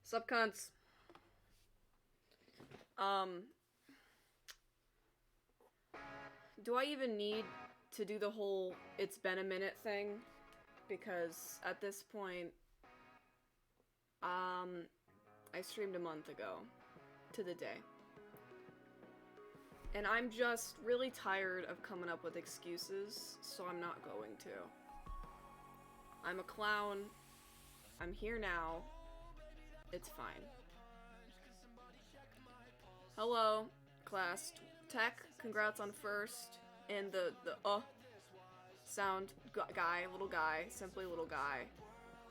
Sup, cunts? Um, do I even need to do the whole "it's been a minute" thing? Because at this point, I streamed a month ago to the day. And I'm just really tired of coming up with excuses, so I'm not going to. I'm a clown. I'm here now. It's fine. Hello, class. Tech, congrats on first. And the sound guy, little guy, simply little guy.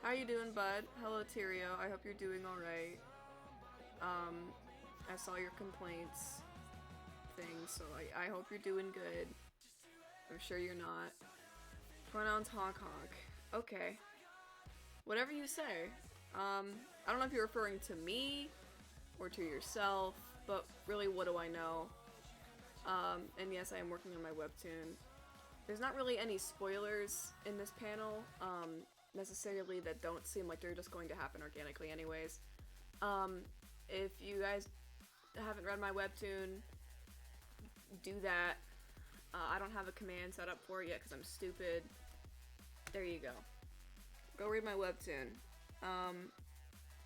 How you doing, bud? Hello, Tyrio. I hope you're doing alright. I saw your complaints thing, so I hope you're doing good. I'm sure you're not. Pronouns honk honk. Okay. Whatever you say. I don't know if you're referring to me or to yourself, but really, what do I know? And yes, I am working on my webtoon. There's not really any spoilers in this panel, necessarily, that don't seem like they're just going to happen organically anyways. If you guys haven't read my webtoon, do that. I don't have a command set up for it yet because I'm stupid. There you go. Go read my webtoon.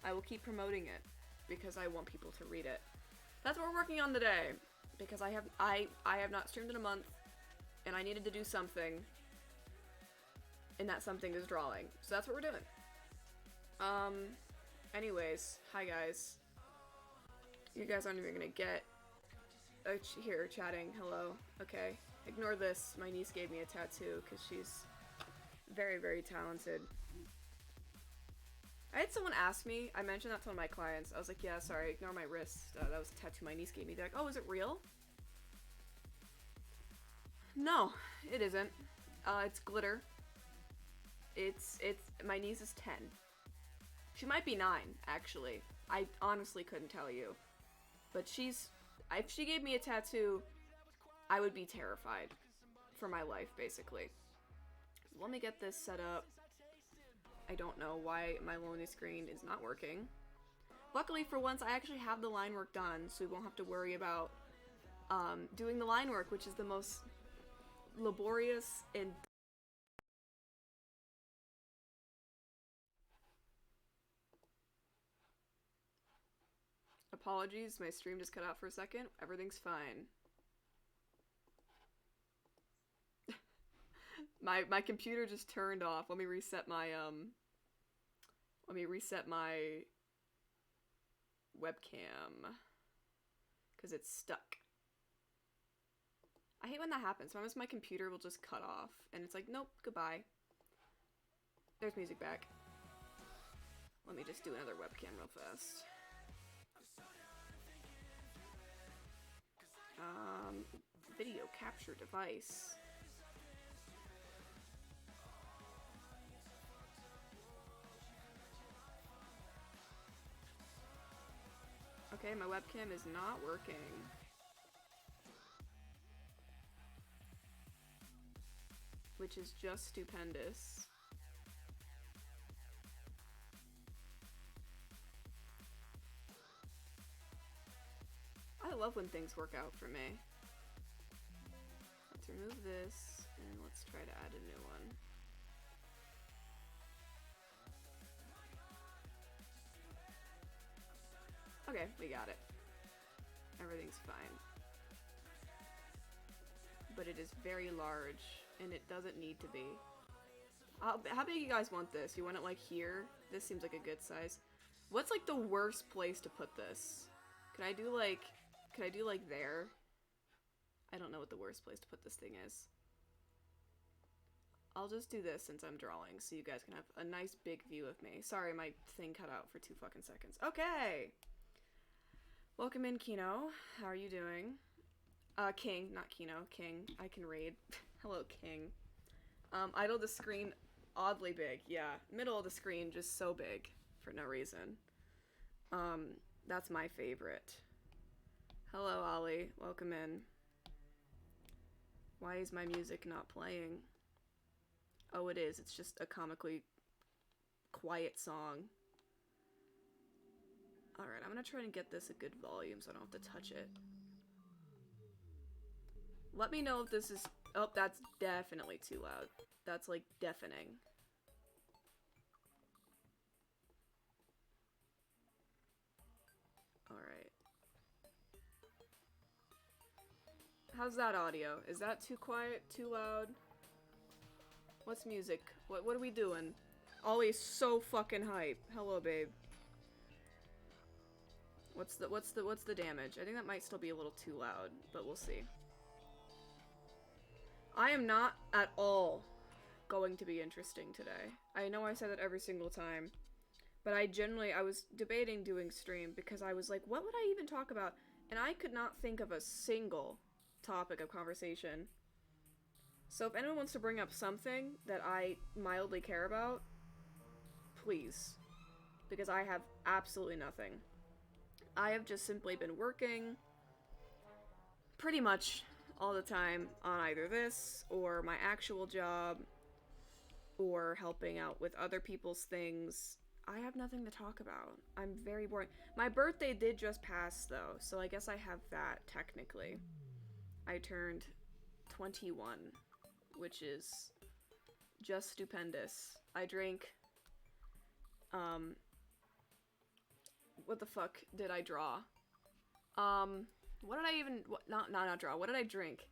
I will keep promoting it because I want people to read it. That's what we're working on today, because I have not streamed in a month, and I needed to do something, and that something is drawing. So that's what we're doing. Anyways, hi guys. You guys aren't even gonna get here chatting. Hello. Okay. Ignore this. My niece gave me a tattoo because she's very, very talented. I had someone ask me, I mentioned that to one of my clients. I was like, yeah, sorry, ignore my wrist. That was a tattoo my niece gave me. They're like, oh, is it real? No, it isn't. It's glitter. It's, my niece is 10. She might be 9, actually. I honestly couldn't tell you. But if she gave me a tattoo, I would be terrified for my life, basically. Let me get this set up. I don't know why my loading screen is not working. Luckily for once, I actually have the line work done, so we won't have to worry about doing the line work, which is the most laborious and apologies, my stream just cut out for a second. Everything's fine. My computer just turned off. Let me reset my webcam, because it's stuck. I hate when that happens. Sometimes my computer will just cut off, and it's like, nope, goodbye. There's music back. Let me just do another webcam real fast. Video capture device. Okay, my webcam is not working. Which is just stupendous. I love when things work out for me. Let's remove this, and let's try to add a new one. Okay, we got it. Everything's fine. But it is very large, and it doesn't need to be. How big you guys want this? You want it like here? This seems like a good size. What's like the worst place to put this? Can I do like there? I don't know what the worst place to put this thing is. I'll just do this since I'm drawing, so you guys can have a nice big view of me. Sorry, my thing cut out for 2 fucking seconds. Okay! Welcome in, Kino. How are you doing? King, not Kino. King. I can read. Hello, King. Idle the screen oddly big. Yeah, middle of the screen just so big for no reason. That's my favorite. Hello, Ollie. Welcome in. Why is my music not playing? Oh, it is. It's just a comically quiet song. Alright, I'm gonna try and get this a good volume so I don't have to touch it. Let me know if this is... Oh, that's definitely too loud. That's, like, deafening. Alright. How's that audio? Is that too quiet? Too loud? What's music? What are we doing? Always so fucking hype. Hello, babe. What's the damage? I think that might still be a little too loud, but we'll see. I am not at all going to be interesting today. I know I say that every single time, but I was debating doing stream because I was like, what would I even talk about? And I could not think of a single topic of conversation. So if anyone wants to bring up something that I mildly care about, please. Because I have absolutely nothing. I have just simply been working pretty much all the time on either this or my actual job or helping out with other people's things. I have nothing to talk about. I'm very boring. My birthday did just pass though, so I guess I have that technically. I turned 21, which is just stupendous. I drank, what the fuck did I draw? What did I even, not draw, what did I drink?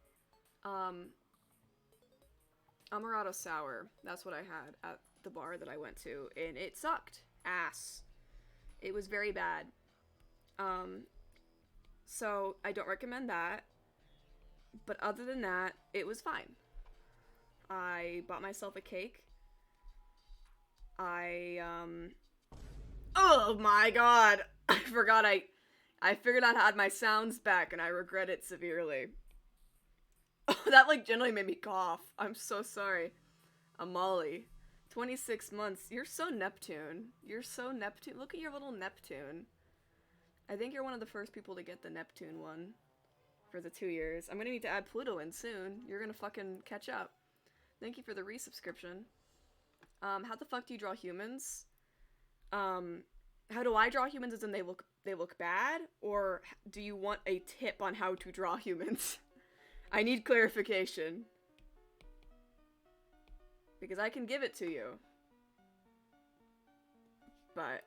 Amaretto sour, that's what I had at the bar that I went to, and it sucked ass. It was very bad. So I don't recommend that, but other than that, it was fine. I bought myself a cake. Oh my god! I forgot I figured out how to add my sounds back and I regret it severely. Oh, that like generally made me cough. I'm so sorry. Amali. 26 months. You're so Neptune. You're so Neptune. Look at your little Neptune. I think you're one of the first people to get the Neptune one for the 2 years. I'm gonna need to add Pluto in soon. You're gonna fucking catch up. Thank you for the resubscription. How the fuck do you draw humans? How do I draw humans as in they look bad? Or do you want a tip on how to draw humans? I need clarification. Because I can give it to you. But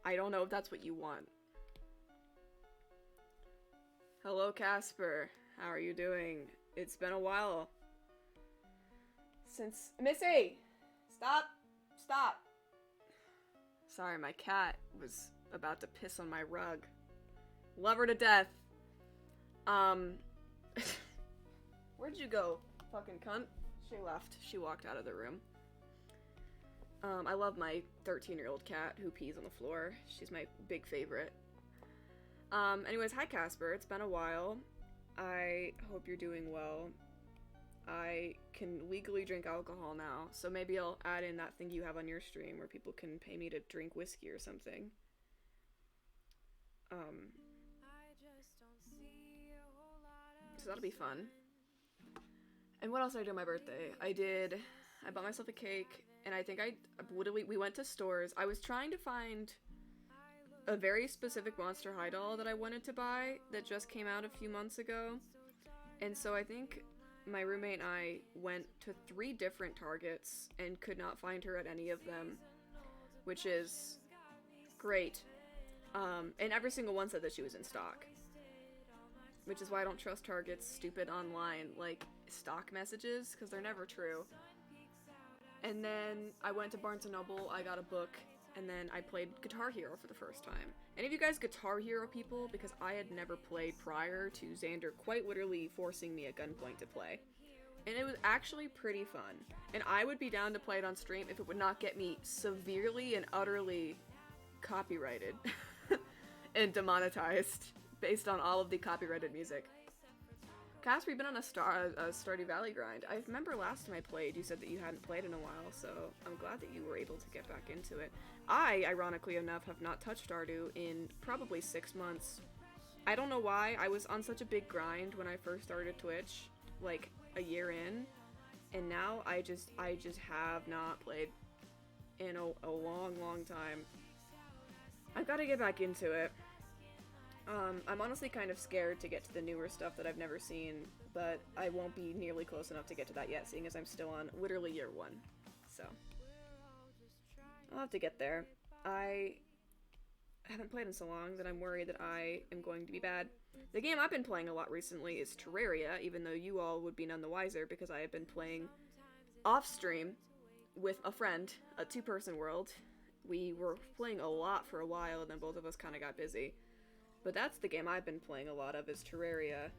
I don't know if that's what you want. Hello, Casper. How are you doing? It's been a while. Since... Missy! Stop! Stop! Sorry, my cat was about to piss on my rug. Love her to death. Where'd you go, fucking cunt? She left. She walked out of the room. I love my 13-year-old cat who pees on the floor. She's my big favorite. Anyways, hi Casper. It's been a while. I hope you're doing well. I can legally drink alcohol now, so maybe I'll add in that thing you have on your stream where people can pay me to drink whiskey or something. So that'll be fun. And what else did I do on my birthday? I bought myself a cake, and I think we went to stores. I was trying to find a very specific Monster High doll that I wanted to buy that just came out a few months ago. And so I think my roommate and I went to 3 different Targets and could not find her at any of them, which is great. And every single one said that she was in stock, which is why I don't trust Target's stupid online, like, stock messages, because they're never true. And then I went to Barnes & Noble, I got a book, and then I played Guitar Hero for the first time. Any of you guys Guitar Hero people? Because I had never played prior to Xander quite literally forcing me at gunpoint to play. And it was actually pretty fun. And I would be down to play it on stream if it would not get me severely and utterly copyrighted and demonetized based on all of the copyrighted music. Casper, you've been on a Stardew Valley grind. I remember last time I played, you said that you hadn't played in a while, so I'm glad that you were able to get back into it. I, ironically enough, have not touched Stardew in probably 6 months. I don't know why. I was on such a big grind when I first started Twitch, like a year in, and now I just have not played in a long, long time. I've got to get back into it. I'm honestly kind of scared to get to the newer stuff that I've never seen, but I won't be nearly close enough to get to that yet, seeing as I'm still on literally year 1. So, I'll have to get there. I haven't played in so long that I'm worried that I am going to be bad. The game I've been playing a lot recently is Terraria, even though you all would be none the wiser because I have been playing off-stream with a friend, a 2-person world. We were playing a lot for a while, and then both of us kind of got busy. But that's the game I've been playing a lot of, is Terraria.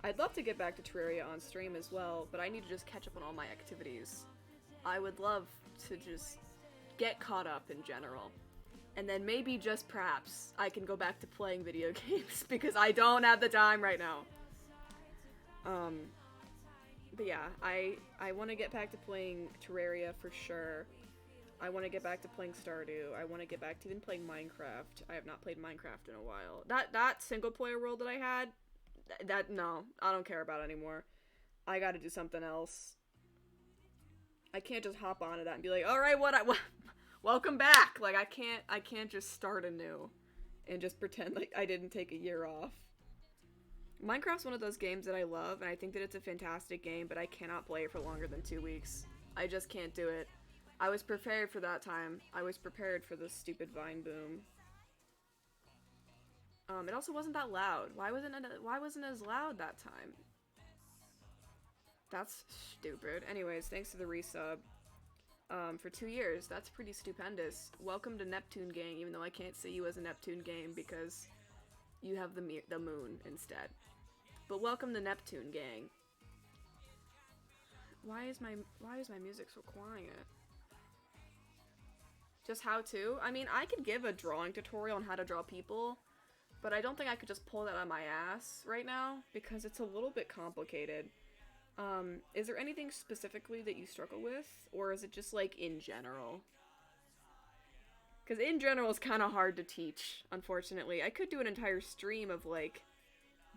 I'd love to get back to Terraria on stream as well, but I need to just catch up on all my activities. I would love to just get caught up in general. And then maybe just perhaps I can go back to playing video games, because I don't have the time right now. But yeah, I want to get back to playing Terraria for sure. I want to get back to playing Stardew. I want to get back to even playing Minecraft. I have not played Minecraft in a while. That single player world that I had, no, I don't care about anymore. I gotta do something else. I can't just hop onto that and be like, alright, welcome back! Like, I can't just start anew and just pretend like I didn't take a year off. Minecraft's one of those games that I love, and I think that it's a fantastic game, but I cannot play it for longer than 2 weeks. I just can't do it. I was prepared for that time. I was prepared for this stupid Vine boom. It also wasn't that loud. Why wasn't it as loud that time? That's stupid. Anyways, thanks to the resub. For 2 years. That's pretty stupendous. Welcome to Neptune Gang, even though I can't see you as a Neptune game because you have the moon instead. But welcome to Neptune Gang. Why is my music so quiet? Just how to? I mean, I could give a drawing tutorial on how to draw people, but I don't think I could just pull that out of my ass right now, because it's a little bit complicated. Is there anything specifically that you struggle with, or is it just, like, in general? Because in general, it's kind of hard to teach, unfortunately. I could do an entire stream of, like,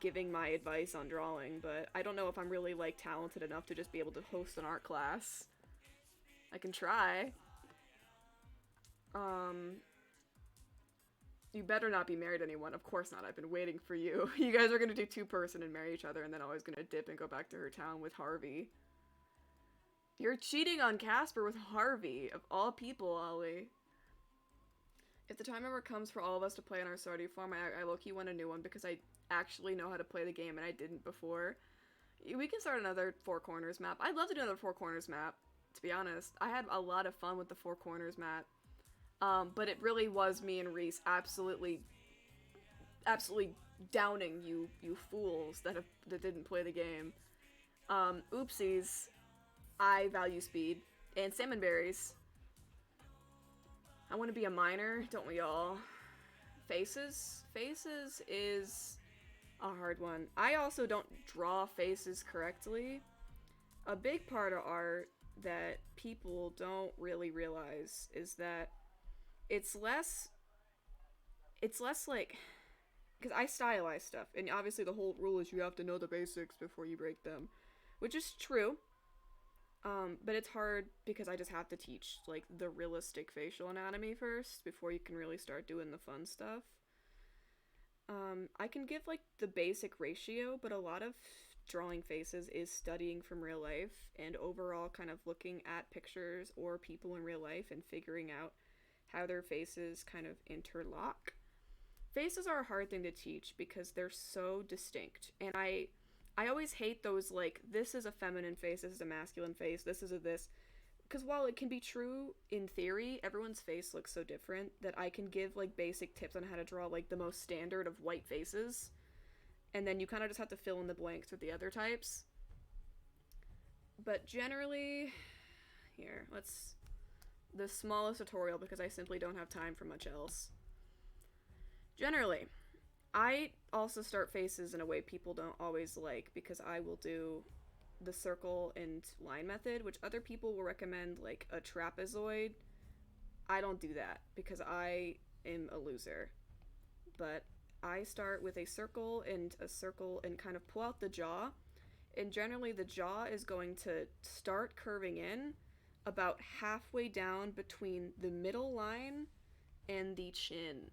giving my advice on drawing, but I don't know if I'm really, like, talented enough to just be able to host an art class. I can try. You better not be married to anyone. Of course not. I've been waiting for you. You guys are gonna do 2-person and marry each other and then always gonna dip and go back to her town with Harvey. You're cheating on Casper with Harvey, of all people, Ollie. If the time ever comes for all of us to play on our Stardew farm, I low-key want a new one because I actually know how to play the game and I didn't before. We can start another Four Corners map. I'd love to do another Four Corners map, to be honest. I had a lot of fun with the Four Corners map. But it really was me and Reese absolutely downing you fools that didn't play the game. Oopsies. I value speed. And salmon berries. I want to be a miner, don't we all? Faces? Faces is a hard one. I also don't draw faces correctly. A big part of art that people don't really realize is that it's less like, because I stylize stuff, and obviously the whole rule is you have to know the basics before you break them, which is true, but it's hard because I just have to teach, like, the realistic facial anatomy first before you can really start doing the fun stuff. I can give, like, the basic ratio, but a lot of drawing faces is studying from real life, and overall kind of looking at pictures or people in real life and figuring out how their faces kind of interlock. Faces are a hard thing to teach because they're so distinct, and I always hate those, like, this is a feminine face, this is a masculine face, this is a this, because while it can be true in theory, everyone's face looks so different that I can give, like, basic tips on how to draw, like, the most standard of white faces, and then you kind of just have to fill in the blanks with the other types. But generally, here, let's the smallest tutorial because I simply don't have time for much else. Generally, I also start faces in a way people don't always like because I will do the circle and line method, which other people will recommend, like a trapezoid. I don't do that because I am a loser. But I start with a circle and kind of pull out the jaw. And generally the jaw is going to start curving in about halfway down between the middle line and the chin.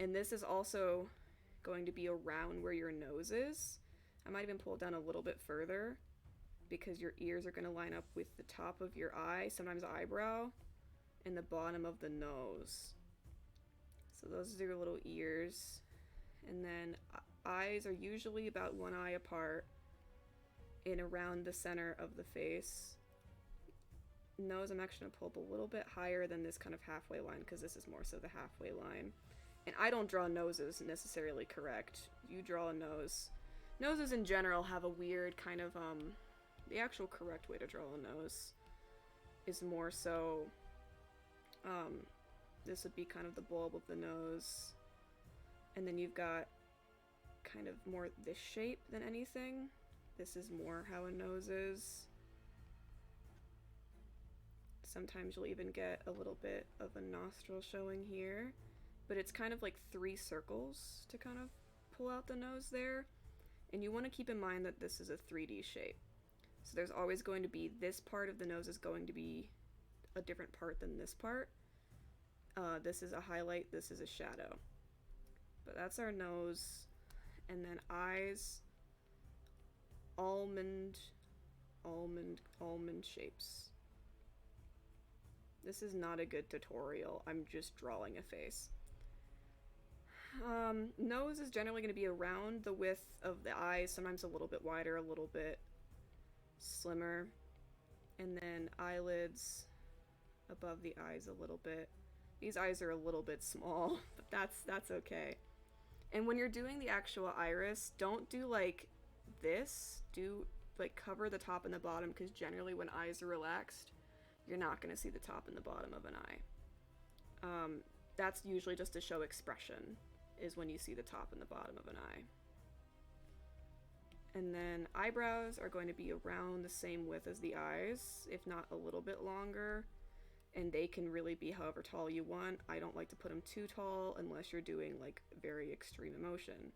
And this is also going to be around where your nose is. I might even pull it down a little bit further because your ears are going to line up with the top of your eye, sometimes eyebrow, and the bottom of the nose. So those are your little ears. And then eyes are usually about one eye apart and around the center of the face. Nose, I'm actually going to pull up a little bit higher than this kind of halfway line because this is more so the halfway line. And I don't draw noses necessarily correct. You draw a nose. Noses in general have a weird kind of, the actual correct way to draw a nose is more so, this would be kind of the bulb of the nose. And then you've got kind of more this shape than anything. This is more how a nose is. Sometimes you'll even get a little bit of a nostril showing here, but it's kind of like 3 circles to kind of pull out the nose there. And you want to keep in mind that this is a 3D shape. So there's always going to be, this part of the nose is going to be a different part than this part. This is a highlight, this is a shadow. But that's our nose. And then eyes, almond shapes. This is not a good tutorial. I'm just drawing a face. Nose is generally going to be around the width of the eyes, sometimes a little bit wider, a little bit slimmer. And then eyelids above the eyes a little bit. These eyes are a little bit small, but that's okay. And when you're doing the actual iris, don't do like this. Do like cover the top and the bottom, because generally when eyes are relaxed, you're not going to see the top and the bottom of an eye. That's usually just to show expression, is when you see the top and the bottom of an eye. And then eyebrows are going to be around the same width as the eyes, if not a little bit longer. And they can really be however tall you want. I don't like to put them too tall unless you're doing like very extreme emotion.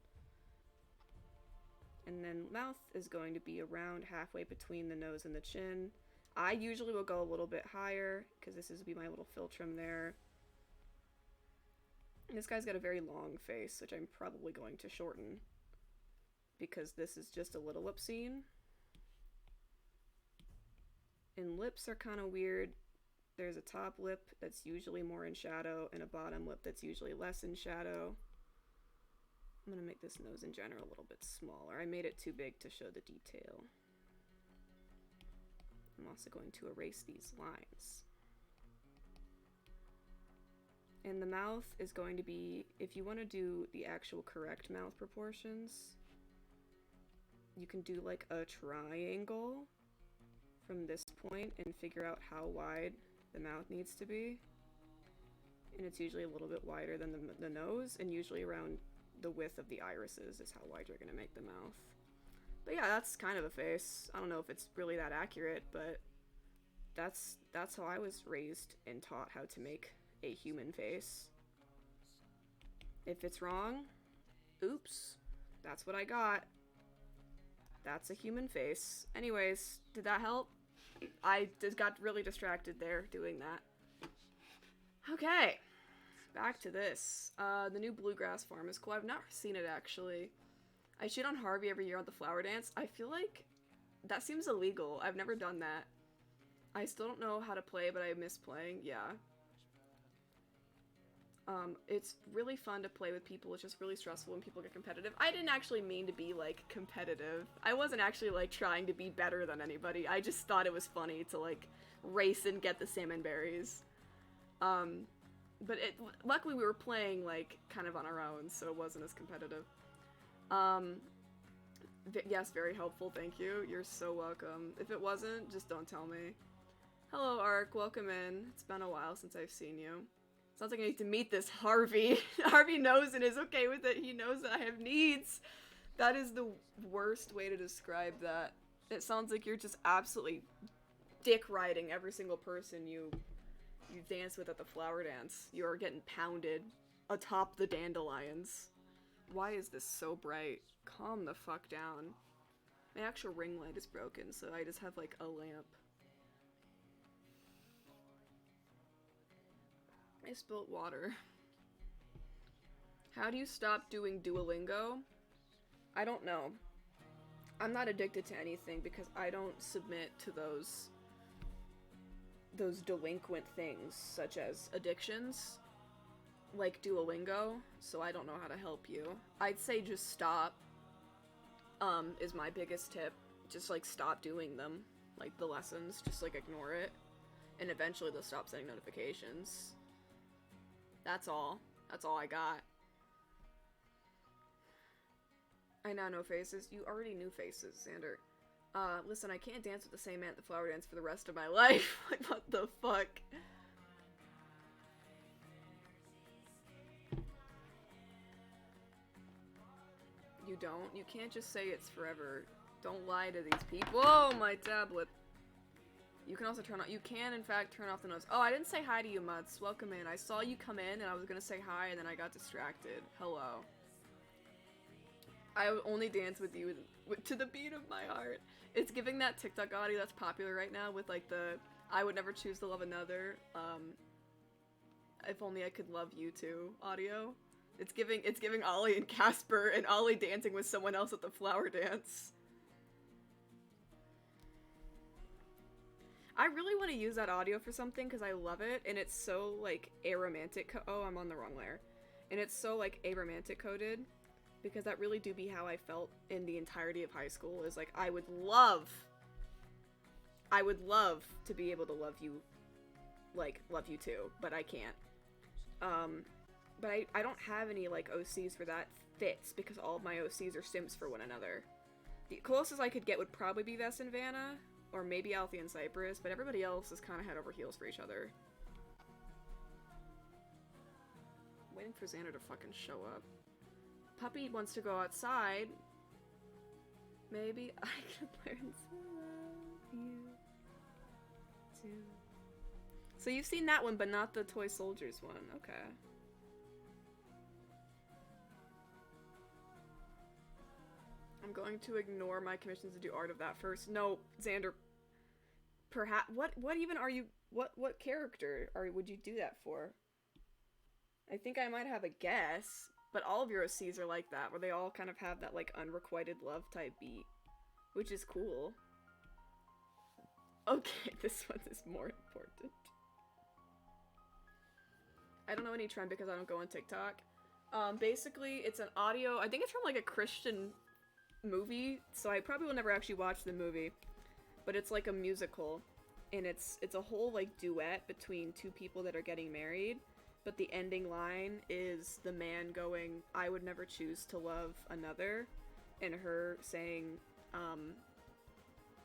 And then mouth is going to be around halfway between the nose and the chin. I usually will go a little bit higher because this is be my little philtrum there. And this guy's got a very long face, which I'm probably going to shorten because this is just a little lip scene. And lips are kind of weird. There's a top lip that's usually more in shadow and a bottom lip that's usually less in shadow. I'm going to make this nose in general a little bit smaller. I made it too big to show the detail. I'm also going to erase these lines. And the mouth is going to be, if you want to do the actual correct mouth proportions, you can do like a triangle from this point and figure out how wide the mouth needs to be. And it's usually a little bit wider than the nose, and usually around the width of the irises is how wide you're going to make the mouth. But yeah, that's kind of a face. I don't know if it's really that accurate, but that's how I was raised and taught how to make a human face. If it's wrong, oops, that's what I got. That's a human face. Anyways, did that help? I just got really distracted there doing that. Okay, back to this. The new bluegrass farm is cool. I've never seen it actually. I shoot on Harvey every year on the flower dance. I feel like that seems illegal. I've never done that. I still don't know how to play, but I miss playing. Yeah. It's really fun to play with people. It's just really stressful when people get competitive. I didn't actually mean to be, like, competitive. I wasn't actually, like, trying to be better than anybody. I just thought it was funny to, like, race and get the salmon berries. But luckily we were playing, like, kind of on our own, so it wasn't as competitive. Yes, very helpful, thank you. You're so welcome. If it wasn't, just don't tell me. Hello, Ark, welcome in. It's been a while since I've seen you. Sounds like I need to meet this Harvey. Harvey knows and is okay with it. He knows that I have needs. That is the worst way to describe that. It sounds like you're just absolutely dick riding every single person you dance with at the flower dance. You're getting pounded atop the dandelions. Why is this so bright? Calm the fuck down. My actual ring light is broken, so I just have like a lamp. I spilt water. How do you stop doing Duolingo? I don't know. I'm not addicted to anything because I don't submit to those delinquent things such as addictions like Duolingo, so I don't know how to help you. I'd say just stop is my biggest tip. Just like stop doing them, like the lessons, just like ignore it, and eventually they'll stop sending notifications. That's all I got. I now know faces. You already knew faces, Xander. Listen, I can't dance with the same man at the flower dance for the rest of my life. Like, what the fuck? You don't? You can't just say it's forever. Don't lie to these people. Oh, my tablet. You can also turn on- you can, in fact, turn off the notes. Oh, I didn't say hi to you, Mutz. Welcome in. I saw you come in, and I was gonna say hi, and then I got distracted. Hello. I only dance with you to the beat of my heart. It's giving that TikTok audio that's popular right now with, like, the I would never choose to love another, if only I could love you too audio. It's giving Ollie and Casper and Ollie dancing with someone else at the flower dance. I really want to use that audio for something because I love it, and it's so, like, aromantic. Oh, I'm on the wrong layer. And it's so, like, aromantic coded, because that really do be how I felt in the entirety of high school, is, like, I would love to be able to love you, like, love you too, but I can't. But I don't have any, like, OCs for that fits, because all of my OCs are simps for one another. The closest I could get would probably be Vess and Vanna, or maybe Althea and Cypress, but everybody else is kind of head over heels for each other. Waiting for Xander to fucking show up. Puppy wants to go outside. Maybe I can learn to love you too. So you've seen that one, but not the Toy Soldiers one. Okay. I'm going to ignore my commissions to do art of that first. No, Xander. Perhaps what even are you? What character would you do that for? I think I might have a guess, but all of your OCs are like that, where they all kind of have that, like, unrequited love type beat, which is cool. Okay, this one is more important. I don't know any trend because I don't go on TikTok. Basically, it's an audio. I think it's from, like, a Christian movie, so I probably will never actually watch the movie, but it's like a musical, and it's a whole, like, duet between two people that are getting married, but the ending line is the man going, I would never choose to love another, and her saying,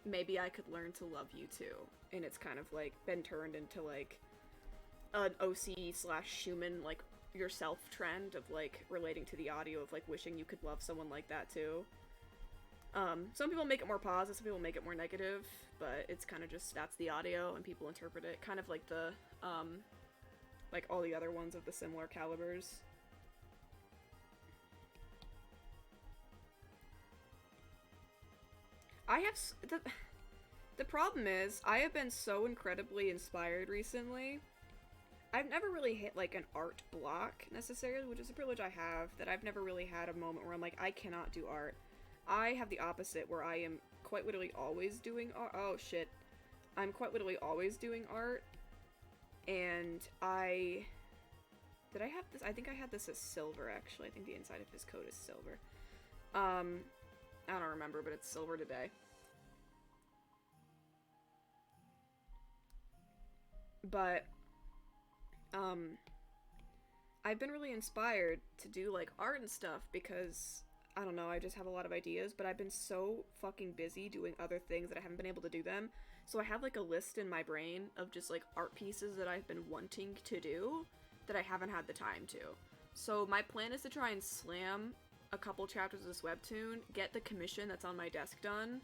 maybe I could learn to love you too, and it's kind of, like, been turned into, like, an OC/Schumann, like, yourself trend of, like, relating to the audio of, like, wishing you could love someone like that too. Some people make it more positive, some people make it more negative, but it's kind of just, that's the audio, and people interpret it kind of like the, like all the other ones of the similar calibers. The problem is, I have been so incredibly inspired recently. I've never really hit, like, an art block, necessarily, which is a privilege I have, that I've never really had a moment where I'm like, I cannot do art. I have the opposite, where I am quite literally always doing art. Oh, shit. I'm quite literally always doing art, and did I have this? I think I had this as silver, actually. I think the inside of his coat is silver. I don't remember, but it's silver today. But, I've been really inspired to do, like, art and stuff because, I don't know, I just have a lot of ideas, but I've been so fucking busy doing other things that I haven't been able to do them. So I have, like, a list in my brain of just, like, art pieces that I've been wanting to do that I haven't had the time to. So my plan is to try and slam a couple chapters of this webtoon, get the commission that's on my desk done,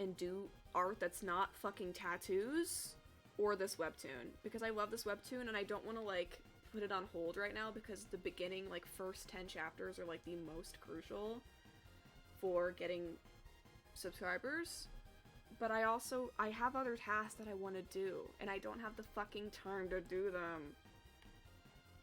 and do art that's not fucking tattoos or this webtoon. Because I love this webtoon and I don't want to, like, put it on hold right now because the beginning, like, first 10 chapters are, like, the most crucial for getting subscribers. But I have other tasks that I want to do, and I don't have the fucking time to do them.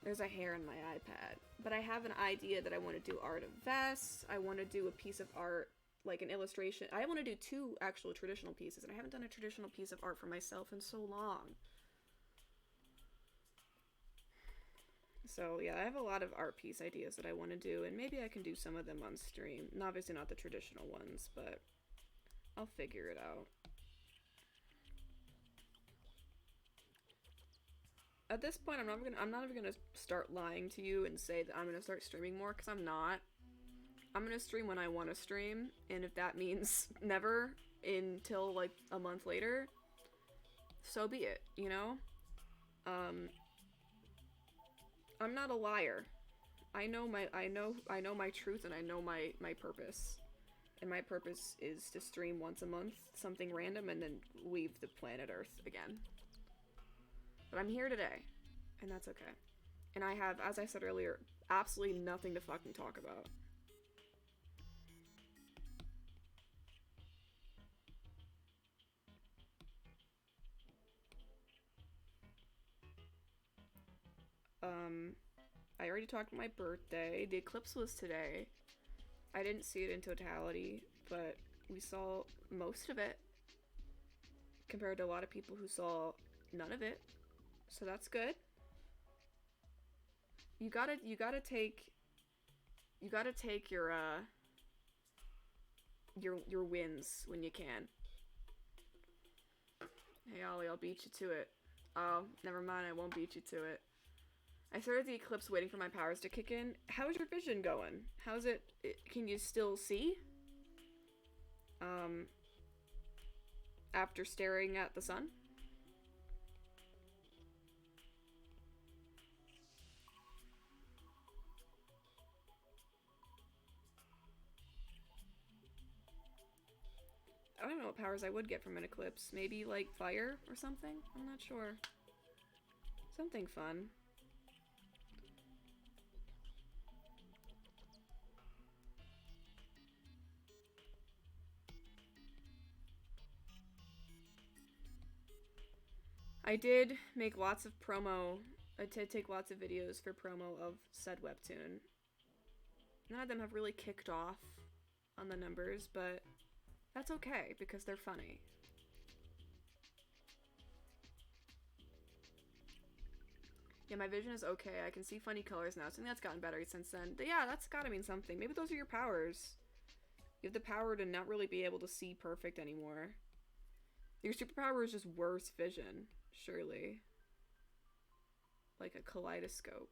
There's a hair in my iPad. But I have an idea that I want to do art of vests. I want to do a piece of art, like an illustration. I want to do 2 actual traditional pieces, and I haven't done a traditional piece of art for myself in so long. So yeah, I have a lot of art piece ideas that I want to do, and maybe I can do some of them on stream. And obviously not the traditional ones, but I'll figure it out. At this point, I'm not even gonna start lying to you and say that I'm gonna start streaming more, because I'm not. I'm gonna stream when I want to stream, and if that means never until like a month later, so be it, you know? I'm not a liar. I know my truth, and I know my purpose. And my purpose is to stream once a month, something random, and then leave the planet Earth again. But I'm here today, and that's okay. And I have, as I said earlier, absolutely nothing to fucking talk about. I already talked about my birthday. The eclipse was today. I didn't see it in totality, but we saw most of it compared to a lot of people who saw none of it. So that's good. You gotta take your wins when you can. Hey Ollie, I'll beat you to it. Oh, never mind, I won't beat you to it. I started the eclipse waiting for my powers to kick in. How's your vision going? How's it? Can you still see? After staring at the sun? I don't know what powers I would get from an eclipse. Maybe like fire or something? I'm not sure. Something fun. I did make lots of promo. I did take lots of videos for promo of said webtoon. None of them have really kicked off on the numbers, but that's okay because they're funny. Yeah, my vision is okay. I can see funny colors now. Something that's gotten better since then. But yeah, that's gotta mean something. Maybe those are your powers. You have the power to not really be able to see perfect anymore. Your superpower is just worse vision, surely. Like a kaleidoscope.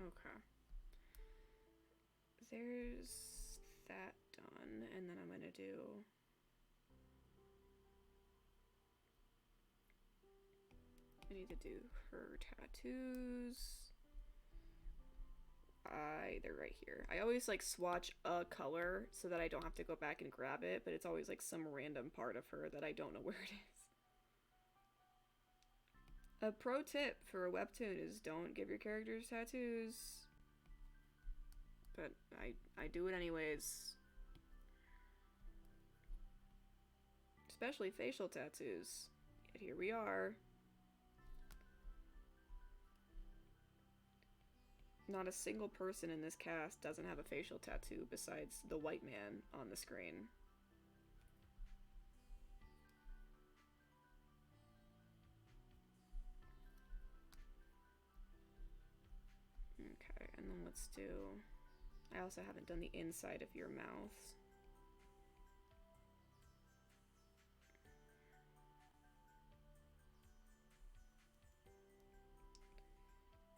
Okay. There's that done, and then I'm gonna do... I need to do her tattoos. They're right here. I always like swatch a color so that I don't have to go back and grab it, but it's always like some random part of her that I don't know where it is. A pro tip for a webtoon is don't give your characters tattoos. But I do it anyways. Especially facial tattoos. Yet here we are. Not a single person in this cast doesn't have a facial tattoo besides the white man on the screen. Okay, and then let's do... I also haven't done the inside of your mouth.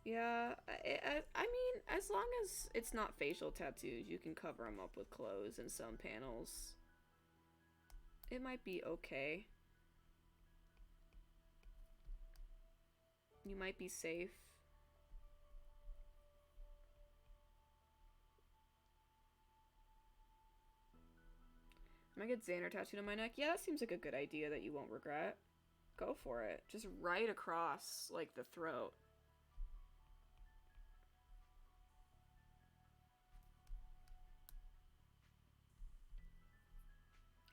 Yeah, I mean, as long as it's not facial tattoos, you can cover them up with clothes in some panels. It might be okay. You might be safe. I might get Xander tattooed on my neck. Yeah, that seems like a good idea that you won't regret. Go for it. Just right across, like, the throat.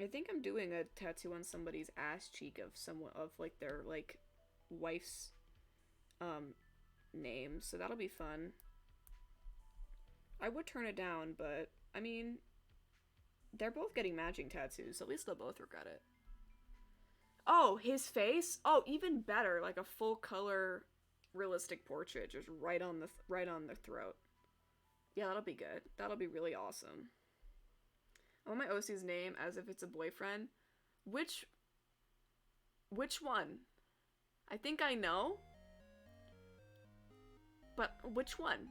I think I'm doing a tattoo on somebody's ass cheek of someone of like their like wife's name, so that'll be fun. I would turn it down, but I mean, they're both getting matching tattoos, so at least they'll both regret it. Oh, his face? Oh, even better, like a full color realistic portrait just right on the throat. Yeah, that'll be good. That'll be really awesome. I want my OC's name as if it's a boyfriend. Which which one? I think I know, but which one?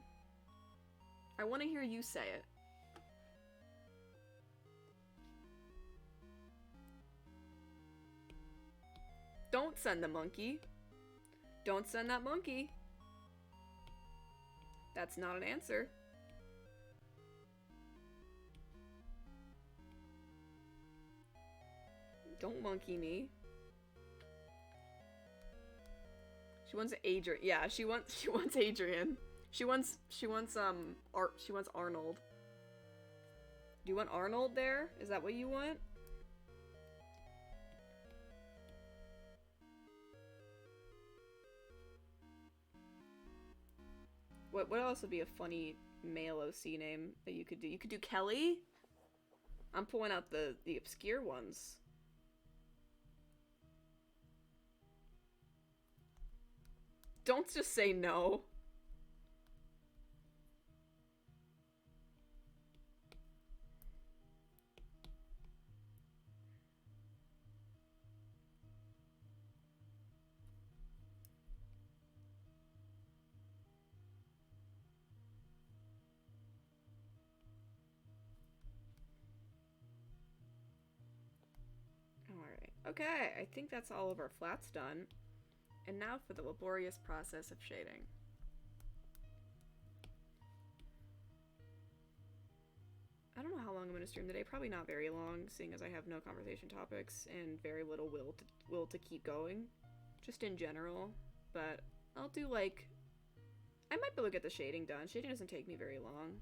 I want to hear you say it. Don't send the monkey. Don't send that monkey. That's not an answer. Don't monkey me. She wants Adrian. Yeah, she wants Adrian. She wants Arnold. Do you want Arnold there? Is that what you want? What else would be a funny male OC name that you could do? You could do Kelly. I'm pulling out the obscure ones. Don't just say no. Alright. Okay, I think that's all of our flats done. And now for the laborious process of shading. I don't know how long I'm going to stream today. Probably not very long, seeing as I have no conversation topics and very little will to keep going. Just in general. But I'll do like... I might be able to get the shading done. Shading doesn't take me very long.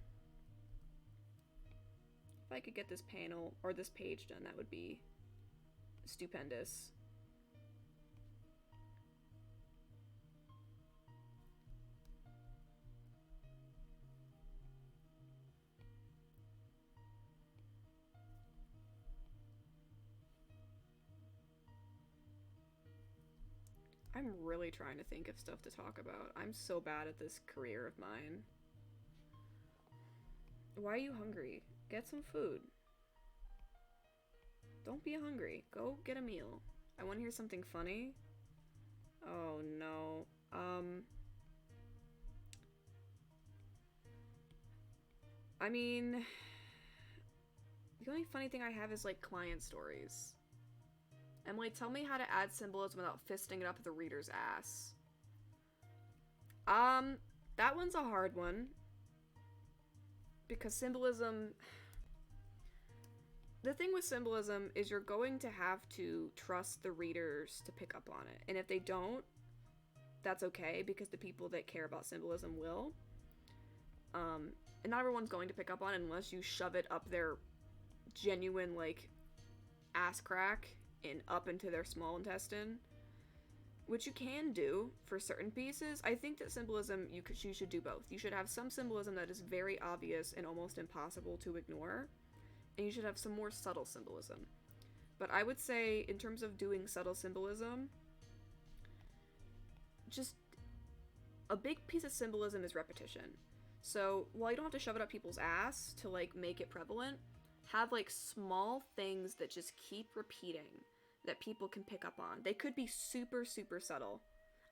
If I could get this panel, or this page done, that would be stupendous. I'm really trying to think of stuff to talk about. I'm so bad at this career of mine. Why are you hungry? Get some food. Don't be hungry. Go get a meal. I want to hear something funny. Oh no. I mean, the only funny thing I have is like client stories. Emily, tell me how to add symbolism without fisting it up the reader's ass. That one's a hard one. Because symbolism... The thing with symbolism is you're going to have to trust the readers to pick up on it. And if they don't, that's okay, because the people that care about symbolism will. And not everyone's going to pick up on it unless you shove it up their genuine, like, ass crack and up into their small intestine. Which you can do for certain pieces. I think that symbolism, you should do both. You should have some symbolism that is very obvious and almost impossible to ignore. And you should have some more subtle symbolism. But I would say, in terms of doing subtle symbolism, just a big piece of symbolism is repetition. So, while you don't have to shove it up people's ass to, like, make it prevalent, have, like, small things that just keep repeating that people can pick up on. They could be super, super subtle.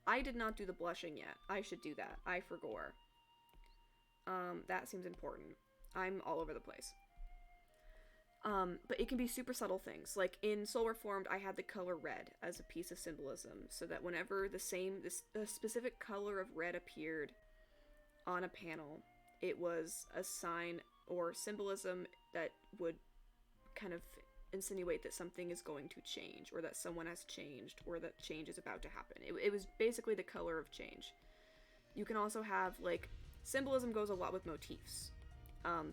I did not do the blushing yet. I should do that. I forgot. That seems important. I'm all over the place. But it can be super subtle things. Like in Soul Reformed, I had the color red as a piece of symbolism, so that whenever a specific color of red appeared on a panel, it was a sign or symbolism that would kind of insinuate that something is going to change, or that someone has changed, or that change is about to happen. It was basically the color of change. You can also have, like, symbolism goes a lot with motifs.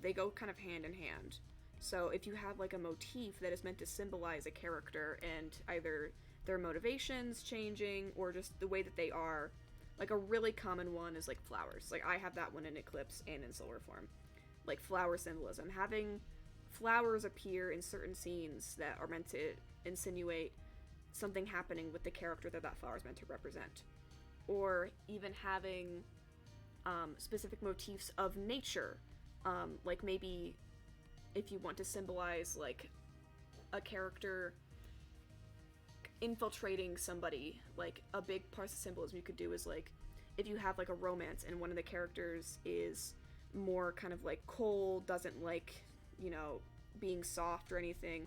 They go kind of hand in hand. So if you have, like, a motif that is meant to symbolize a character and either their motivations changing or just the way that they are, like, a really common one is, like, flowers. Like, I have that one in Eclipse and in Solar Form. Like, flower symbolism. Having flowers appear in certain scenes that are meant to insinuate something happening with the character that flower is meant to represent. Or even having specific motifs of nature. Like, maybe if you want to symbolize, like, a character infiltrating somebody, like, a big part of symbolism you could do is, like, if you have, like, a romance and one of the characters is more kind of, like, cold, doesn't like, you know, being soft or anything,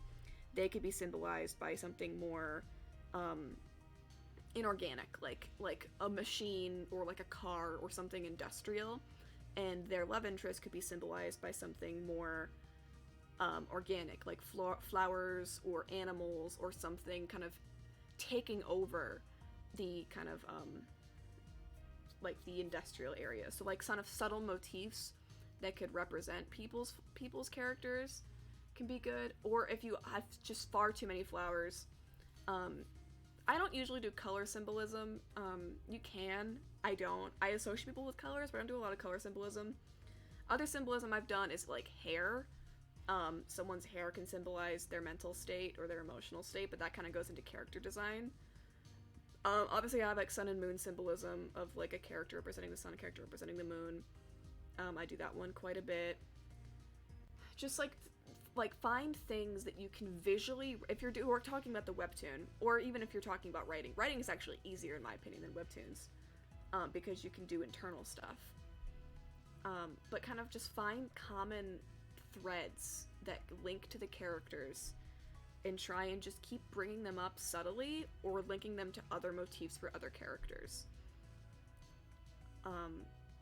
they could be symbolized by something more inorganic, like a machine or like a car or something industrial, and their love interest could be symbolized by something more organic, like flowers or animals or something kind of taking over the kind of like the industrial area. So like kind of subtle motifs that could represent people's characters can be good. Or if you have just far too many flowers, I don't usually do color symbolism. You can. I don't. I associate people with colors, but I don't do a lot of color symbolism. Other symbolism I've done is like hair. Someone's hair can symbolize their mental state or their emotional state, but that kind of goes into character design. Obviously I have like sun and moon symbolism of like a character representing the sun, a character representing the moon. I do that one quite a bit. Just like find things that you can visually, if we're talking about the webtoon, or even if you're talking about writing. Writing is actually easier in my opinion than webtoons, because you can do internal stuff. But kind of just find common threads that link to the characters and try and just keep bringing them up subtly or linking them to other motifs for other characters.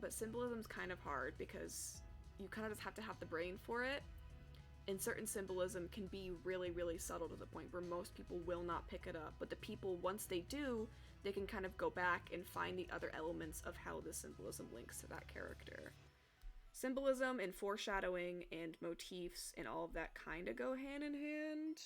But symbolism's kind of hard because you kind of just have to have the brain for it, and certain symbolism can be really, really subtle to the point where most people will not pick it up, but the people, once they do, they can kind of go back and find the other elements of how the symbolism links to that character. Symbolism and foreshadowing and motifs and all of that kind of go hand in hand.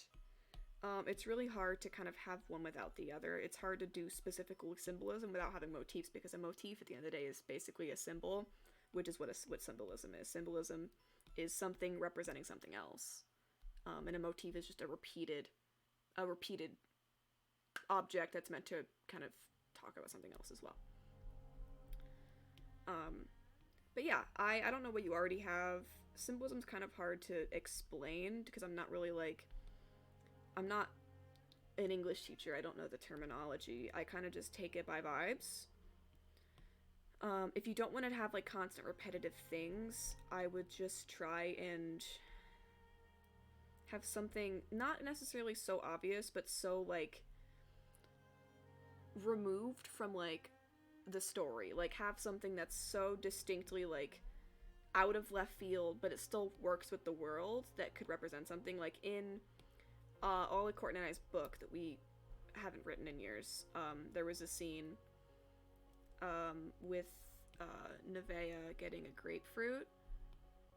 It's really hard to kind of have one without the other. It's hard to do specific symbolism without having motifs, because a motif at the end of the day is basically a symbol, which is what symbolism is. Symbolism is something representing something else, and a motif is just a repeated object that's meant to kind of talk about something else as well. But yeah, I don't know what you already have. Symbolism's kind of hard to explain because I'm not an English teacher. I don't know the terminology. I kind of just take it by vibes. If you don't want to have like constant repetitive things, I would just try and have something not necessarily so obvious, but so like removed from like the story. Like have something that's so distinctly like out of left field, but it still works with the world, that could represent something. Like in Ollie Court and I's book that we haven't written in years, there was a scene with Nevaeh getting a grapefruit,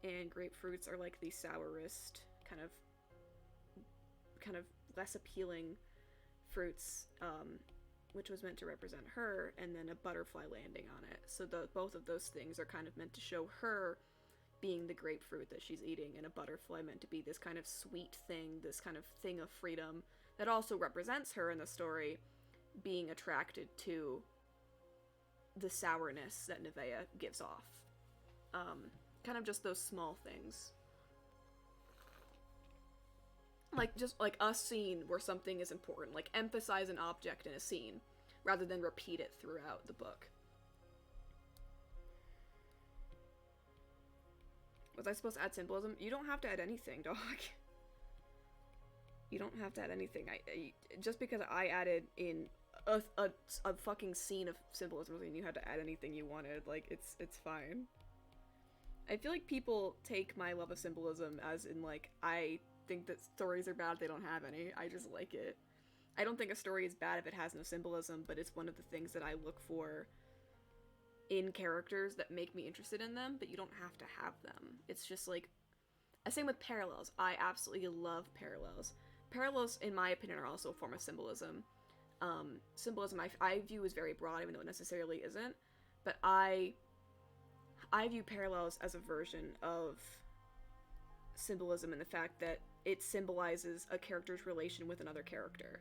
and grapefruits are like the sourest, kind of less appealing fruits, which was meant to represent her, and then a butterfly landing on it. So both of those things are kind of meant to show her being the grapefruit that she's eating, and a butterfly meant to be this kind of sweet thing, this kind of thing of freedom that also represents her in the story being attracted to the sourness that Nevaeh gives off. Kind of just those small things. Like, just like a scene where something is important. Like, emphasize an object in a scene, rather than repeat it throughout the book. Was I supposed to add symbolism? You don't have to add anything, dog. You don't have to add anything. Just because I added in a fucking scene of symbolism doesn't mean you had to add anything you wanted. Like, it's fine. I feel like people take my love of symbolism as in, like, I think that stories are bad if they don't have any. I just like it. I don't think a story is bad if it has no symbolism, but it's one of the things that I look for in characters that make me interested in them, but you don't have to have them. It's just like, same with parallels. I absolutely love parallels. Parallels, in my opinion, are also a form of symbolism. Symbolism I view as very broad, even though it necessarily isn't. But I view parallels as a version of symbolism in the fact that it symbolizes a character's relation with another character.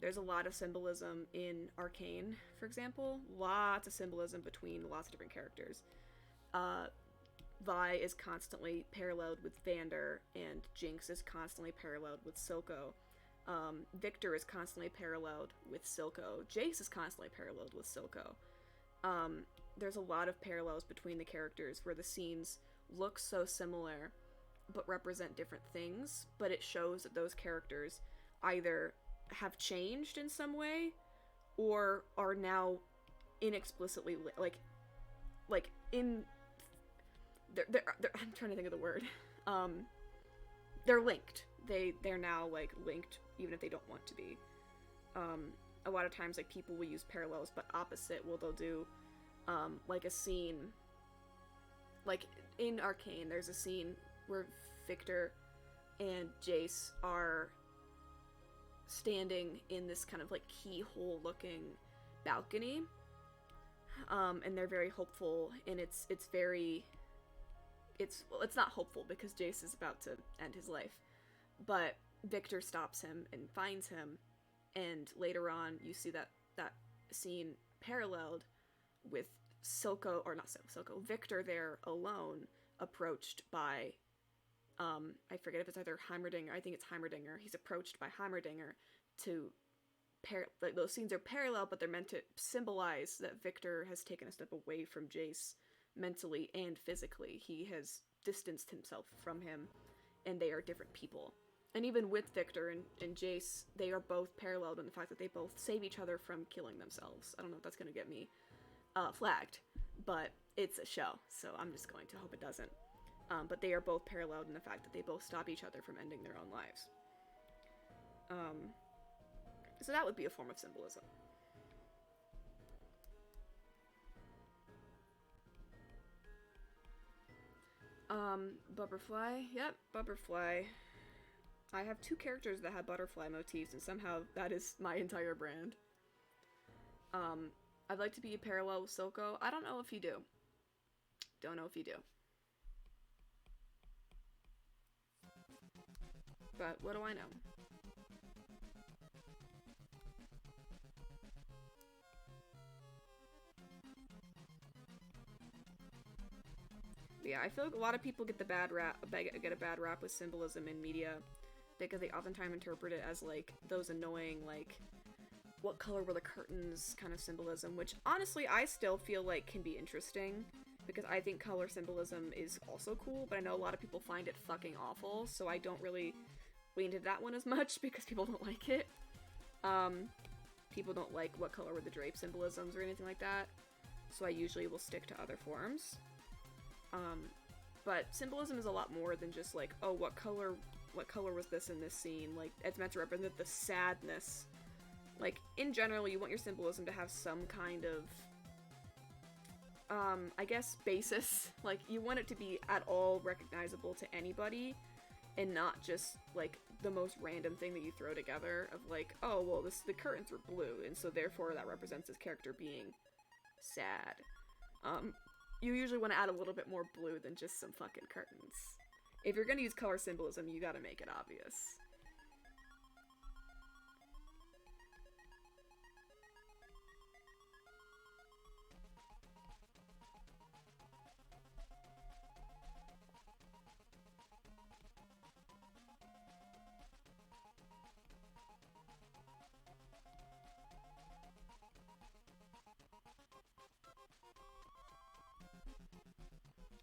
There's a lot of symbolism in Arcane, for example. Lots of symbolism between lots of different characters. Vi is constantly paralleled with Vander, and Jinx is constantly paralleled with Silco. Victor is constantly paralleled with Silco. Jace is constantly paralleled with Silco. There's a lot of parallels between the characters where the scenes look so similar but represent different things, but it shows that those characters either have changed in some way or are now inexplicitly like in they're I'm trying to think of the word. They're linked. They're now like linked even if they don't want to be. A lot of times like people will use parallels but opposite. Well, they'll do like a scene like in Arcane there's a scene where Victor and Jace are standing in this kind of like keyhole looking balcony, and they're very hopeful, and it's not hopeful because Jace is about to end his life, but Victor stops him and finds him, and later on you see that scene paralleled with Victor there alone, approached by I forget if it's either Heimerdinger. I think it's Heimerdinger. He's approached by Heimerdinger to like those scenes are parallel, but they're meant to symbolize that Victor has taken a step away from Jace mentally and physically. He has distanced himself from him, and they are different people. And even with Victor and Jace, they are both paralleled in the fact that they both save each other from killing themselves. I don't know if that's going to get me flagged, but it's a show, so I'm just going to hope it doesn't. But they are both paralleled in the fact that they both stop each other from ending their own lives. So that would be a form of symbolism. Butterfly. Yep, Butterfly. I have 2 characters that have butterfly motifs, and somehow that is my entire brand. I'd like to be a parallel with Silco. I don't know if you do. Don't know if you do. But what do I know? But yeah, I feel like a lot of people get a bad rap with symbolism in media because they oftentimes interpret it as like those annoying like what color were the curtains kind of symbolism, which honestly I still feel like can be interesting because I think color symbolism is also cool, but I know a lot of people find it fucking awful, so I don't really lean to that one as much because people don't like it. People don't like what color were the drape symbolisms or anything like that, so I usually will stick to other forms. But symbolism is a lot more than just like, oh, what color was this in this scene? Like, it's meant to represent the sadness. Like, in general, you want your symbolism to have some kind of, I guess, basis. Like, you want it to be at all recognizable to anybody, and not just, like, the most random thing that you throw together of, like, oh, well, the curtains were blue, and so therefore that represents this character being sad. You usually want to add a little bit more blue than just some fucking curtains. If you're gonna use color symbolism, you gotta make it obvious.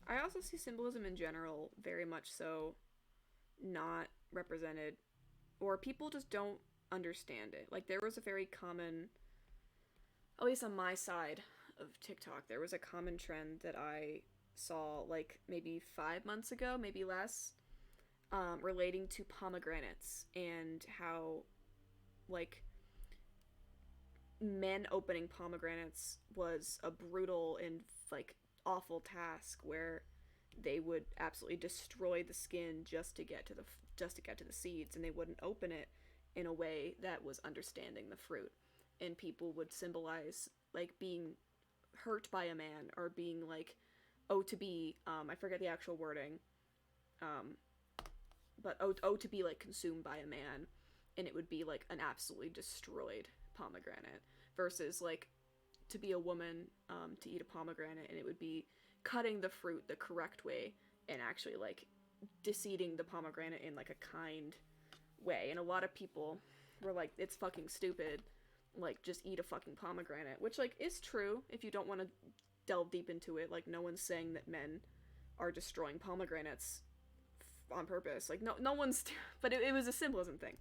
I also see symbolism in general very much so not represented or people just don't understand it. Like, there was a very common, at least on my side of TikTok, there was a common trend that I saw like maybe 5 months ago, maybe less, relating to pomegranates and how, like, men opening pomegranates was a brutal and, like, awful task where they would absolutely destroy the skin just to get to the seeds, and they wouldn't open it in a way that was understanding the fruit. And people would symbolize, like, being hurt by a man, or being like, oh, to be, I forget the actual wording, um but oh, to be like consumed by a man, and it would be like an absolutely destroyed pomegranate, versus like to be a woman, to eat a pomegranate, and it would be cutting the fruit the correct way and actually like deseeding the pomegranate in like a kind way. And a lot of people were like, it's fucking stupid, like just eat a fucking pomegranate, which like is true if you don't want to delve deep into it. Like, no one's saying that men are destroying pomegranates on purpose. Like, no one's but it was a symbolism thing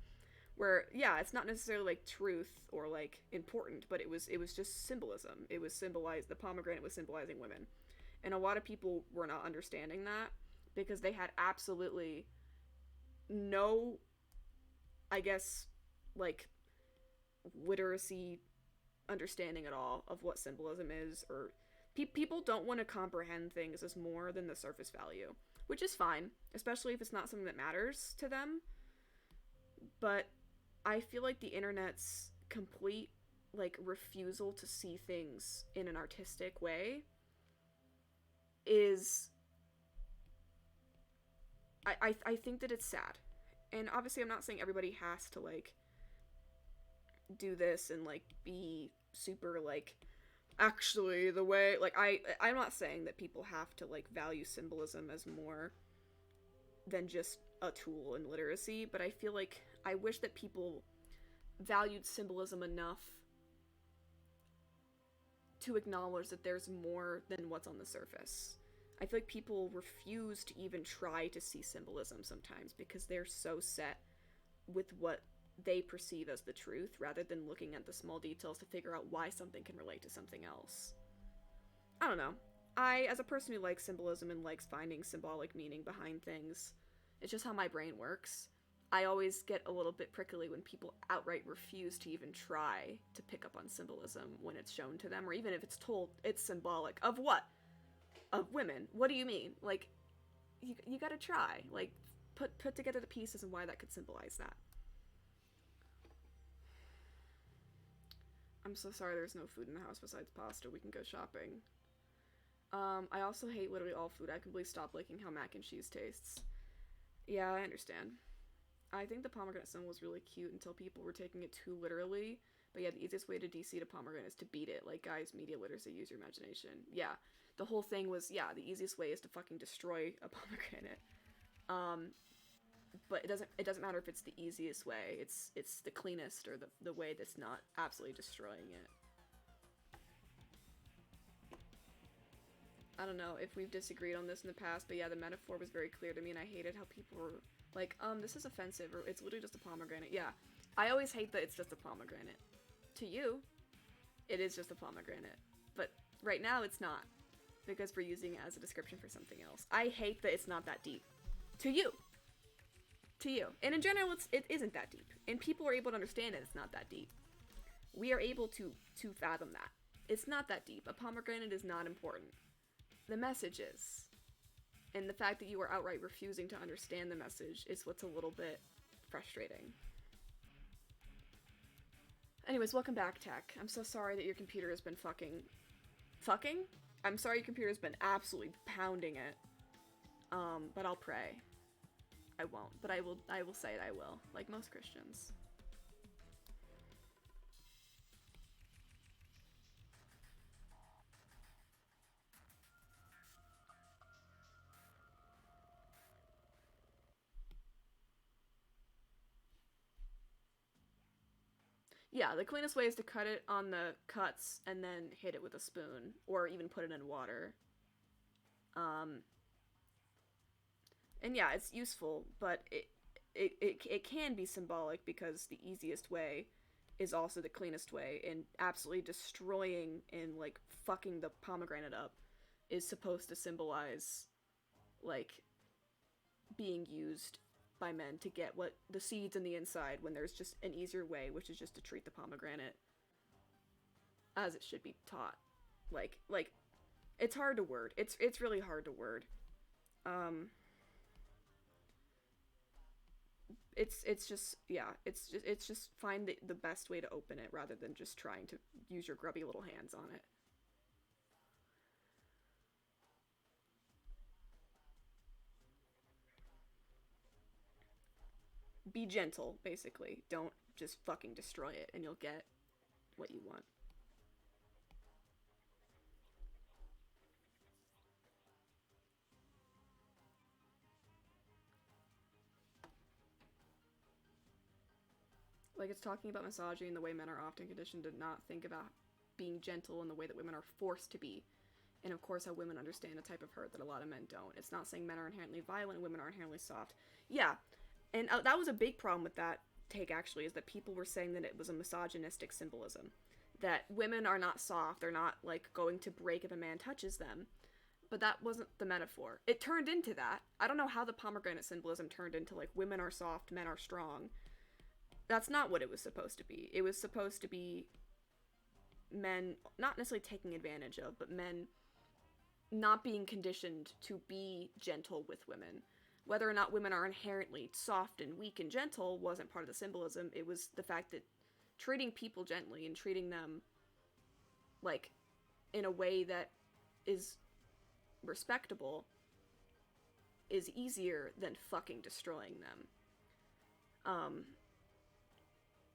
where, yeah, it's not necessarily like truth or like important, but it was just symbolism. It was symbolized, the pomegranate was symbolizing women, and a lot of people were not understanding that because they had absolutely no, I guess, like, literacy understanding at all of what symbolism is, or people don't want to comprehend things as more than the surface value, which is fine, especially if it's not something that matters to them. But I feel like the internet's complete, like, refusal to see things in an artistic way is, I think that it's sad. And obviously I'm not saying everybody has to like do this and like be super like, actually the way, like, I'm not saying that people have to like value symbolism as more than just a tool in literacy, but I feel like I wish that people valued symbolism enough to acknowledge that there's more than what's on the surface. I feel like people refuse to even try to see symbolism sometimes because they're so set with what they perceive as the truth, rather than looking at the small details to figure out why something can relate to something else. I don't know. I, as a person who likes symbolism and likes finding symbolic meaning behind things, it's just how my brain works. I always get a little bit prickly when people outright refuse to even try to pick up on symbolism when it's shown to them, or even if it's told it's symbolic. Of what? Of women. What do you mean? Like, you gotta try. Like, put together the pieces and why that could symbolize that. I'm so sorry there's no food in the house besides pasta. We can go shopping. I also hate literally all food. I completely stopped liking how mac and cheese tastes. Yeah, I understand. I think the pomegranate symbol was really cute until people were taking it too literally. But yeah, the easiest way to de-seed a pomegranate is to beat it. Like, guys, media literacy, use your imagination. Yeah, the whole thing was, yeah, the easiest way is to fucking destroy a pomegranate. But it doesn't matter if it's the easiest way. It's the cleanest, or the way that's not absolutely destroying it. I don't know if we've disagreed on this in the past, but yeah, the metaphor was very clear to me, and I hated how people were like, this is offensive, or it's literally just a pomegranate. Yeah, I always hate that it's just a pomegranate. To you, it is just a pomegranate. But right now, it's not, because we're using it as a description for something else. I hate that it's not that deep. To you. To you. And in general, it isn't that deep. And people are able to understand it, it's not that deep. We are able to fathom that. It's not that deep. A pomegranate is not important. The message is. And the fact that you are outright refusing to understand the message is what's a little bit frustrating. Anyways, welcome back, Tech. I'm so sorry that your computer has been fucking? I'm sorry your computer has been absolutely pounding it. But I'll pray. I won't, but I will say it, I will, like most Christians. Yeah, the cleanest way is to cut it on the cuts and then hit it with a spoon, or even put it in water. And yeah, it's useful, but it can be symbolic because the easiest way is also the cleanest way, and absolutely destroying and like fucking the pomegranate up is supposed to symbolize like being used by men to get what the seeds in the inside, when there's just an easier way, which is just to treat the pomegranate as it should be taught. Like it's hard to word. It's really hard to word. Um it's just, yeah, it's just find the best way to open it rather than just trying to use your grubby little hands on it. Be gentle, basically. Don't just fucking destroy it and you'll get what you want. Like, it's talking about misogyny and the way men are often conditioned to not think about being gentle in the way that women are forced to be. And of course, how women understand a type of hurt that a lot of men don't. It's not saying men are inherently violent and women are inherently soft. Yeah, and that was a big problem with that take, actually, is that people were saying that it was a misogynistic symbolism. That women are not soft, they're not, like, going to break if a man touches them. But that wasn't the metaphor. It turned into that. I don't know how the pomegranate symbolism turned into, like, women are soft, men are strong. That's not what it was supposed to be. It was supposed to be men not necessarily taking advantage of, but men not being conditioned to be gentle with women. Whether or not women are inherently soft and weak and gentle wasn't part of the symbolism. It was the fact that treating people gently and treating them like in a way that is respectable is easier than fucking destroying them.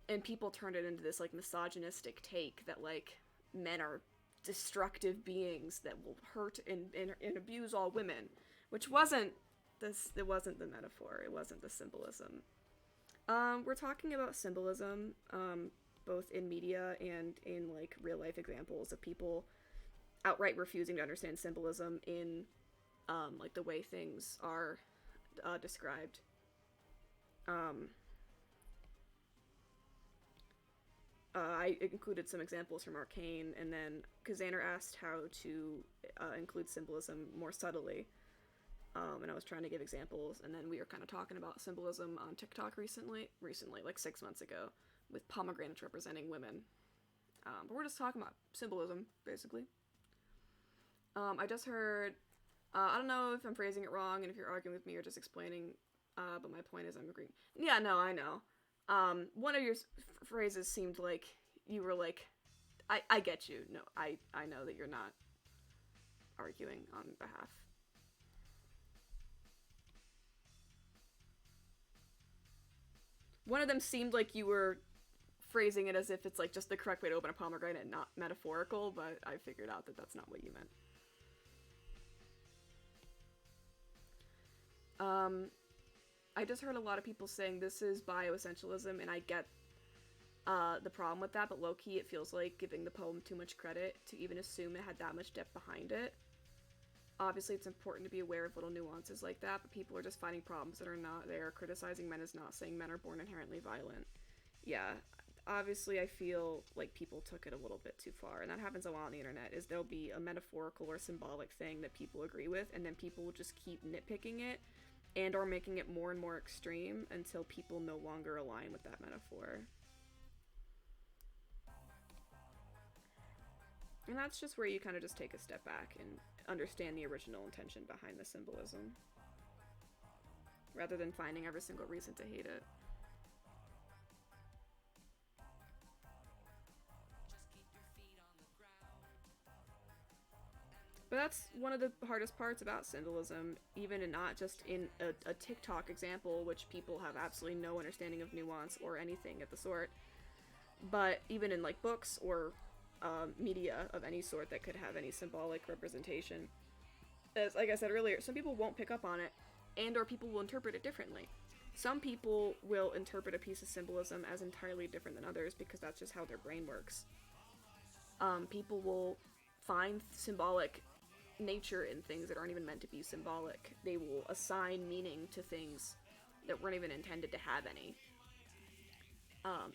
And people turned it into this like misogynistic take that like men are destructive beings that will hurt and abuse all women, which wasn't this. It wasn't the metaphor. It wasn't the symbolism. We're talking about symbolism, both in media and in like real life examples of people outright refusing to understand symbolism in like the way things are described. Um, I included some examples from Arcane, and then Kazanner asked how to include symbolism more subtly, and I was trying to give examples, and then we were kind of talking about symbolism on TikTok recently, like 6 months ago, with pomegranates representing women. But we're just talking about symbolism, basically. I just heard, I don't know if I'm phrasing it wrong, and if you're arguing with me or just explaining, but my point is I'm agreeing. Yeah, no, I know. One of your phrases seemed like you were like, I get you. No, I know that you're not arguing on behalf. One of them seemed like you were phrasing it as if it's like just the correct way to open a pomegranate and not metaphorical, but I figured out that that's not what you meant. I just heard a lot of people saying this is bioessentialism, and I get the problem with that, but low-key it feels like giving the poem too much credit to even assume it had that much depth behind it. Obviously, it's important to be aware of little nuances like that, but people are just finding problems that are not there. Criticizing men is not saying men are born inherently violent. Yeah, obviously I feel like people took it a little bit too far, and that happens a lot on the internet, is there'll be a metaphorical or symbolic thing that people agree with, and then people will just keep nitpicking it and or making it more and more extreme until people no longer align with that metaphor. And that's just where you kind of just take a step back and understand the original intention behind the symbolism, rather than finding every single reason to hate it. But that's one of the hardest parts about symbolism, even in not just in a TikTok example, which people have absolutely no understanding of nuance or anything of the sort, but even in like books or media of any sort that could have any symbolic representation. As like I said earlier, some people won't pick up on it, and or people will interpret it differently. Some people will interpret a piece of symbolism as entirely different than others because that's just how their brain works. People will find symbolic nature in things that aren't even meant to be symbolic. They will assign meaning to things that weren't even intended to have any.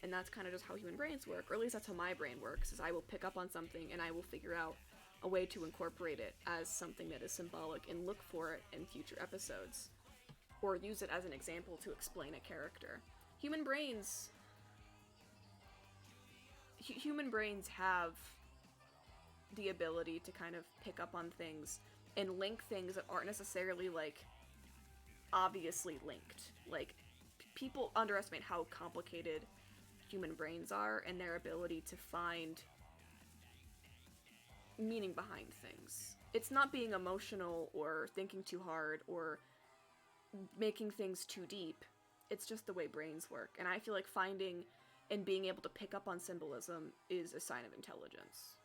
And that's kind of just how human brains work, or at least that's how my brain works, is I will pick up on something and I will figure out a way to incorporate it as something that is symbolic and look for it in future episodes, or use it as an example to explain a character. Human brains have the ability to kind of pick up on things and link things that aren't necessarily, like, obviously linked. Like, people underestimate how complicated human brains are and their ability to find meaning behind things. It's not being emotional or thinking too hard or making things too deep. It's just the way brains work. And I feel like finding and being able to pick up on symbolism is a sign of intelligence.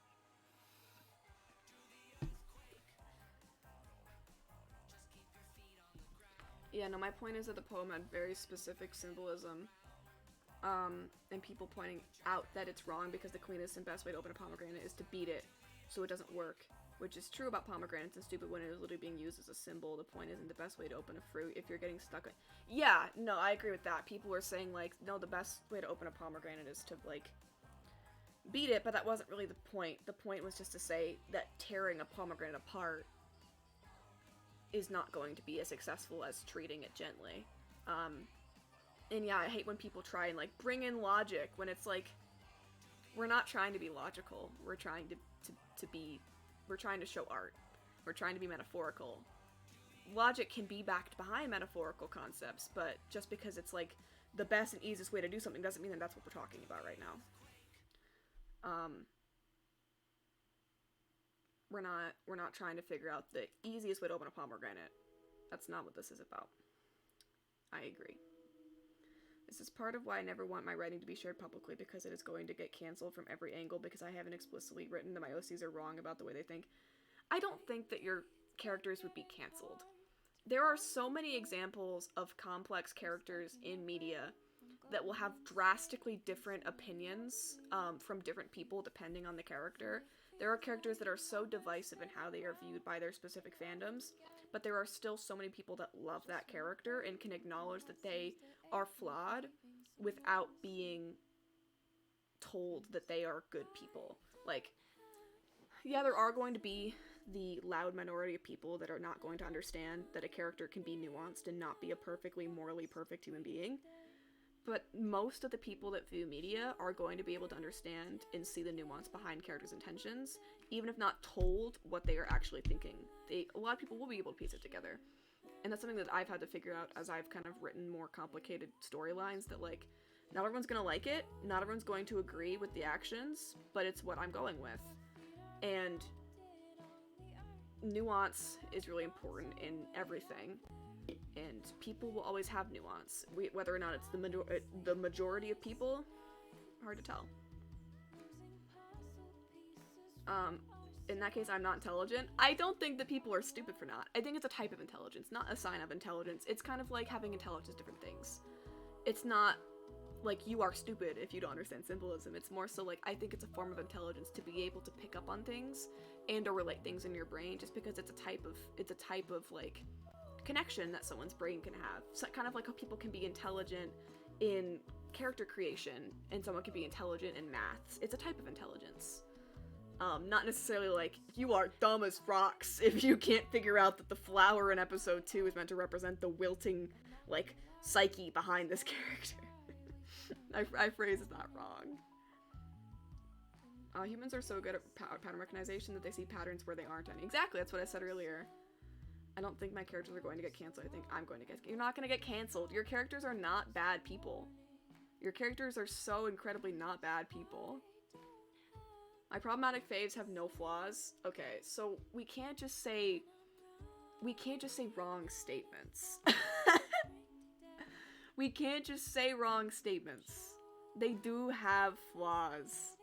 Yeah, no, my point is that the poem had very specific symbolism, and people pointing out that it's wrong because the cleanest and best way to open a pomegranate is to beat it so it doesn't work, which is true about pomegranates and stupid when it is literally being used as a symbol. The point isn't the best way to open a fruit if you're getting stuck. Yeah, no, I agree with that. People were saying, like, no, the best way to open a pomegranate is to, like, beat it, but that wasn't really the point. The point was just to say that tearing a pomegranate apart is not going to be as successful as treating it gently. And yeah, I hate when people try and, like, bring in logic when it's like, we're not trying to be logical. We're trying we're trying to show art. We're trying to be metaphorical. Logic can be backed behind metaphorical concepts, but just because it's, like, the best and easiest way to do something doesn't mean that that's what we're talking about right now. We're not trying to figure out the easiest way to open a pomegranate. That's not what this is about. I agree. This is part of why I never want my writing to be shared publicly, because it is going to get canceled from every angle because I haven't explicitly written that my OCs are wrong about the way they think. I don't think that your characters would be canceled. There are so many examples of complex characters in media that will have drastically different opinions from different people depending on the character. There are characters that are so divisive in how they are viewed by their specific fandoms, but there are still so many people that love that character and can acknowledge that they are flawed without being told that they are good people. Like, yeah, there are going to be the loud minority of people that are not going to understand that a character can be nuanced and not be a perfectly morally perfect human being. But most of the people that view media are going to be able to understand and see the nuance behind characters' intentions, even if not told what they are actually thinking. A lot of people will be able to piece it together. And that's something that I've had to figure out as I've kind of written more complicated storylines, that, like, not everyone's gonna like it, not everyone's going to agree with the actions, but it's what I'm going with. And nuance is really important in everything. And people will always have nuance. Whether or not it's the majority of people, hard to tell. In that case, I'm not intelligent. I don't think that people are stupid for not. I think it's a type of intelligence, not a sign of intelligence. It's kind of like having intelligence is different things. It's not like you are stupid if you don't understand symbolism. It's more so like, I think it's a form of intelligence to be able to pick up on things and or relate things in your brain, just because it's a type of like connection that someone's brain can have. So kind of like how people can be intelligent in character creation and someone can be intelligent in maths. It's a type of intelligence. Not necessarily like, you are dumb as rocks if you can't figure out that the flower in episode 2 is meant to represent the wilting, like, psyche behind this character. I phrased that wrong. Humans are so good at pattern recognition that they see patterns where they aren't any. Exactly, that's what I said earlier. I don't think my characters are going to get canceled. I think I'm going to get... You're not going to get canceled. Your characters are not bad people. Your characters are so incredibly not bad people. My problematic faves have no flaws. Okay, so we can't just say wrong statements. We can't just say wrong statements. They do have flaws.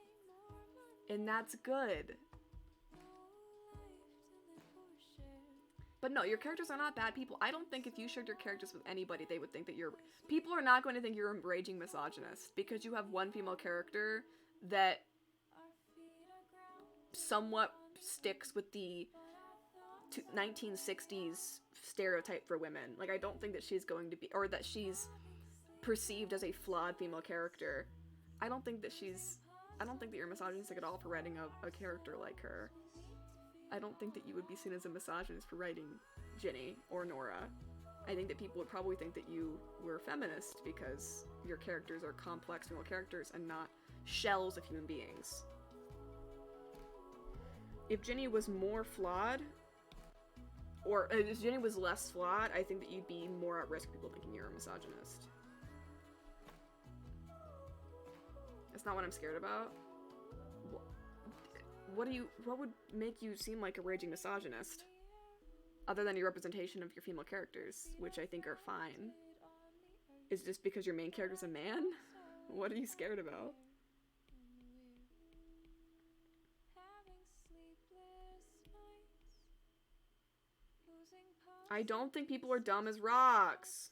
And that's good. But no, your characters are not bad people. I don't think if you shared your characters with anybody, they would think that you're... People are not going to think you're a raging misogynist because you have one female character that somewhat sticks with the 1960s stereotype for women. Like, I don't think that she's going to be, or that she's perceived as a flawed female character. I don't think that you're misogynistic at all for writing a character like her. I don't think that you would be seen as a misogynist for writing Ginny or Nora. I think that people would probably think that you were feminist because your characters are complex female characters and not shells of human beings. If Ginny was more flawed, or if Ginny was less flawed, I think that you'd be more at risk of people thinking you're a misogynist. That's not what I'm scared about. What would make you seem like a raging misogynist? Other than your representation of your female characters, which I think are fine. Is it just because your main character's a man? What are you scared about? I don't think people are dumb as rocks.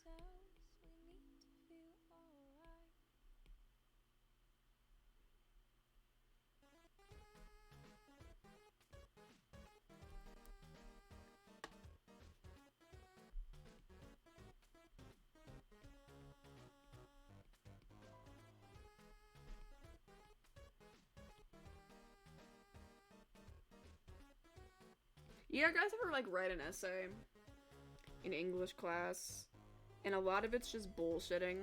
Yeah, guys ever like write an essay in English class and a lot of it's just bullshitting?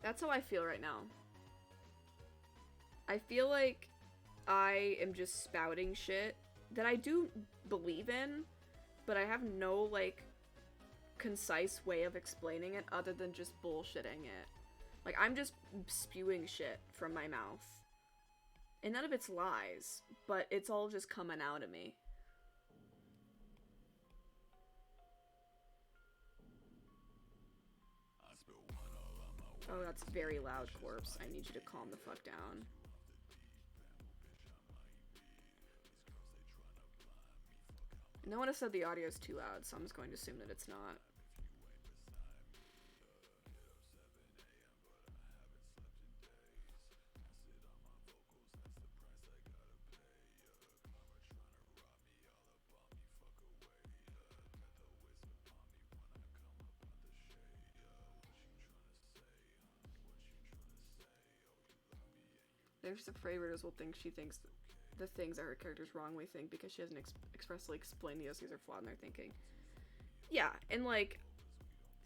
That's how I feel right now. I feel like I am just spouting shit that I do believe in, but I have no like concise way of explaining it other than just bullshitting it. Like, I'm just spewing shit from my mouth. And none of it's lies, but it's all just coming out of me. Oh, that's very loud, Corpse. I need you to calm the fuck down. No one has said the audio's too loud, so I'm just going to assume that it's not. They're just afraid readers will think she thinks the things that her characters wrongly think because she hasn't expressly explained the OCs are flawed in their thinking. Yeah, and like,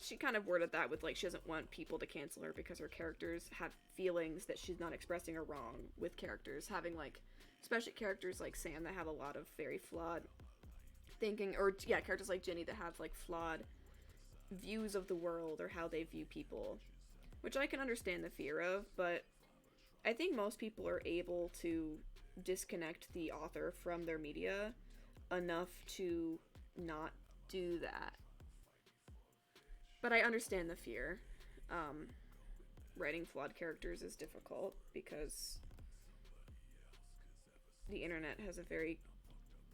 she kind of worded that with like, she doesn't want people to cancel her because her characters have feelings that she's not expressing are wrong with characters having like, especially characters like Sam that have a lot of very flawed thinking, or yeah, characters like Ginny that have like flawed views of the world or how they view people, which I can understand the fear of, but I think most people are able to disconnect the author from their media enough to not do that. But I understand the fear. Writing flawed characters is difficult because the internet has a very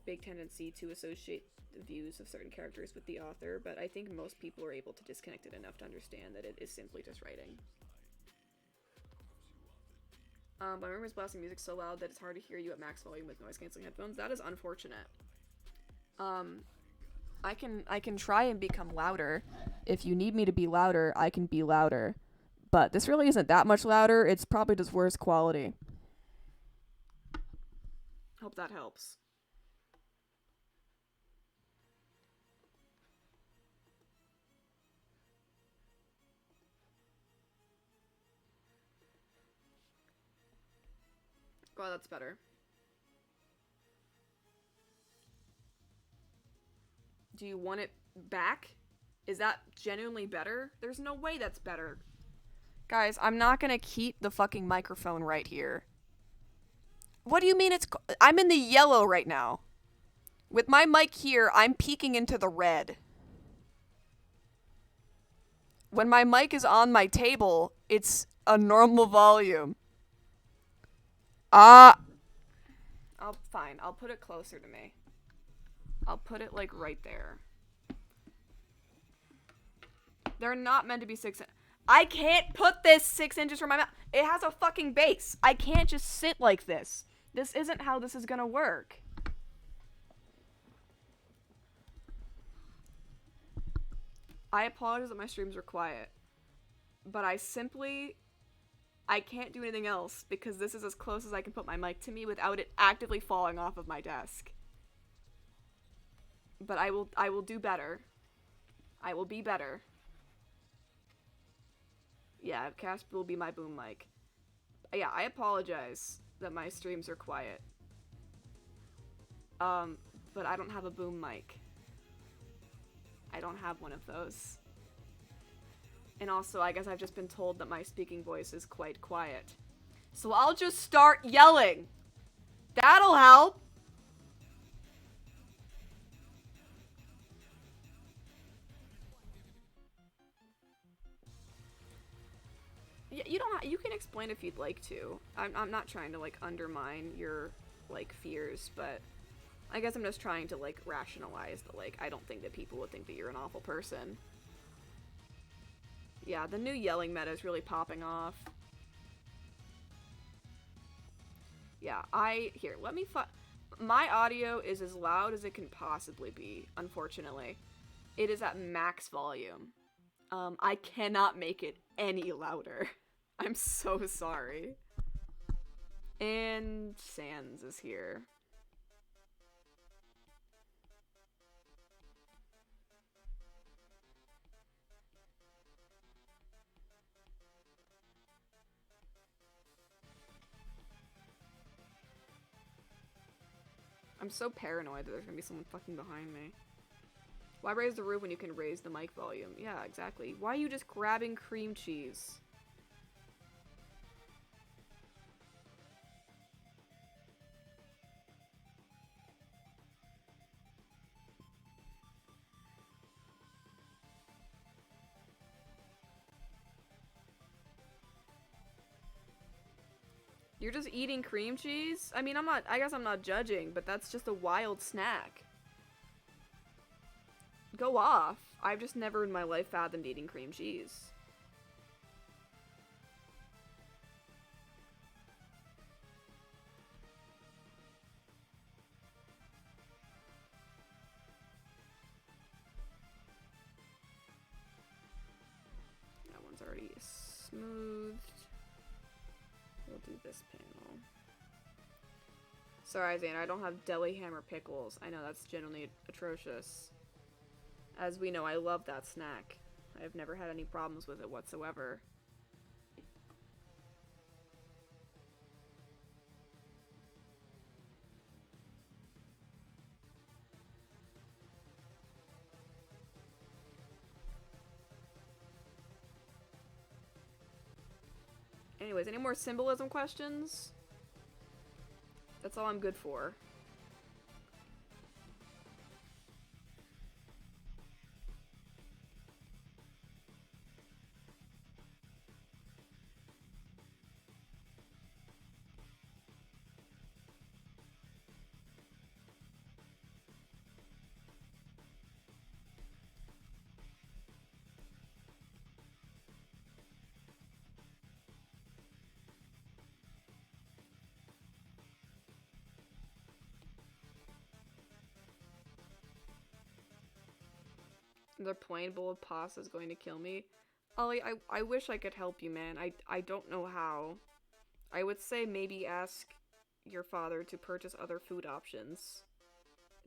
big tendency to associate the views of certain characters with the author, but I think most people are able to disconnect it enough to understand that it is simply just writing. My room is blasting music so loud that it's hard to hear you at max volume with noise-canceling headphones. That is unfortunate. I can try and become louder. If you need me to be louder, I can be louder. But this really isn't that much louder. It's probably just worse quality. Hope that helps. Oh, that's better. Do you want it back? Is that genuinely better? There's no way that's better. Guys, I'm not gonna keep the fucking microphone right here. What do you mean I'm in the yellow right now. With my mic here, I'm peeking into the red. When my mic is on my table, it's a normal volume. Fine. I'll put it closer to me. I'll put it, like, right there. They're not meant to be 6 inches. I can't put this 6 inches from my mouth. It has a fucking base. I can't just sit like this. This isn't how this is gonna work. I apologize that my streams are quiet, but I can't do anything else because this is as close as I can put my mic to me without it actively falling off of my desk. But I will do better. I will be better. Yeah, Casper will be my boom mic. Yeah, I apologize that my streams are quiet. But I don't have a boom mic. I don't have one of those. And also, I guess I've just been told that my speaking voice is quite quiet. So I'll just start yelling. That'll help. Yeah, you can explain if you'd like to. I'm not trying to, like, undermine your, like, fears, but I guess I'm just trying to, like, rationalize that, like, I don't think that people would think that you're an awful person. Yeah, the new yelling meta is really popping off. Yeah, here, let me my audio is as loud as it can possibly be, unfortunately. It is at max volume. I cannot make it any louder. I'm so sorry. And Sans is here. I'm so paranoid that there's gonna be someone fucking behind me. Why raise the roof when you can raise the mic volume? Yeah, exactly. Why are you just grabbing cream cheese? You're just eating cream cheese? I mean, I guess I'm not judging, but that's just a wild snack. Go off. I've just never in my life fathomed eating cream cheese. That one's already smoothed. We'll do this panel. Sorry, Zane, I don't have deli hammer pickles. I know that's generally atrocious. As we know, I love that snack. I've never had any problems with it whatsoever. Anyways, any more symbolism questions? That's all I'm good for. The plain bowl of pasta is going to kill me. Ollie, I wish I could help you, man. I don't know how. I would say maybe ask your father to purchase other food options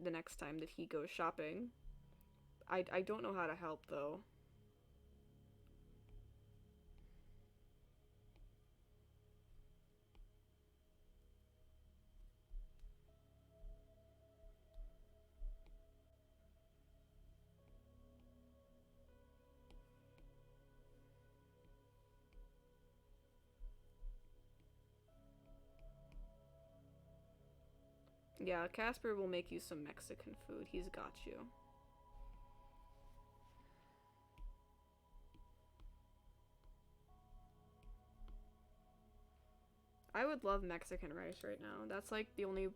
the next time that he goes shopping. I don't know how to help, though. Yeah, Casper will make you some Mexican food. He's got you. I would love Mexican rice right now. That's like the only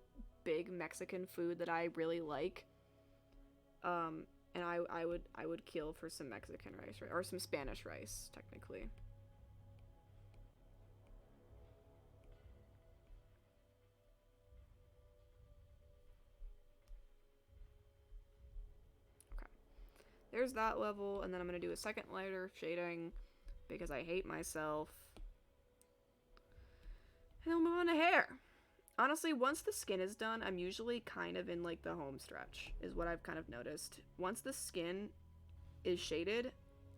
big Mexican food that I really like. And I would kill for some Mexican rice, or some Spanish rice, technically. there's that level, and then I'm gonna do a second layer of shading because I hate myself. And then we'll move on to hair. Honestly, once the skin is done, I'm usually kind of in like the home stretch, is what I've kind of noticed. Once the skin is shaded,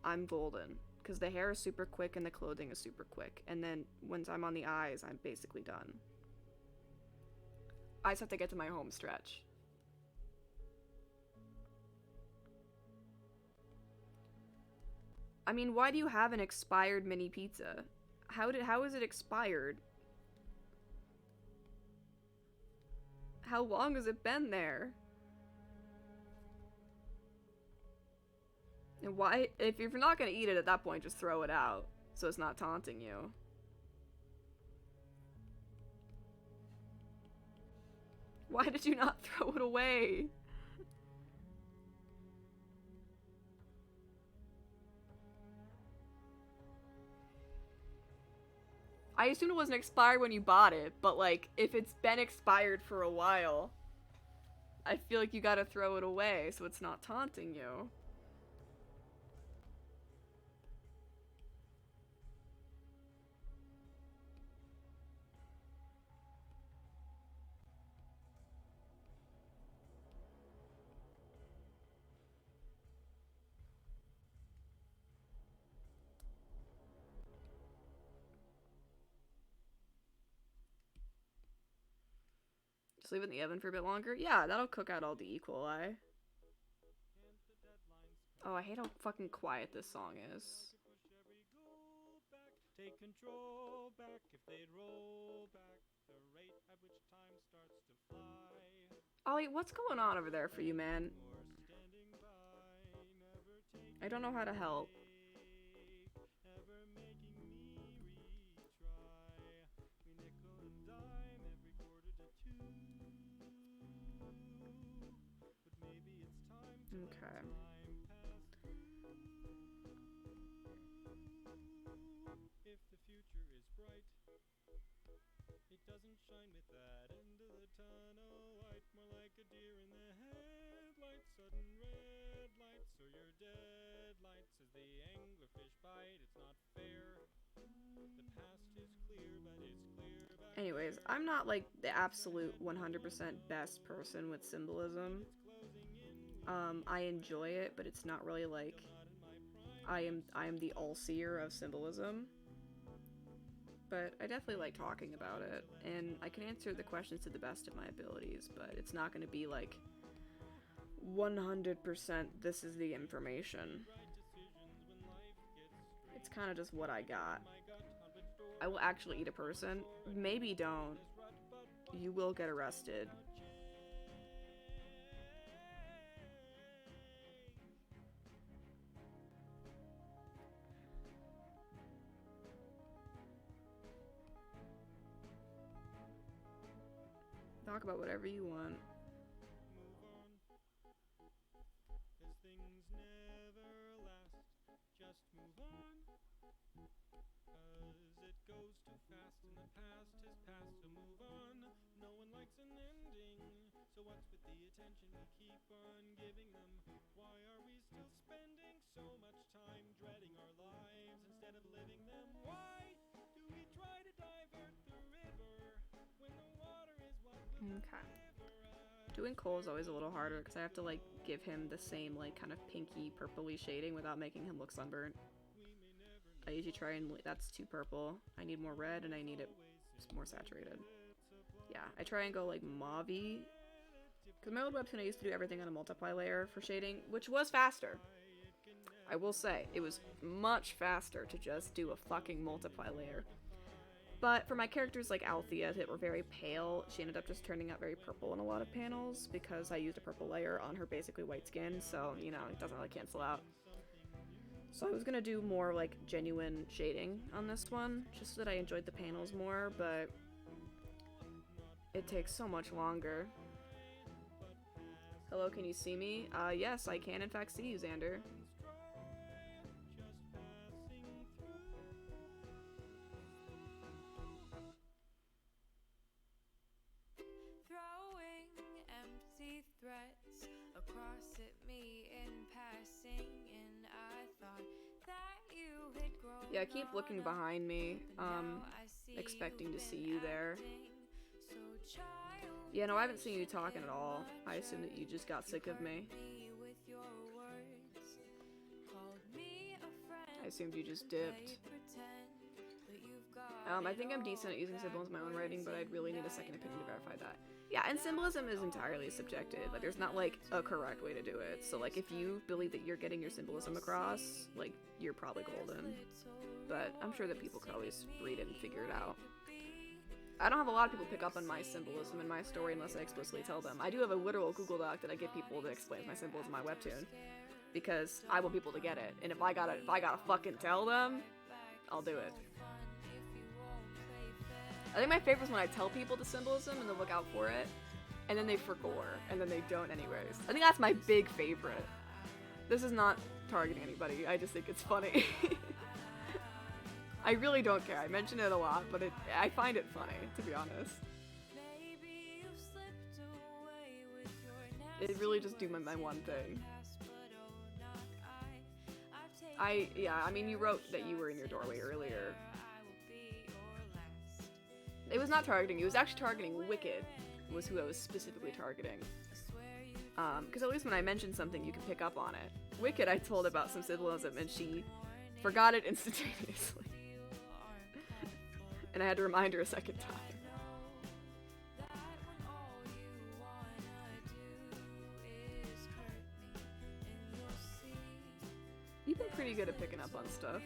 I'm golden. Because the hair is super quick and the clothing is super quick. And then once I'm on the eyes, I'm basically done. I just have to get to my home stretch. I mean, why do you have an expired mini pizza? How is it expired? How long has it been there? And why, if you're not gonna eat it at that point, just throw it out so it's not taunting you. Why did you not throw it away? I assumed it wasn't expired when you bought it, but like, if it's been expired for a while, I feel like you gotta throw it away so it's not taunting you. Just leave it in the oven for a bit longer? Yeah, that'll cook out all the E. coli. Oh, I hate how fucking quiet this song is. Take control back if they'd roll back the rate at which time starts to fly. Ollie, what's going on over there for you, man? I don't know how to help. Okay. If the future is bright, it doesn't shine with that end of the tunnel light, more like a deer in the headlights, sudden red lights, or you're dead lights as the anglerfish bite. It's not fair. The past is clear, but it's clear. Anyways, I'm not like the absolute 100% best person with symbolism. I enjoy it, but it's not really like I am the all-seer of symbolism. But I definitely like talking about it, and I can answer the questions to the best of my abilities, but it's not going to be like 100% this is the information. It's kind of just what I got. I will actually eat a person. Maybe don't. You will get arrested. Talk about whatever you want. Goes too fast and the past has passed, so move on. No one likes an ending, so what's with the attention we keep on giving them? Why are we still spending so much time dreading our lives instead of living them? Why do we try to divert the river when the water is what will deliver? Doing Cole is always a little harder because I have to like give him the same like kind of pinky purpley shading without making him look sunburnt. I usually try and, that's too purple. I need more red and I need it more saturated. Yeah, I try and go like mauve-y. Because my old webtoon I used to do everything on a multiply layer for shading, which was faster. I will say, it was much faster to just do a fucking multiply layer. But for my characters like Althea that were very pale, she ended up just turning out very purple in a lot of panels because I used a purple layer on her basically white skin, so, you know, it doesn't really cancel out. So I was gonna do more like genuine shading on this one, just so that I enjoyed the panels more, but it takes so much longer. Hello, can you see me? Yes, I can in fact see you, Xander. Throwing empty threats across at me in passing. Yeah, I keep looking behind me, expecting to see you there. Yeah, no, I haven't seen you talking at all. I assume that you just got sick of me. I assumed you just dipped. I think I'm decent at using symbols in my own writing, but I'd really need a second opinion to verify that. Yeah, and symbolism is entirely subjective. Like, there's not, like, a correct way to do it. So, like, if you believe that you're getting your symbolism across, like, you're probably golden. But I'm sure that people could always read it and figure it out. I don't have a lot of people pick up on my symbolism in my story unless I explicitly tell them. I do have a literal Google Doc that I give people that explains my symbols in my webtoon, because I want people to get it. And if I gotta fucking tell them, I'll do it. I think my favorite is when I tell people the symbolism and they look out for it, and then they forget, and then they don't anyways. I think that's my big favorite. This is not targeting anybody, I just think it's funny. I really don't care. I mention it a lot, but I find it funny, to be honest. It really just do my one thing. I mean, you wrote that you were in your doorway earlier. It was not targeting you, it was actually targeting Wicked, was who I was specifically targeting. Because at least when I mentioned something, you can pick up on it. Wicked, I told about some symbolism, and she forgot it instantaneously. And I had to remind her a second time. You've been pretty good at picking up on stuff.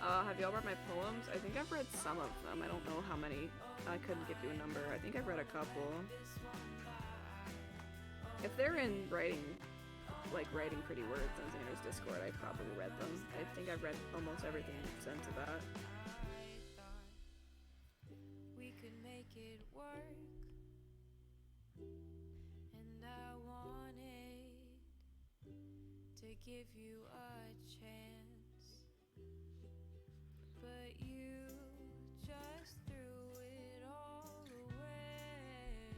Have y'all read my poems? I think I've read some of them. I don't know how many. I couldn't give you a number. I think I've read a couple. If they're in writing pretty words on Xander's Discord, I probably read them. I think I've read almost everything sent to that. We could make it work, and I wanted to give you a chance, but you just threw it all away.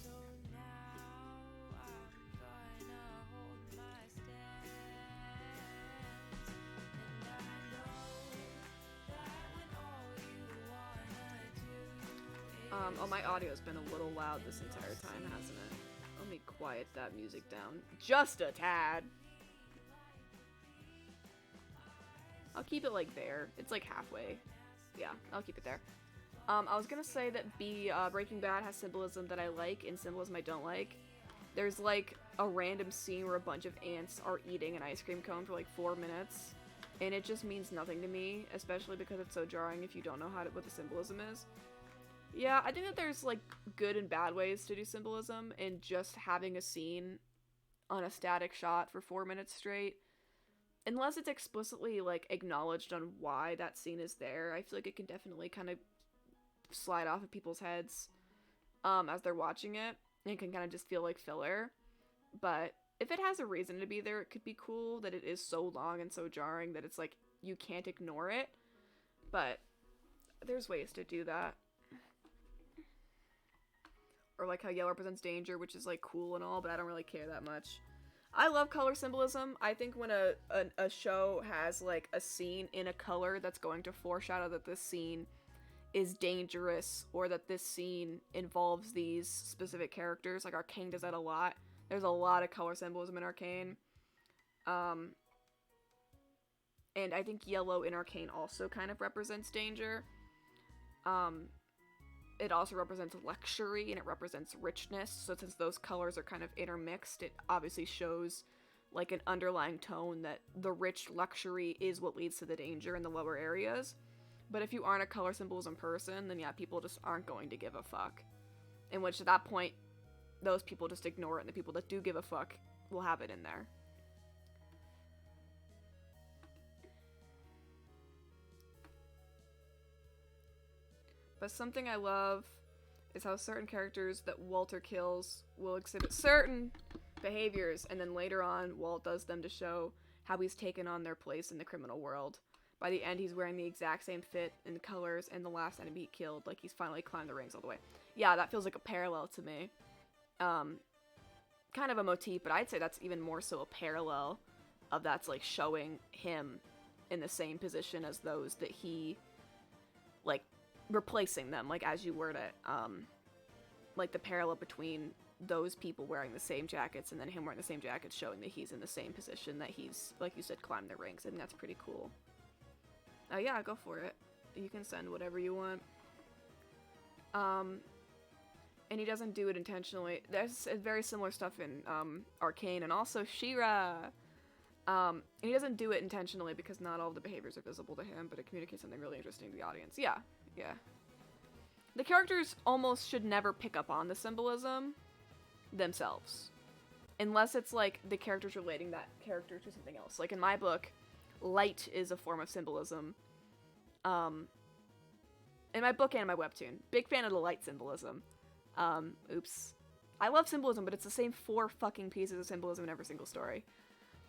So now I'm gonna hold my stance, and I know that when all you wanna do is oh, my audio's been a little loud this entire time, hasn't it? Let me quiet that music down just a tad. I'll keep it like there. It's like halfway. Yeah, I'll keep it there. I was gonna say that Breaking Bad has symbolism that I like and symbolism I don't like. There's like a random scene where a bunch of ants are eating an ice cream cone for like 4 minutes, and it just means nothing to me, especially because it's so jarring if you don't know what the symbolism is. Yeah, I think that there's like good and bad ways to do symbolism, and just having a scene on a static shot for 4 minutes straight, unless it's explicitly like acknowledged on why that scene is there, I feel like it can definitely kind of slide off of people's heads as they're watching it, and it can kind of just feel like filler. But if it has a reason to be there, it could be cool that it is so long and so jarring that it's like you can't ignore it. But there's ways to do that. Or like how yellow represents danger, which is like cool and all, but I don't really care that much. I love color symbolism. I think when a show has like a scene in a color that's going to foreshadow that this scene is dangerous, or that this scene involves these specific characters, like Arcane does that a lot. There's a lot of color symbolism in Arcane. And I think yellow in Arcane also kind of represents danger. It also represents luxury, and it represents richness, so since those colors are kind of intermixed, it obviously shows like an underlying tone that the rich luxury is what leads to the danger in the lower areas. But if you aren't a color symbolism person, then yeah, people just aren't going to give a fuck. In which, at that point, those people just ignore it, and the people that do give a fuck will have it in there. But something I love is how certain characters that Walter kills will exhibit certain behaviors, and then later on, Walt does them to show how he's taken on their place in the criminal world. By the end, he's wearing the exact same fit and colors and the last enemy he killed. Like, he's finally climbed the rings all the way. Yeah, that feels like a parallel to me. Kind of a motif, but I'd say that's even more so a parallel of that's, like, showing him in the same position as those that he, like, replacing them, like, as you word it. Like, the parallel between those people wearing the same jackets and then him wearing the same jackets showing that he's in the same position that he's, like you said, climbed the rings. I think that's pretty cool. Yeah, go for it. You can send whatever you want. And he doesn't do it intentionally. There's very similar stuff in Arcane and also She-Ra. And he doesn't do it intentionally because not all of the behaviors are visible to him, but it communicates something really interesting to the audience. Yeah, yeah. The characters almost should never pick up on the symbolism themselves. Unless it's like the character's relating that character to something else. Like in my book, light is a form of symbolism. In my book and my webtoon. Big fan of the light symbolism. Oops. I love symbolism, but it's the same 4 fucking pieces of symbolism in every single story.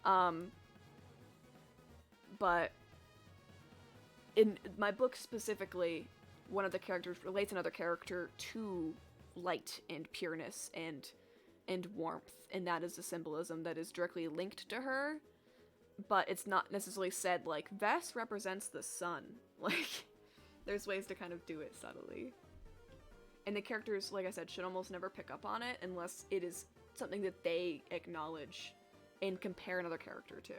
But in my book specifically, one of the characters relates another character to light and pureness and warmth, and that is the symbolism that is directly linked to her, but it's not necessarily said like, Vess represents the sun. Like, there's ways to kind of do it subtly. And the characters, like I said, should almost never pick up on it unless it is something that they acknowledge and compare another character to.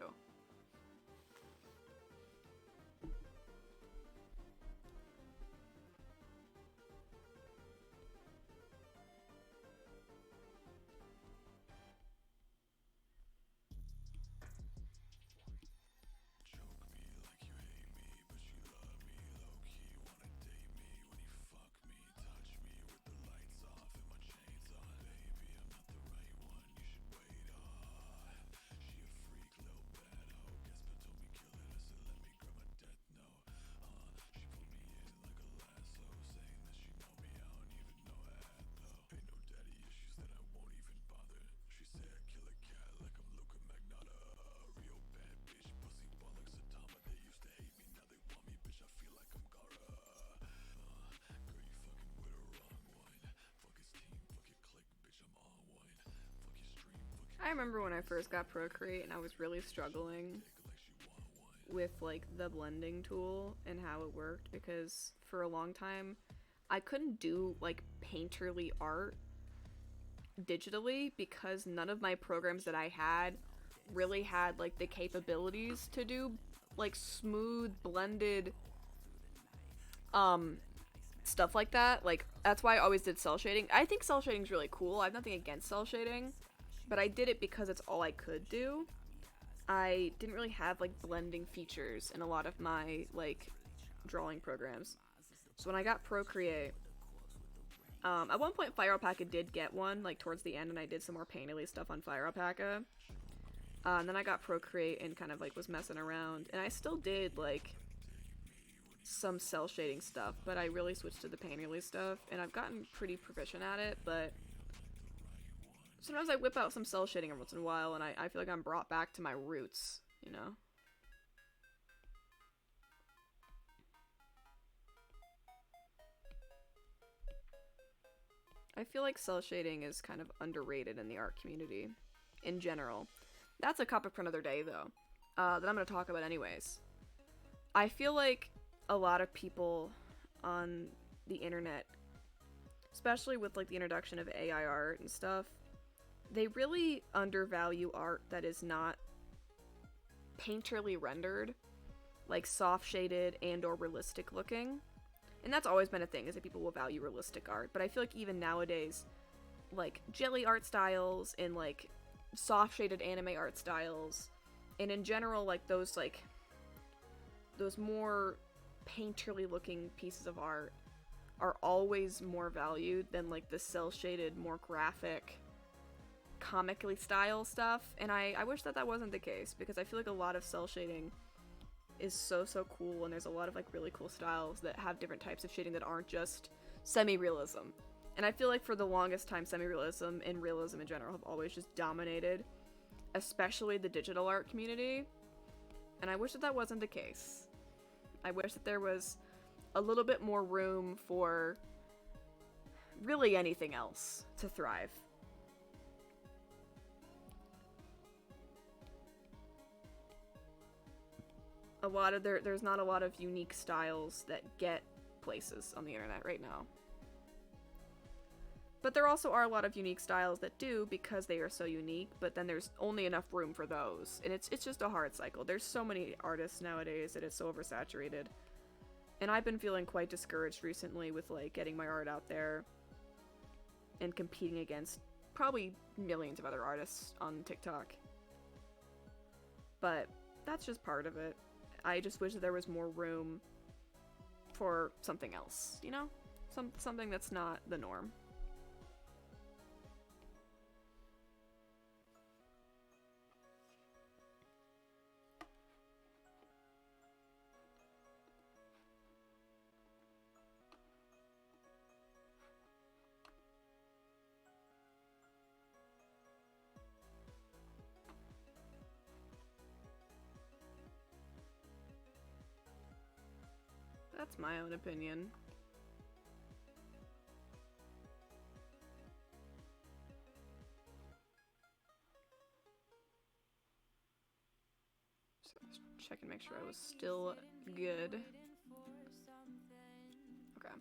I remember when I first got Procreate and I was really struggling with like the blending tool and how it worked, because for a long time I couldn't do like painterly art digitally because none of my programs that I had really had like the capabilities to do like smooth blended stuff like that. Like, that's why I always did cell shading. I think cell shading is really cool. I have nothing against cell shading, but I did it because it's all I could do. I didn't really have like blending features in a lot of my like drawing programs. So when I got Procreate, at one point Fire Alpaca did get one, like towards the end, and I did some more painterly stuff on Fire Alpaca. And then I got Procreate and kind of like was messing around, and I still did like some cell shading stuff, but I really switched to the painterly stuff, and I've gotten pretty proficient at it, but sometimes I whip out some cell shading every once in a while, and I feel like I'm brought back to my roots, you know? I feel like cell shading is kind of underrated in the art community, in general. That's a topic for another day, though, that I'm going to talk about anyways. I feel like a lot of people on the internet, especially with like the introduction of AI art and stuff, they really undervalue art that is not painterly rendered, like soft shaded and or realistic looking. And that's always been a thing, is that people will value realistic art, but I feel like even nowadays, like jelly art styles and like soft shaded anime art styles, and in general like those more painterly looking pieces of art are always more valued than like the cell shaded, more graphic, comically style stuff. And I wish that that wasn't the case, because I feel like a lot of cell shading is so cool, and there's a lot of like really cool styles that have different types of shading that aren't just semi-realism. And I feel like for the longest time, semi-realism and realism in general have always just dominated, especially the digital art community. And I wish that that wasn't the case. I wish that there was a little bit more room for really anything else to thrive. There's not a lot of unique styles that get places on the internet right now. But there also are a lot of unique styles that do because they are so unique, but then there's only enough room for those. And it's just a hard cycle. There's so many artists nowadays that it's so oversaturated. And I've been feeling quite discouraged recently with like getting my art out there and competing against probably millions of other artists on TikTok. But that's just part of it. I just wish that there was more room for something else, you know? Something that's not the norm. That's my own opinion. So check and make sure I was still good. Okay.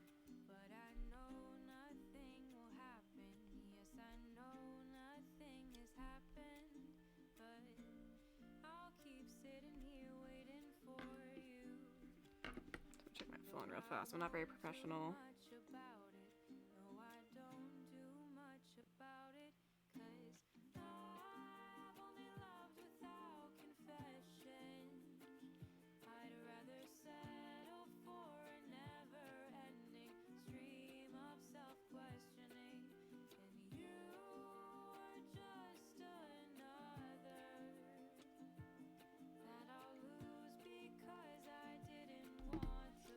Check my phone real fast. I'm not very professional.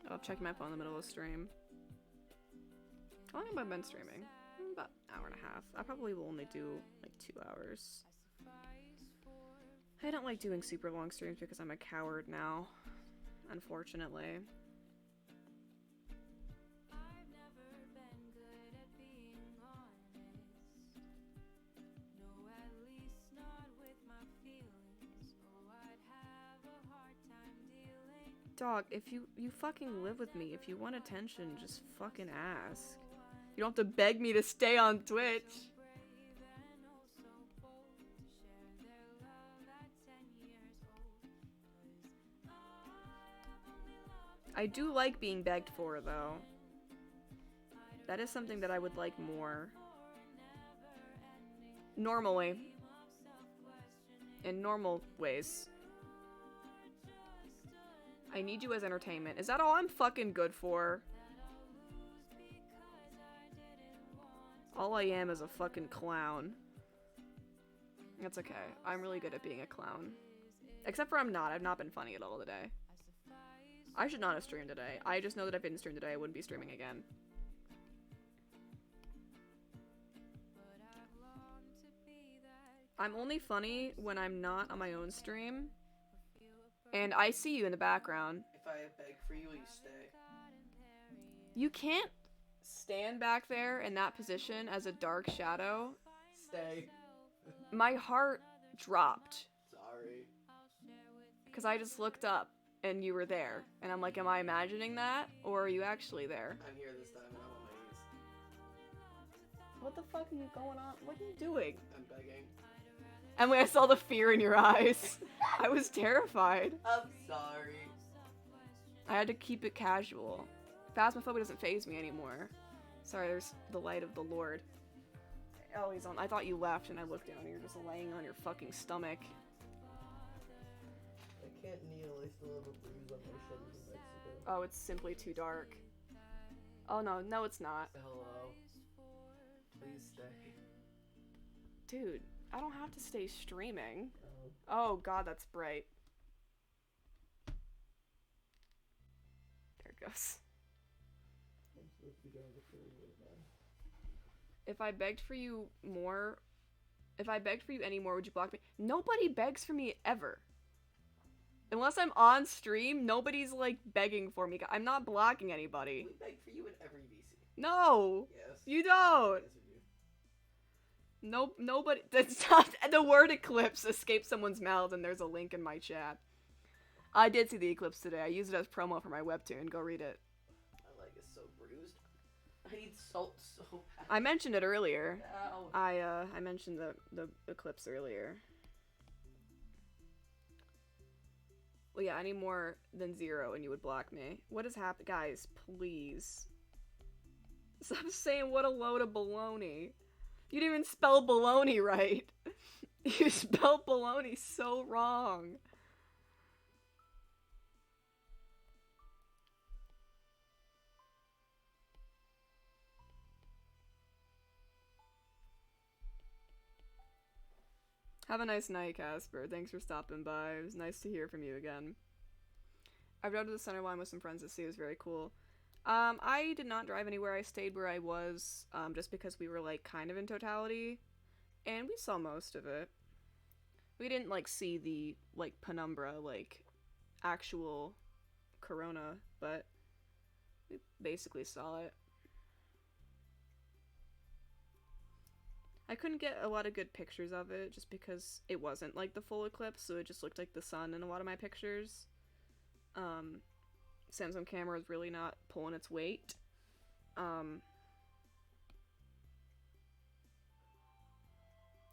I'll check my phone in the middle of the stream. How long have I been streaming? About an hour and a half. I probably will only do like 2 hours. I don't like doing super long streams because I'm a coward now, unfortunately. Dog, if you fucking live with me, if you want attention, just fucking ask. You don't have to beg me to stay on Twitch. I do like being begged for, though. That is something that I would like more. Normally. In normal ways. I need you as entertainment. Is that all I'm fucking good for? All I am is a fucking clown. That's okay. I'm really good at being a clown. Except for I'm not. I've not been funny at all today. I should not have streamed today. I just know that if I didn't stream today, I wouldn't be streaming again. I'm only funny when I'm not on my own stream. And I see you in the background. If I beg for you, will you stay? You can't stand back there in that position as a dark shadow. Stay. My heart dropped. Sorry. Because I just looked up and you were there. And I'm like, am I imagining that? Or are you actually there? I'm here this time and I'm on my knees. What the fuck are you going on? What are you doing? I'm begging. Emily, I saw the fear in your eyes. I was terrified. I'm sorry. I had to keep it casual. Phasmophobia doesn't faze me anymore. Sorry, there's the light of the Lord. Oh, he's on. I thought you left and I looked down and you're just laying on your fucking stomach. I can't kneel. I still have a bruise on my shoulder from Mexico. Oh, it's simply too dark. Oh no, no it's not. Hello. Please stay. Dude, I don't have to stay streaming. Oh god, that's bright. There it goes. I'm supposed to be going to 30 right now. If I begged for you more, if I begged for you any more, would you block me? Nobody begs for me ever. Unless I'm on stream, nobody's like begging for me. I'm not blocking anybody. We beg for you in every VC. No. Yes. You don't. Yes, we do. No, nobody. That's not the word eclipse escaped someone's mouth, and there's a link in my chat. I did see the eclipse today. I used it as promo for my webtoon. Go read it. My leg is so bruised. I need salt so bad. I mentioned it earlier. Ow. I mentioned the eclipse earlier. Well, yeah, any more than 0 and you would block me. What has happened? Guys, please. Stop saying what a load of baloney. You didn't even spell baloney right. You spelled baloney so wrong. Have a nice night, Casper. Thanks for stopping by. It was nice to hear from you again. I drove to the center line with some friends to see. It was very cool. I did not drive anywhere. I stayed where I was, just because we were, like, kind of in totality. And we saw most of it. We didn't, like, see the, like, penumbra, like, actual corona, but we basically saw it. I couldn't get a lot of good pictures of it just because it wasn't like the full eclipse, so it just looked like the sun in a lot of my pictures. Samsung camera is really not pulling its weight.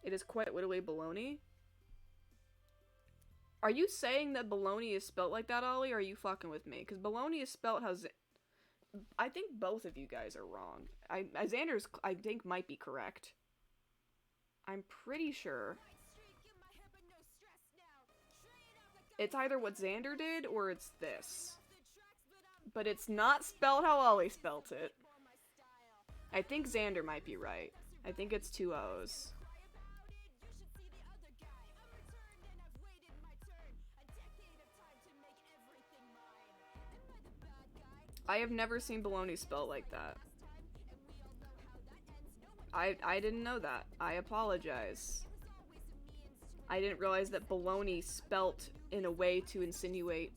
It is quite literally baloney. Are you saying that baloney is spelt like that, Ollie, or are you fucking with me? Because baloney is spelt how I think both of you guys are wrong. Xander's, I think, might be correct. I'm pretty sure. It's either what Xander did or it's this. But it's not spelled how Ollie spelt it. I think Xander might be right. I think it's 2 O's. I have never seen baloney spelled like that. I didn't know that. I apologize. I didn't realize that baloney spelt in a way to insinuate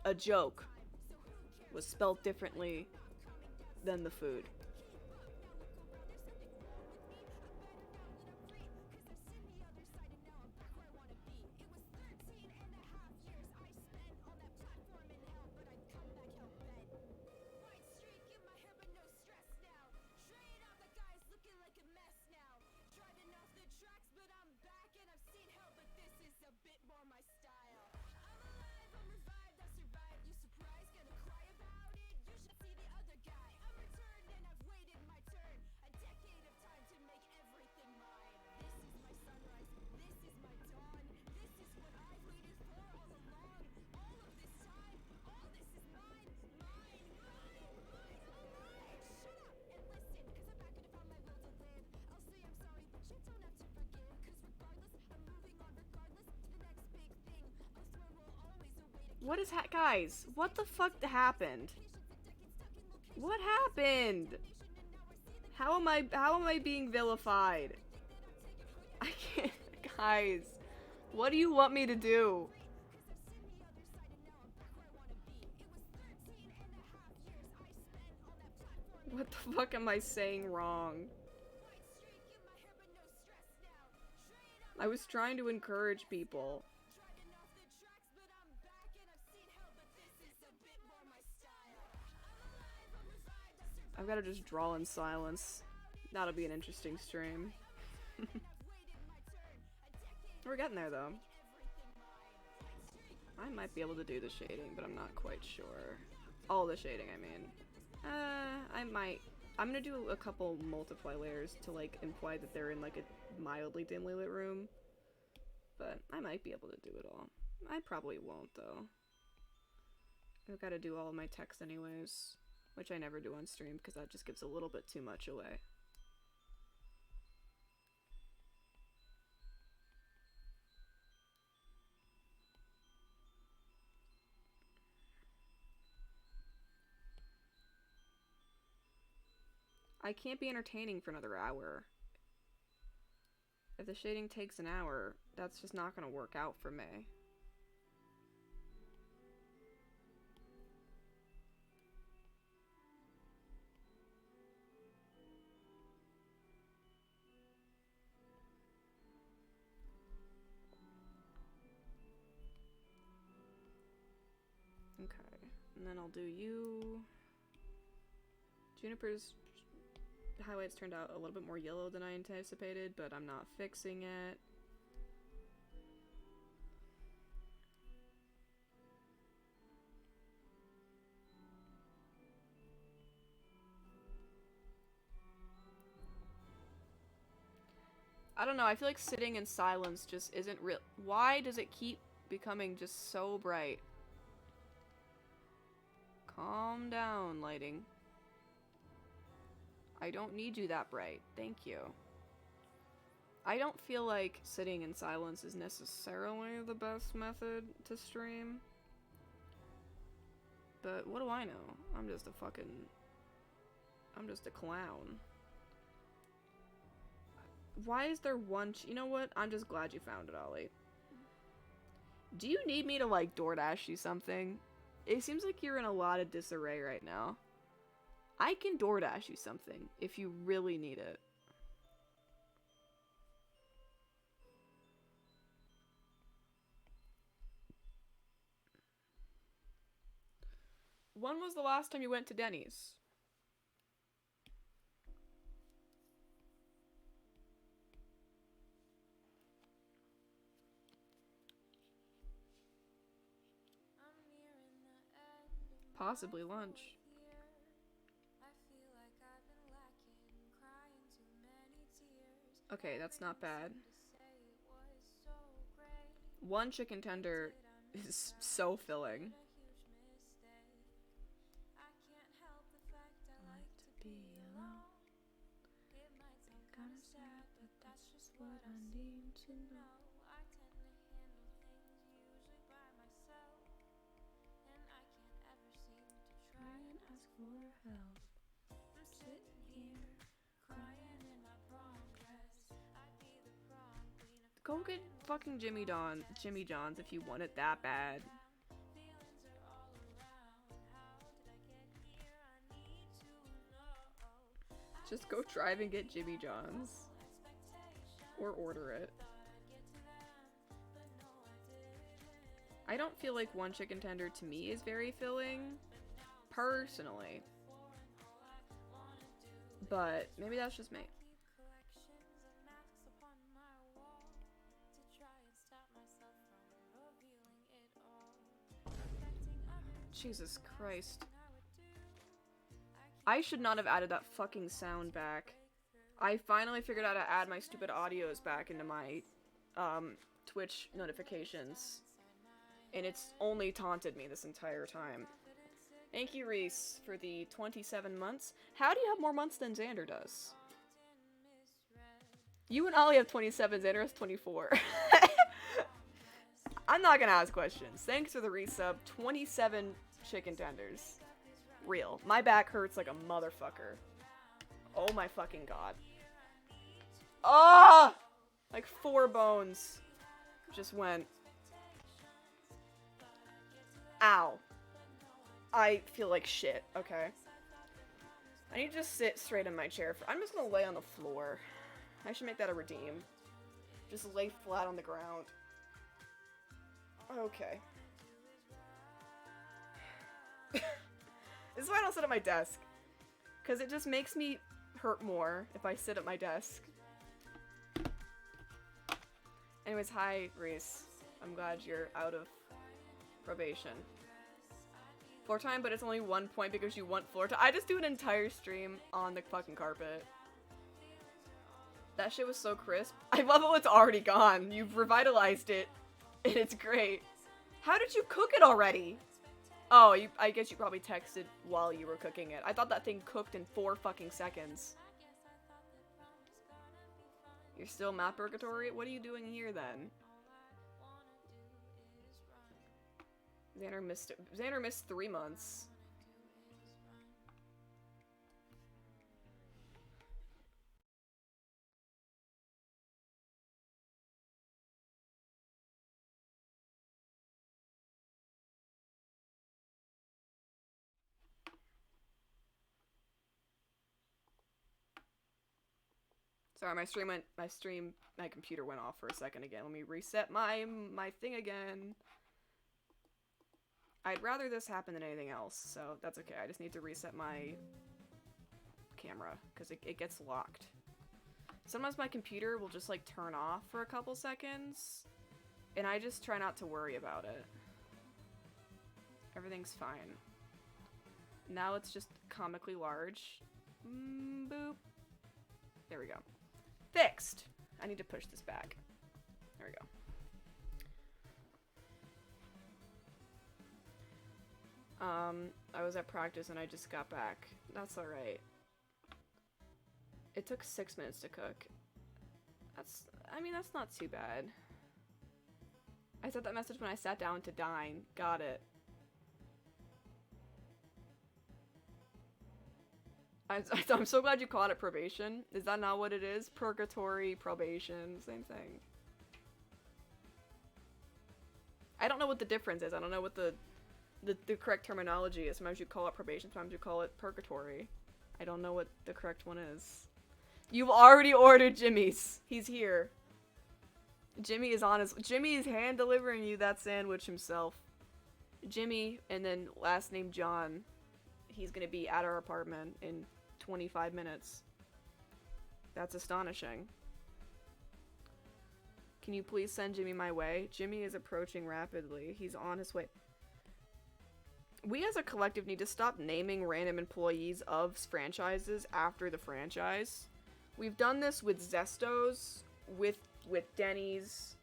a joke was spelt differently than the food. What is guys? What the fuck happened? What happened? How am I being vilified? I can't, guys. What do you want me to do? What the fuck am I saying wrong? I was trying to encourage people. I've got to just draw in silence. That'll be an interesting stream. We're getting there, though. I might be able to do the shading, but I'm not quite sure. All the shading, I mean. I might. I'm gonna do a couple multiply layers to, like, imply that they're in, like, a mildly dimly lit room. But I might be able to do it all. I probably won't, though. I've got to do all of my text anyways. Which I never do on stream, because that just gives a little bit too much away. I can't be entertaining for another hour. If the shading takes an hour, that's just not gonna work out for me. Okay, and then I'll do you. Juniper's highlights turned out a little bit more yellow than I anticipated, but I'm not fixing it. I don't know, I feel like sitting in silence just isn't real. Why does it keep becoming just so bright? Calm down, lighting. I don't need you that bright. Thank you. I don't feel like sitting in silence is necessarily the best method to stream. But what do I know? I'm just a clown. Why is there one you know what? I'm just glad you found it, Ollie. Do you need me to, like, DoorDash you something? It seems like you're in a lot of disarray right now. I can DoorDash you something if you really need it. When was the last time you went to Denny's? Possibly lunch. Okay, that's not bad. One chicken tender is so filling. What I need to know. I tend to handle things usually by myself, and I can't ever seem to try and ask for help. I'm sitting here crying in my progress. I'd be the prom queen. Go get fucking Jimmy John's if you want it that bad. Feelings are all around. How did I get here? I need to know. Just go drive and get Jimmy John's. Or order it. I don't feel like one chicken tender to me is very filling, personally. But maybe that's just me. Jesus Christ. I should not have added that fucking sound back. I finally figured out how to add my stupid audios back into my Twitch notifications. And it's only taunted me this entire time. Thank you, Reese, for the 27 months. How do you have more months than Xander does? You and Ollie have 27, Xander has 24. I'm not gonna ask questions. Thanks for the resub. 27 chicken tenders. Real. My back hurts like a motherfucker. Oh my fucking god. Ah! Like 4 bones just went. Ow. I feel like shit, okay? I need to just sit straight in my chair. I'm just gonna lay on the floor. I should make that a redeem. Just lay flat on the ground. Okay. This is why I don't sit at my desk. Because it just makes me hurt more if I sit at my desk. Anyways, hi, Reese. I'm glad you're out of probation. Floor time, but it's only 1 point because you want floor time. I just do an entire stream on the fucking carpet. That shit was so crisp. I love how it's already gone. You've revitalized it, and it's great. How did you cook it already? Oh, I guess you probably texted while you were cooking it. I thought that thing cooked in 4 fucking seconds. You're still map purgatory? What are you doing here then? Xander missed 3 months. Sorry, my computer went off for a second again. Let me reset my thing again. I'd rather this happen than anything else, so that's okay. I just need to reset my camera, because it gets locked. Sometimes my computer will just, like, turn off for a couple seconds, and I just try not to worry about it. Everything's fine. Now it's just comically large. Boop. There we go. Fixed! I need to push this back. There we go. I was at practice and I just got back. That's alright. It took 6 minutes to cook. I mean, that's not too bad. I sent that message when I sat down to dine. Got it. I'm so glad you called it probation. Is that not what it is? Purgatory, probation, same thing. I don't know what the difference is. I don't know what the correct terminology is. Sometimes you call it probation, sometimes you call it purgatory. I don't know what the correct one is. You've already ordered Jimmy's. He's here. Jimmy is hand delivering you that sandwich himself. Jimmy, and then last name John. He's gonna be at our apartment in 25 minutes. That's astonishing. Can you please send Jimmy my way? Jimmy is approaching rapidly. He's on his way. We as a collective need to stop naming random employees of franchises after the franchise. We've done this with Zestos, with Denny's,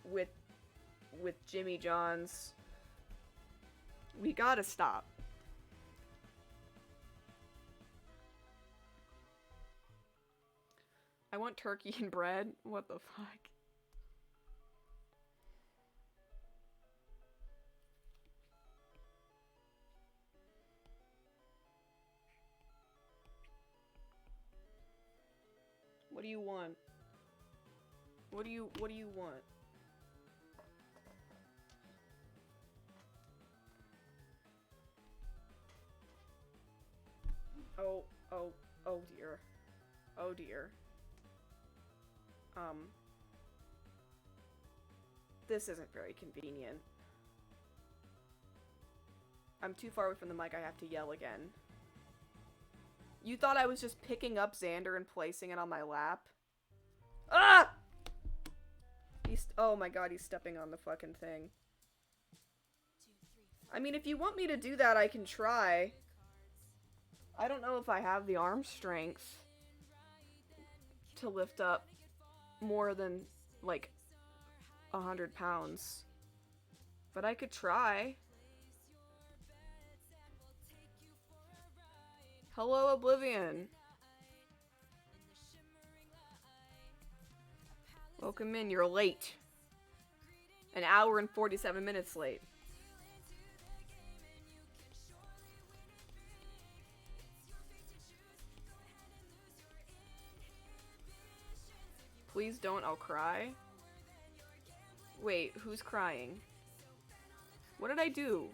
with Jimmy John's. We gotta stop. I want turkey and bread. What the fuck? What do you want? What do you want? Oh dear. Oh dear. This isn't very convenient. I'm too far away from the mic, I have to yell again. You thought I was just picking up Xander and placing it on my lap? Ah! Oh my god, he's stepping on the fucking thing. I mean, if you want me to do that, I can try. I don't know if I have the arm strength to lift up more than, like, 100 pounds. But I could try. Hello, Oblivion. Welcome in, you're late. An hour and 47 minutes late. Please don't, I'll cry. Wait, who's crying? What did I do?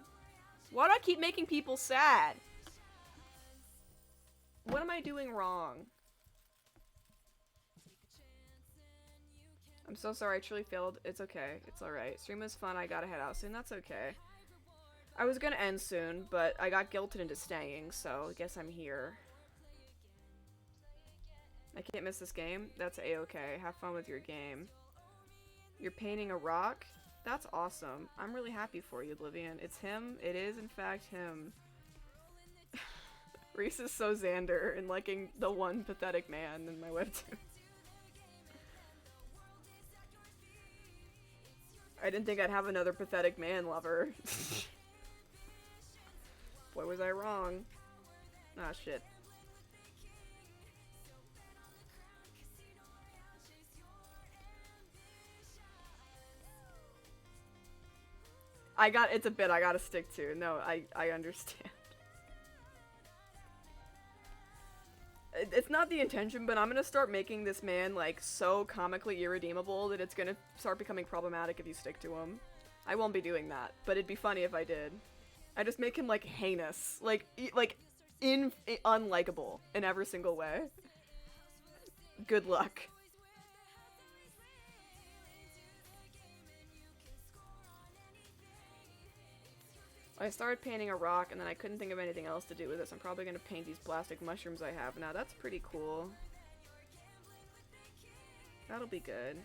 Why do I keep making people sad? What am I doing wrong? I'm so sorry, I truly failed. It's okay. It's alright. Stream was fun, I gotta head out soon. That's okay. I was gonna end soon, but I got guilted into staying, so I guess I'm here. I can't miss this game? That's a-okay. Have fun with your game. You're painting a rock? That's awesome. I'm really happy for you, Oblivion. It's him. It is, in fact, him. Reese is so Xander and liking the one pathetic man in my webtoon. I didn't think I'd have another pathetic man lover. Boy, was I wrong. Ah, shit. It's a bit I gotta stick to. No, I understand. It's not the intention, but I'm gonna start making this man, like, so comically irredeemable that it's gonna start becoming problematic if you stick to him. I won't be doing that, but it'd be funny if I did. I just make him, like, heinous. Like, unlikable in every single way. Good luck. I started painting a rock and then I couldn't think of anything else to do with this. I'm probably gonna paint these plastic mushrooms I have now. That's pretty cool. That'll be good.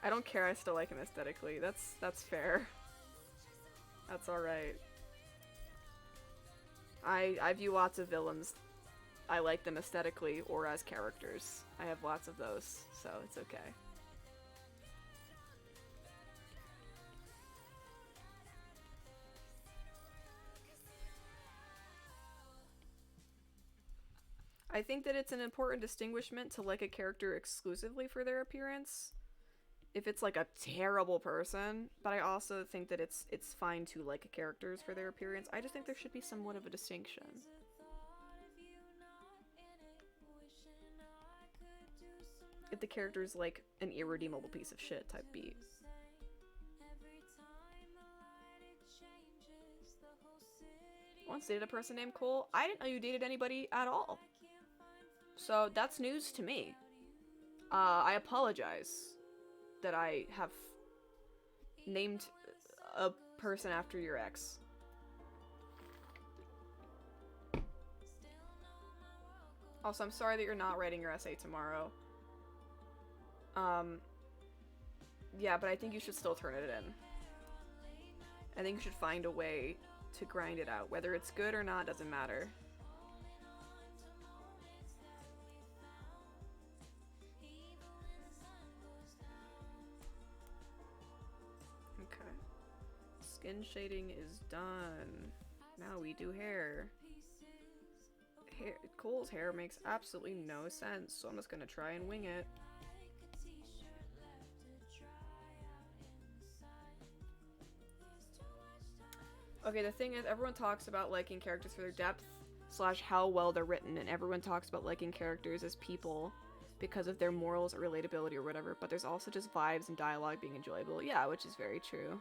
I don't care, I still like him aesthetically. That's fair. That's alright. I view lots of villains. I like them aesthetically or as characters. I have lots of those, so it's okay. I think that it's an important distinguishment to like a character exclusively for their appearance. If it's like a terrible person, but I also think that it's fine to like characters for their appearance. I just think there should be somewhat of a distinction. If the character's like an irredeemable piece of shit type beat. Once dated a person named Cole. I didn't know you dated anybody at all. So that's news to me. I apologize that I have named a person after your ex. Also, I'm sorry that you're not writing your essay tomorrow. Yeah, but I think you should still turn it in. I think you should find a way to grind it out. Whether it's good or not doesn't matter. Okay. Skin shading is done. Now we do hair. Cole's hair makes absolutely no sense, so I'm just gonna try and wing it. Okay, the thing is, everyone talks about liking characters for their depth / how well they're written, and everyone talks about liking characters as people because of their morals or relatability or whatever, but there's also just vibes and dialogue being enjoyable. Yeah, which is very true.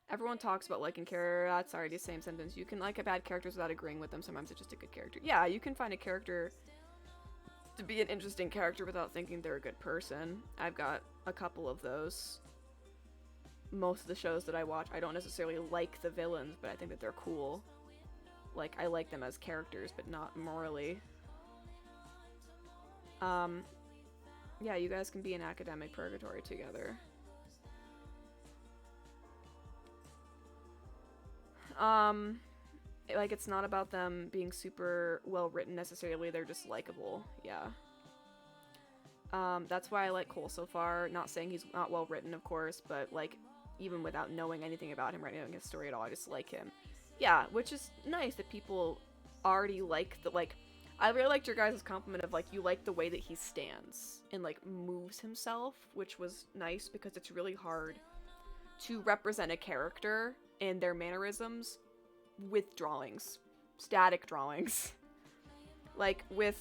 Everyone talks about liking characters. That's already the same sentence. You can like a bad characters without agreeing with them. Sometimes it's just a good character. Yeah, you can find a character to be an interesting character without thinking they're a good person. I've got a couple of those. Most of the shows that I watch, I don't necessarily like the villains, but I think that they're cool. Like, I like them as characters, but not morally. Yeah, you guys can be in academic purgatory together. Like, it's not about them being super well written necessarily, they're just likable, yeah. That's why I like Cole so far. Not saying he's not well written, of course, but like, even without knowing anything about him, writing his story at all, I just like him. Yeah, which is nice that people already like the, like, I really liked your guys' compliment of, like, you like the way that he stands and, like, moves himself, which was nice because it's really hard to represent a character and their mannerisms with drawings. Static drawings. Like, with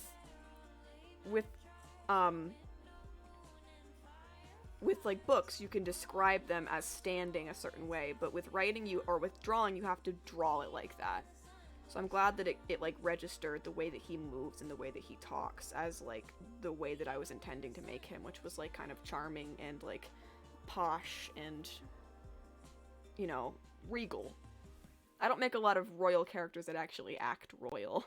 like books, you can describe them as standing a certain way, but with writing or with drawing, you have to draw it like that. So I'm glad that it like registered the way that he moves and the way that he talks as like the way that I was intending to make him, which was like kind of charming and like posh and, you know, regal. I don't make a lot of royal characters that actually act royal.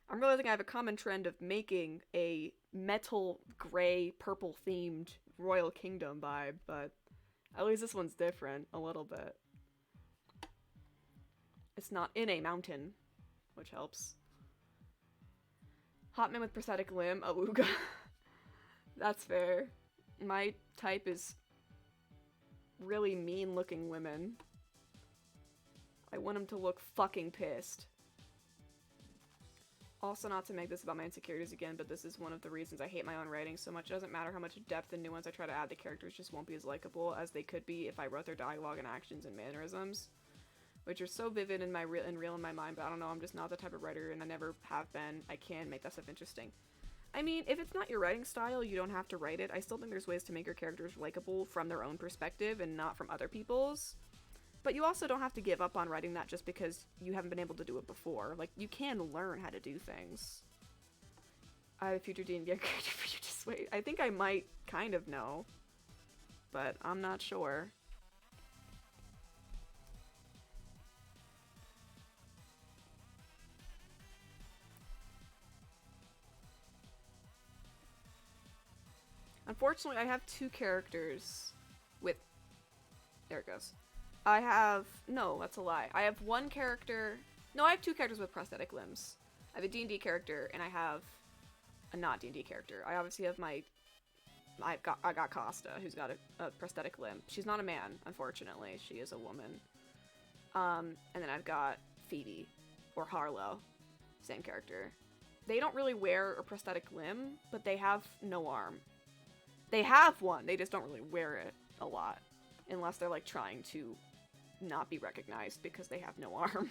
I'm realizing I have a common trend of making a metal, gray, purple themed Royal Kingdom vibe, but at least this one's different a little bit. It's not in a mountain, which helps. Hot man with prosthetic limb, Awooga. That's fair. My type is really mean looking women. I want them to look fucking pissed. Also, not to make this about my insecurities again, but this is one of the reasons I hate my own writing so much. It doesn't matter how much depth and nuance I try to add, the characters just won't be as likable as they could be if I wrote their dialogue and actions and mannerisms, which are so vivid and real in my mind, but I don't know, I'm just not the type of writer, and I never have been. I can make that stuff interesting. I mean, if it's not your writing style, you don't have to write it. I still think there's ways to make your characters likable from their own perspective and not from other people's. But you also don't have to give up on writing that just because you haven't been able to do it before. Like, you can learn how to do things. I have a future D&D character for you to sway. I think I might kind of know, but I'm not sure. Unfortunately, I have two characters with... There it goes. I have... No, that's a lie. I have one character... No, I have two characters with prosthetic limbs. I have a D&D character, and I have a not D&D character. I obviously have my... I got Costa, who's got a prosthetic limb. She's not a man, unfortunately. She is a woman. And then I've got Phoebe, or Harlow. Same character. They don't really wear a prosthetic limb, but they have no arm. They have one, they just don't really wear it a lot. Unless they're, like, trying to not be recognized because they have no arm.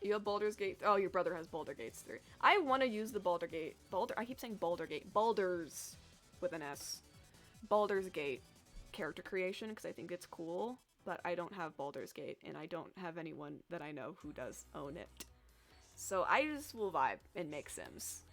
You have Baldur's Gate... Oh, your brother has Baldur's Gate 3. I want to use the Baldur's Gate... I keep saying Baldur's Gate. Baldur's with an S. Baldur's Gate character creation because I think it's cool. But I don't have Baldur's Gate, and I don't have anyone that I know who does own it. So I just will vibe and make Sims.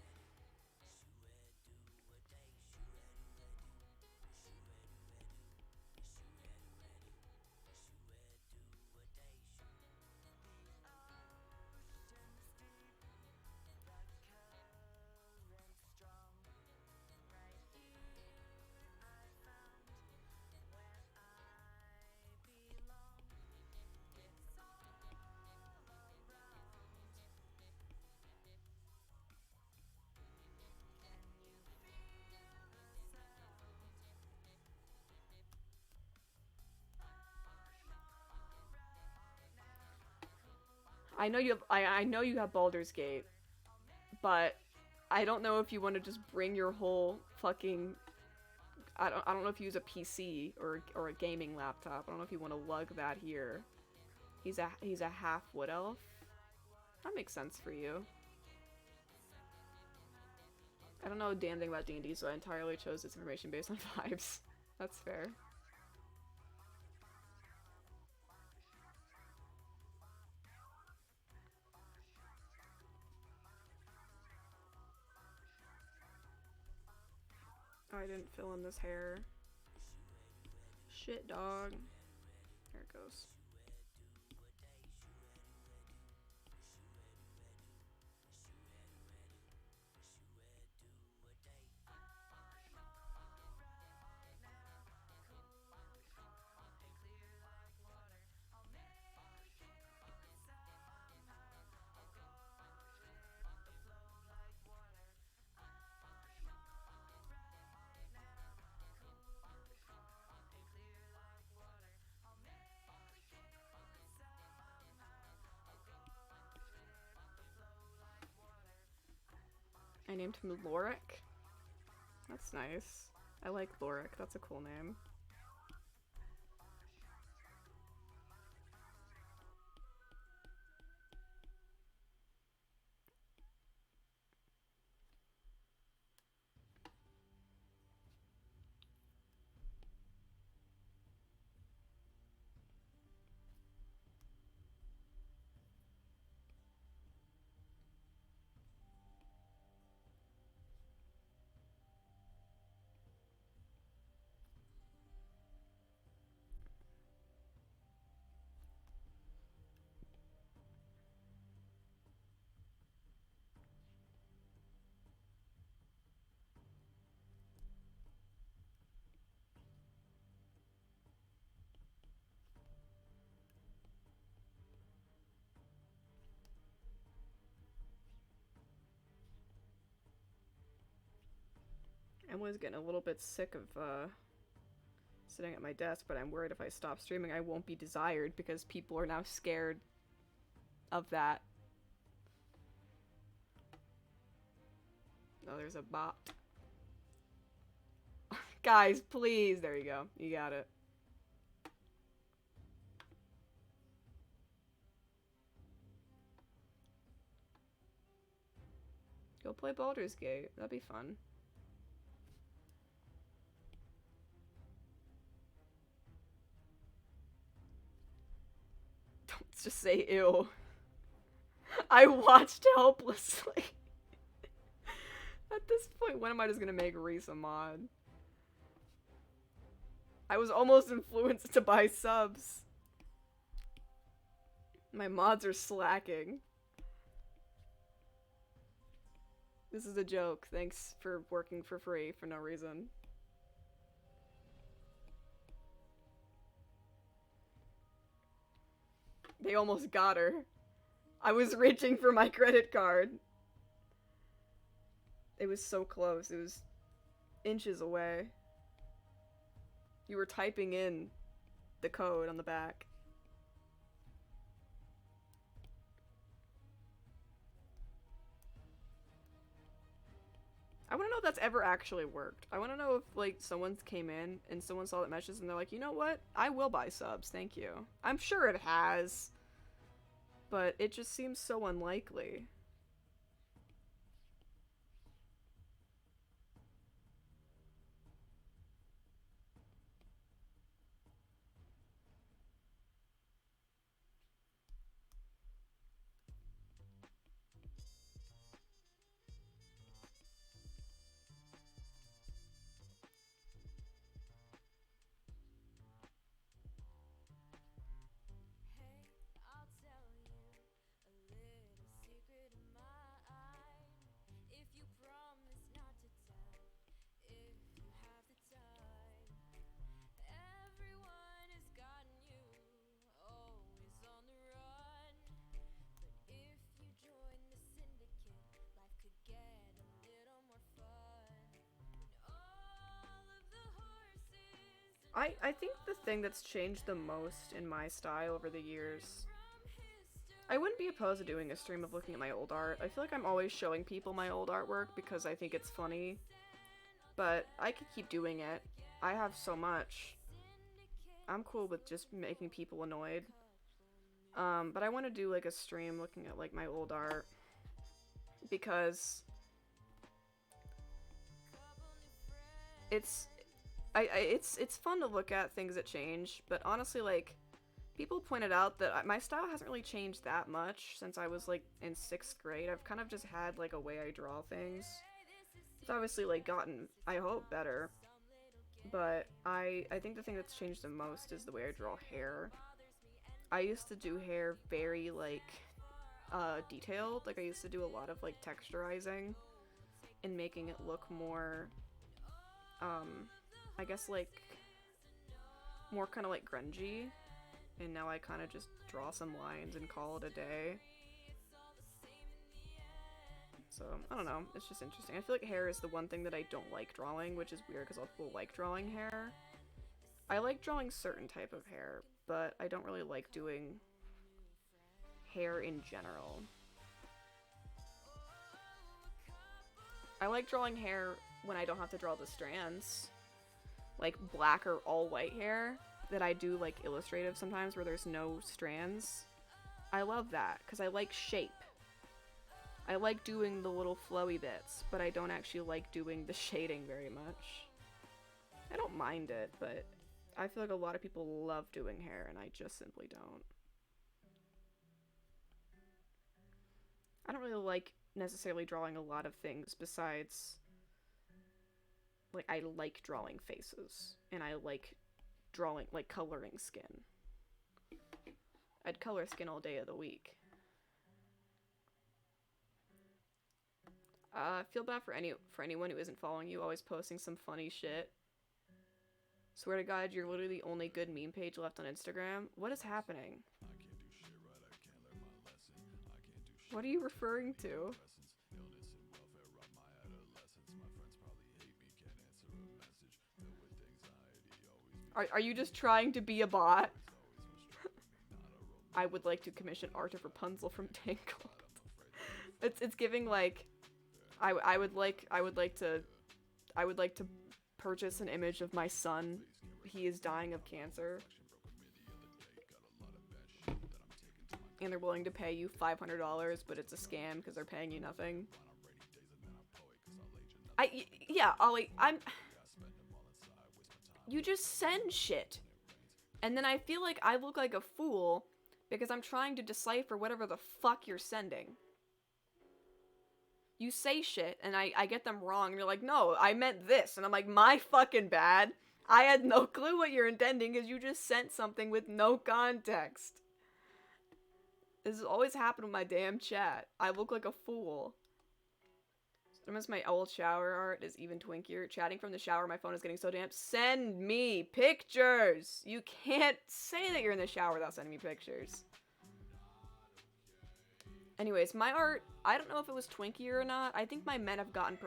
I know you have I know you have Baldur's Gate, but I don't know if you want to just bring your whole fucking I don't know if you use a PC or a gaming laptop. I don't know if you want to lug that here. He's a half wood elf. That makes sense for you. I don't know a damn thing about D&D, so I entirely chose this information based on vibes. That's fair. Oh, I didn't fill in this hair. Shit, dog. There it goes. I named him Lorik. That's nice. I like Lorik. That's a cool name. Emily's getting a little bit sick of sitting at my desk, but I'm worried if I stop streaming I won't be desired because people are now scared of that. Oh, there's a bot. Guys, please. There you go. You got it. Go play Baldur's Gate. That'd be fun. Let's just say ew. I watched helplessly. At this point, when am I just gonna make Reese a mod? I was almost influenced to buy subs. My mods are slacking. This is a joke. Thanks for working for free for no reason. They almost got her. I was reaching for my credit card. It was so close. It was inches away. You were typing in the code on the back. I want to know if that's ever actually worked. I want to know if, like, someone came in and someone saw that message and they're like, you know what? I will buy subs, thank you. I'm sure it has. But it just seems so unlikely. I think the thing that's changed the most in my style over the years, I wouldn't be opposed to doing a stream of looking at my old art. I feel like I'm always showing people my old artwork because I think it's funny, but I could keep doing it. I have so much. I'm cool with just making people annoyed. But I want to do like a stream looking at like my old art because it's it's fun to look at things that change, but honestly, like, people pointed out that my style hasn't really changed that much since I was, like, in 6th grade. I've kind of just had, like, a way I draw things. It's obviously, like, gotten, I hope, better, but I think the thing that's changed the most is the way I draw hair. I used to do hair very, like, detailed. Like, I used to do a lot of, like, texturizing and making it look more, I guess, like, more kind of like grungy, and now I kind of just draw some lines and call it a day. So, I don't know, it's just interesting. I feel like hair is the one thing that I don't like drawing, which is weird because a lot of people like drawing hair. I like drawing certain type of hair, but I don't really like doing hair in general. I like drawing hair when I don't have to draw the strands. Like black or all white hair that I do like illustrative sometimes where there's no strands. I love that because I like shape. I like doing the little flowy bits, but I don't actually like doing the shading very much. I don't mind it, but I feel like a lot of people love doing hair and I just simply don't. I don't really like necessarily drawing a lot of things besides, like, I like drawing faces, and I like drawing, like, coloring skin. I'd color skin all day of the week. Feel bad for anyone who isn't following you, always posting some funny shit. Swear to God, you're literally the only good meme page left on Instagram. What is happening? What are you referring to? Are you just trying to be a bot? I would like to commission art of Rapunzel from Tangled. It's giving like I would like to purchase an image of my son. He is dying of cancer. And they're willing to pay you $500, but it's a scam because they're paying you nothing. Yeah, Ollie, you just send shit. And then I feel like I look like a fool Because I'm trying to decipher whatever the fuck you're sending. You say shit, and I get them wrong, and you're like, no, I meant this. And I'm like, my fucking bad. I had no clue what you're intending because you just sent something with no context. This has always happened with my damn chat. I look like a fool. Sometimes my old shower art is even twinkier. Chatting from the shower, my phone is getting so damp. Send me pictures! You can't say that you're in the shower without sending me pictures. Anyways, my art, I don't know if it was twinkier or not. I think my men have gotten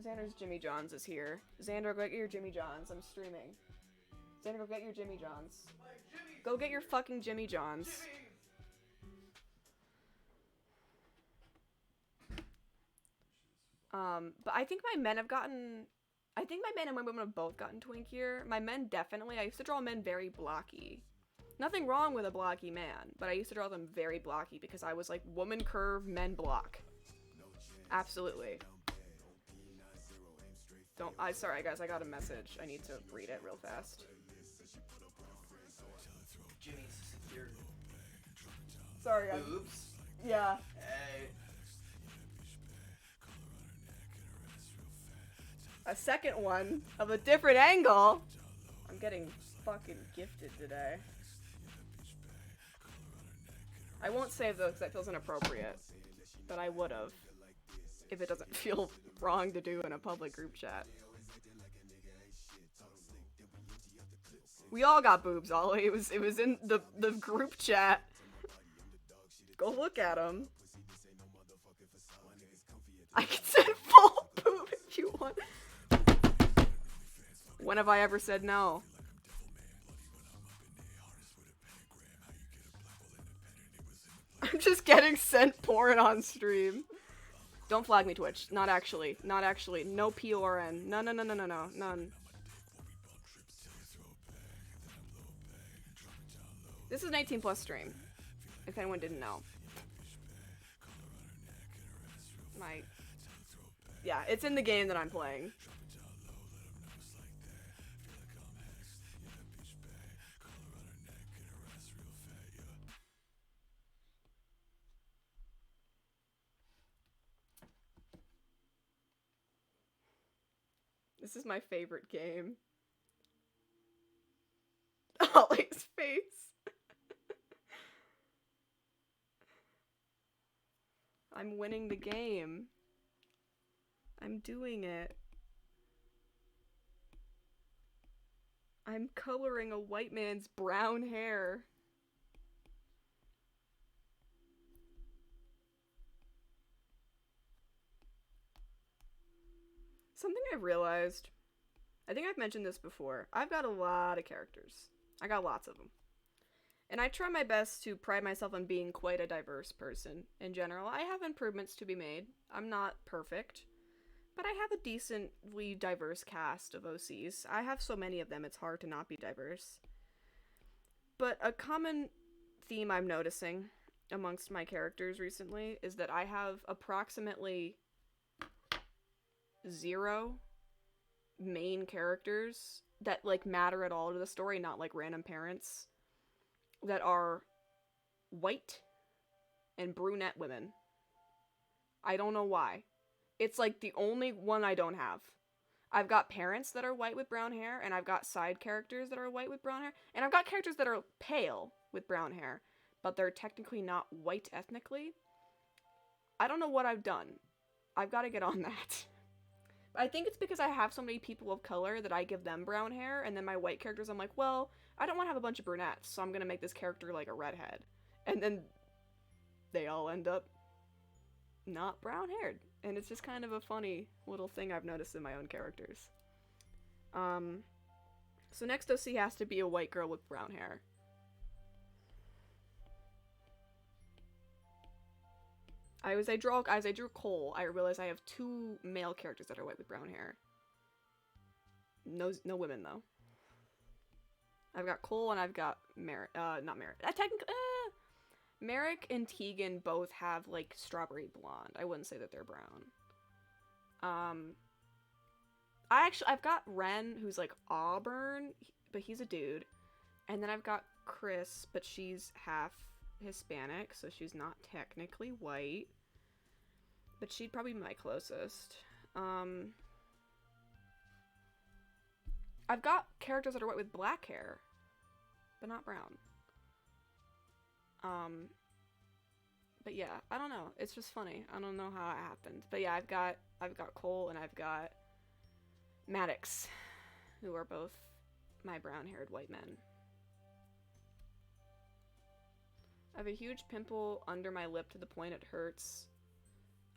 Xander's Jimmy John's is here. Xander, go get your Jimmy John's. I'm streaming. Xander, go get your Jimmy John's. Go get your fucking Jimmy John's. But I think my men have gotten... I think my men and my women have both gotten twinkier. My men definitely. I used to draw men very blocky. Nothing wrong with a blocky man, but I used to draw them very blocky because I was like, woman curve, men block. Absolutely. Sorry guys, I got a message. I need to read it real fast. Jimmy's, your Sorry guys. boobs. Yeah. Hey. A second one of a different angle. I'm getting fucking gifted today. I won't save those because that feels inappropriate. But I would've. If it doesn't feel wrong to do in a public group chat. We all got boobs, Ollie. It was in the group chat. Go look at them. I can send full boob if you want. When have I ever said no? I'm just getting sent porn on stream. Don't flag me, Twitch. Not actually. Not actually. No PORN. No, no, no, no, no, no. None. This is an 18 plus stream. If anyone didn't know. Yeah, it's in the game that I'm playing. This is my favorite game. Ollie's face. I'm winning the game. I'm doing it. I'm coloring a white man's brown hair. Something I've realized, I think I've mentioned this before, I've got a lot of characters. I got lots of them. And I try my best to pride myself on being quite a diverse person in general. I have improvements to be made. I'm not perfect. But I have a decently diverse cast of OCs. I have so many of them, it's hard to not be diverse. But a common theme I'm noticing amongst my characters recently is that I have approximately 0 main characters that, like, matter at all to the story, not like random parents, that are white and brunette women. I don't know why. It's like the only one I don't have. I've got parents that are white with brown hair, and I've got side characters that are white with brown hair, and I've got characters that are pale with brown hair, but they're technically not white ethnically. I don't know what I've done. I've got to get on that. I think it's because I have so many people of color that I give them brown hair, and then my white characters, I'm like, well, I don't want to have a bunch of brunettes, so I'm gonna make this character like a redhead. And then they all end up not brown-haired. And it's just kind of a funny little thing I've noticed in my own characters. So next OC has to be a white girl with brown hair. As I drew Cole, I realized I have 2 male characters that are white with brown hair. No women, though. I've got Cole and I've got Merrick. Not Merrick. Merrick and Tegan both have, like, strawberry blonde. I wouldn't say that they're brown. I've got Ren, who's, like, auburn, but he's a dude. And then I've got Chris, but she's half Hispanic, so she's not technically white. But she'd probably be my closest. I've got characters that are white with black hair, but not brown. But yeah, I don't know. It's just funny. I don't know how it happened. But yeah, I've got Cole and I've got Maddox, who are both my brown-haired white men. I have a huge pimple under my lip to the point it hurts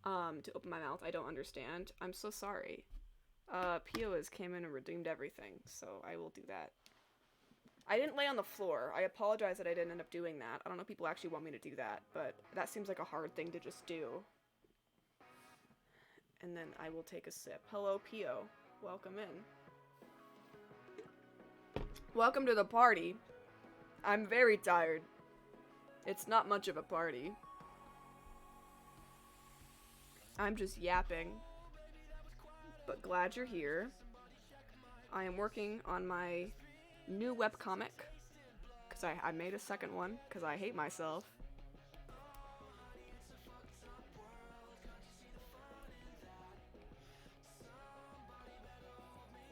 to open my mouth. I don't understand. I'm so sorry. Pio has came in and redeemed everything, so I will do that. I didn't lay on the floor. I apologize that I didn't end up doing that. I don't know if people actually want me to do that, but that seems like a hard thing to just do. And then I will take a sip. Hello, Pio. Welcome in. Welcome to the party. I'm very tired. It's not much of a party. I'm just yapping. But glad you're here. I am working on my new webcomic. Because I made a second one. Because I hate myself.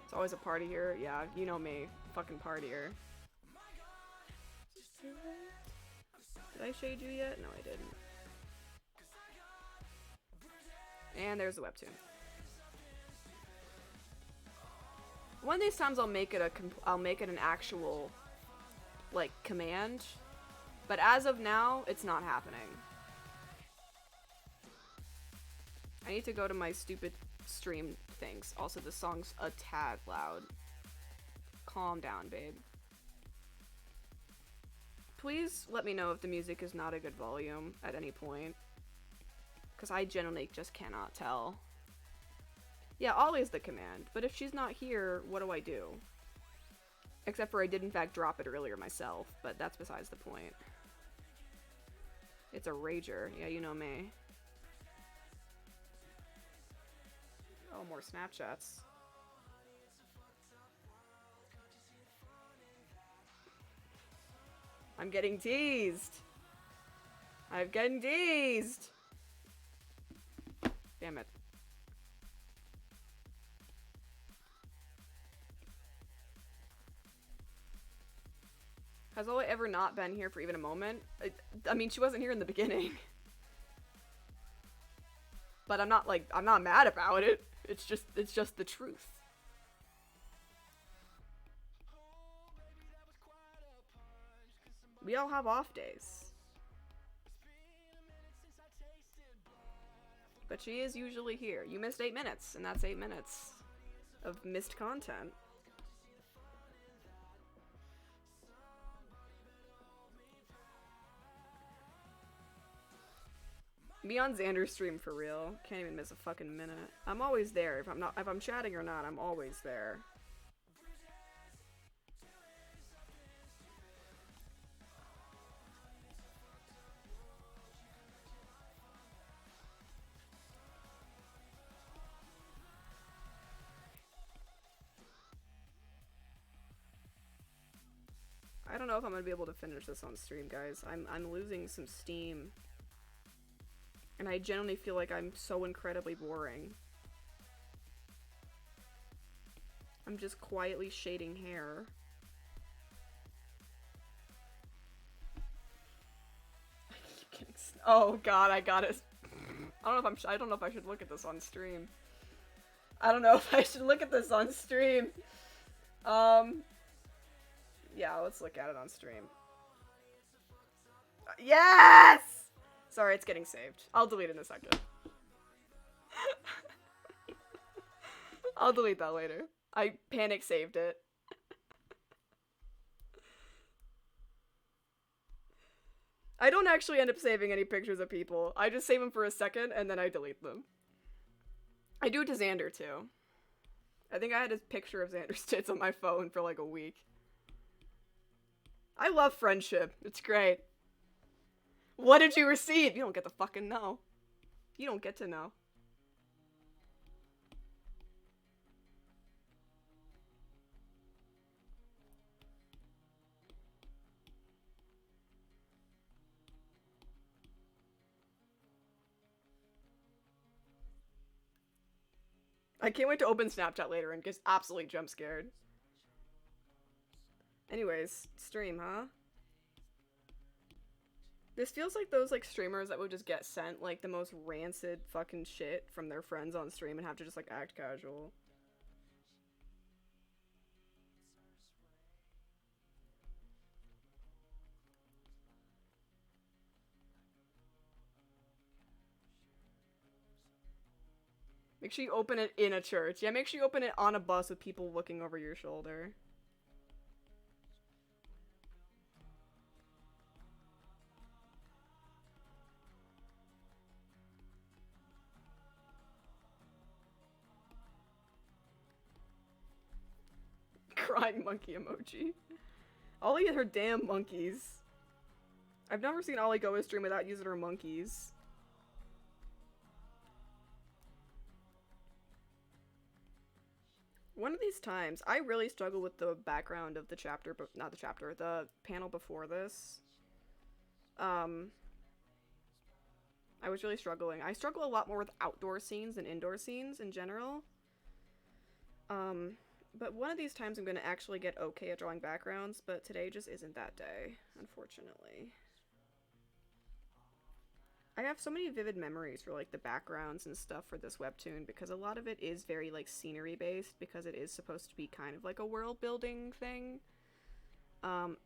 It's always a party here. Yeah, you know me. Fucking partier. Did I shade you yet? No, I didn't. And there's the webtoon. One of these times I'll make it an actual, like, command. But as of now, it's not happening. I need to go to my stupid stream things. Also, the song's a tad loud. Calm down, babe. Please let me know if the music is not a good volume at any point. Because I genuinely just cannot tell. Yeah, always the command. But if she's not here, what do I do? Except for I did in fact drop it earlier myself. But that's besides the point. It's a rager. Yeah, you know me. Oh, more Snapchats. I'm getting teased. I'm getting teased. Damn it. Has Zoe ever not been here for even a moment? I mean, she wasn't here in the beginning. But I'm not mad about it. It's just the truth. We all have off days. But she is usually here. You missed 8 minutes, and that's 8 minutes of missed content. Be on Xander's stream for real. Can't even miss a fucking minute. I'm always there. If I'm chatting or not, I'm always there. I don't know if I'm gonna be able to finish this on stream, guys. I'm losing some steam. And I genuinely feel like I'm so incredibly boring. I'm just quietly shading hair. Oh god, I got it. I don't know if I should look at this on stream. I don't know if I should look at this on stream. Yeah, let's look at it on stream. Yes! Sorry, it's getting saved. I'll delete it in a second. I'll delete that later. I panic saved it. I don't actually end up saving any pictures of people. I just save them for a second and then I delete them. I do it to Xander too. I think I had a picture of Xander's tits on my phone for like a week. I love friendship. It's great. What did you receive? You don't get to fucking know. You don't get to know. I can't wait to open Snapchat later and get absolutely jump scared. Anyways, stream, huh? This feels like those like streamers that would just get sent like the most rancid fucking shit from their friends on stream and have to just like act casual. Make sure you open it in a church. Yeah, make sure you open it on a bus with people looking over your shoulder. Crying monkey emoji. Ollie and her damn monkeys. I've never seen Ollie go a stream without using her monkeys. One of these times, I really struggle with the background of the chapter, but not the chapter, the panel before this. I was really struggling. I struggle a lot more with outdoor scenes than indoor scenes in general. But one of these times I'm gonna actually get okay at drawing backgrounds, but today just isn't that day, unfortunately. I have so many vivid memories for like the backgrounds and stuff for this webtoon because a lot of it is very like scenery based because it is supposed to be kind of like a world building thing.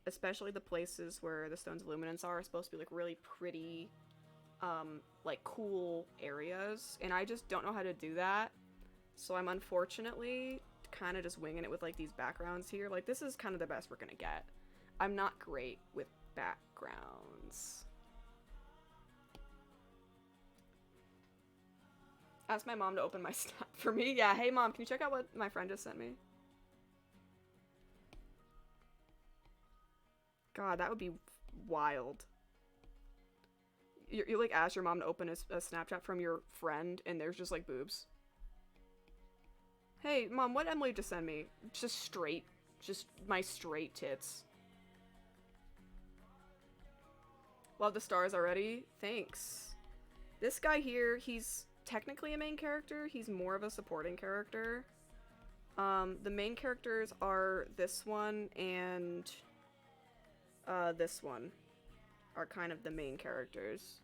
Especially the places where the Stones of Luminance are supposed to be like really pretty, like cool areas, and I just don't know how to do that. So I'm unfortunately kind of just winging it with like these backgrounds here. Like this is kind of the best we're gonna get. I'm not great with backgrounds. Ask my mom to open my Snap for me. Yeah, hey mom, can you check out what my friend just sent me? God, that would be wild. You like ask your mom to open a Snapchat from your friend and there's just like boobs. Hey mom, what Emily just sent me? Just straight. Just my straight tits. Love the stars already? Thanks. This guy here, he's technically a main character. He's more of a supporting character. The main characters are this one and this one are kind of the main characters.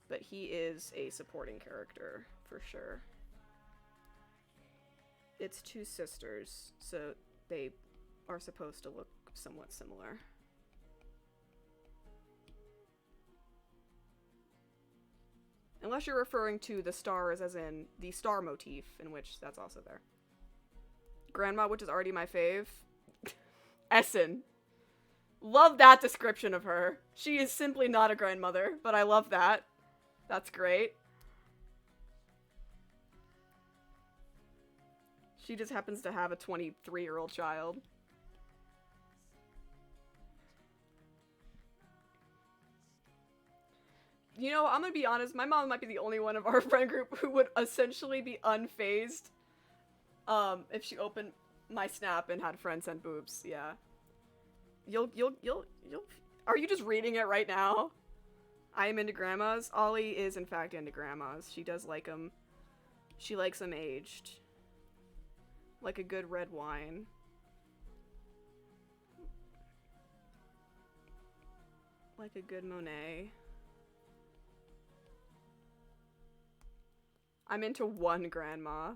But he is a supporting character, for sure. It's two sisters, so they are supposed to look somewhat similar. Unless you're referring to the stars as in the star motif, in which that's also there. Grandma, which is already my fave. Essen. Love that description of her. She is simply not a grandmother, but I love that. That's great. She just happens to have a 23-year-old child. You know, I'm gonna be honest, my mom might be the only one of our friend group who would essentially be unfazed if she opened my Snap and had friends send boobs. Yeah. You'll are you just reading it right now? I am into grandmas. Ollie is in fact into grandmas. She does like them. She likes them aged. Like a good red wine. Like a good Monet. I'm into one grandma.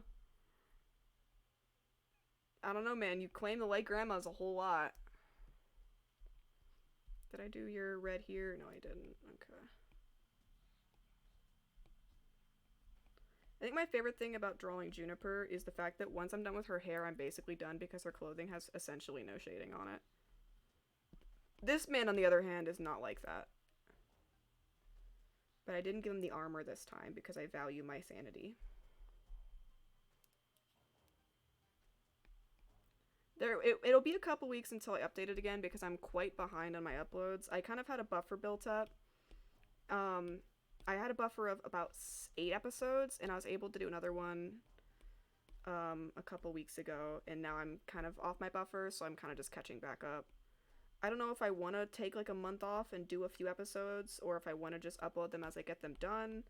I don't know, man. You claim to like grandmas a whole lot. Did I do your red here? No, I didn't. Okay. I think my favorite thing about drawing Juniper is the fact that once I'm done with her hair, I'm basically done because her clothing has essentially no shading on it. This man, on the other hand, is not like that. But I didn't give him the armor this time because I value my sanity. It'll be a couple weeks until I update it again because I'm quite behind on my uploads. I kind of had a buffer built up. I had a buffer of about 8 episodes, and I was able to do another one a couple weeks ago, and now I'm kind of off my buffer, so I'm kind of just catching back up. I don't know if I want to take like a month off and do a few episodes, or if I want to just upload them as I get them done.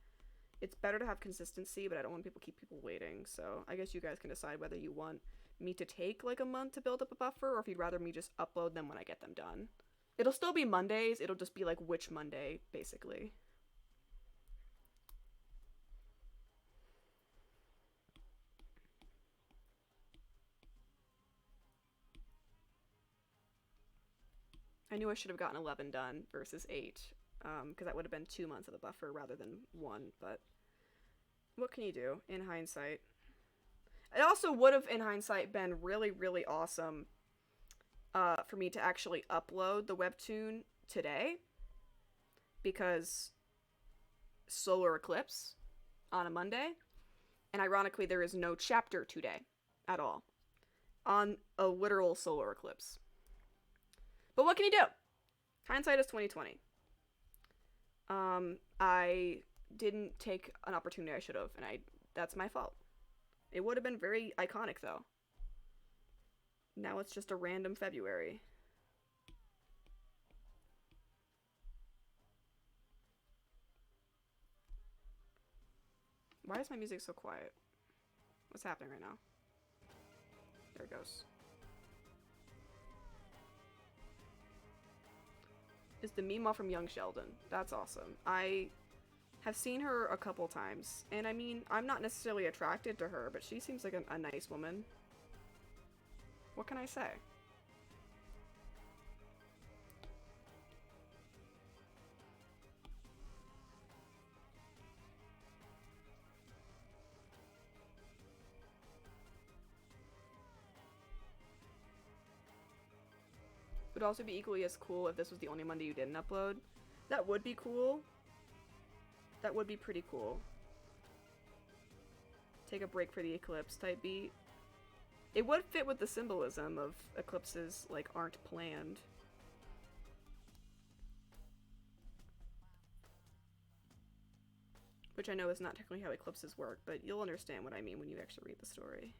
It's better to have consistency, but I don't want people keep people waiting. So I guess you guys can decide whether you want me to take like a month to build up a buffer, or if you'd rather me just upload them when I get them done. It'll still be Mondays. It'll just be like which Monday, basically. I knew I should have gotten 11 done versus 8, because that would have been 2 months of the buffer rather than 1, but what can you do in hindsight? It also would have, in hindsight, been really, really awesome for me to actually upload the webtoon today, because solar eclipse on a Monday, and ironically there is no chapter today at all on a literal solar eclipse. But what can you do? Hindsight is 2020. I didn't take an opportunity I should have, and that's my fault. It would have been very iconic though. Now it's just a random February. Why is my music so quiet? What's happening right now? There it goes. Is the Meemaw from Young Sheldon. That's awesome. I have seen her a couple times, and I mean, I'm not necessarily attracted to her, but she seems like a nice woman. What can I say? Would also be equally as cool if this was the only Monday you didn't upload. That would be cool. That would be pretty cool. Take a break for the eclipse type beat. It would fit with the symbolism of eclipses, like, aren't planned. Which I know is not technically how eclipses work, but you'll understand what I mean when you actually read the story.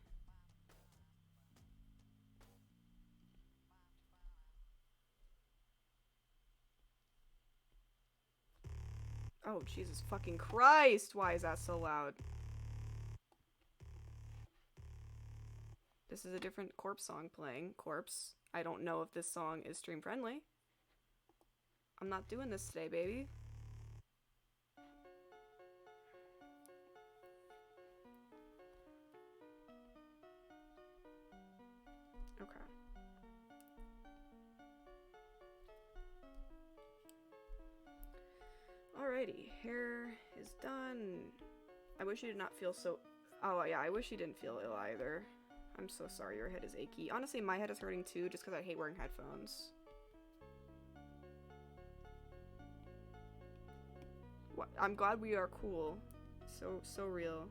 Oh, Jesus fucking Christ! Why is that so loud? This is a different Corpse song playing. Corpse, I don't know if this song is stream friendly. I'm not doing this today, baby. Okay. Alrighty, hair is done. I wish you did not feel so... Oh yeah, I wish you didn't feel ill either. I'm so sorry your head is achy. Honestly, my head is hurting too, just because I hate wearing headphones. What? I'm glad we are cool. So real.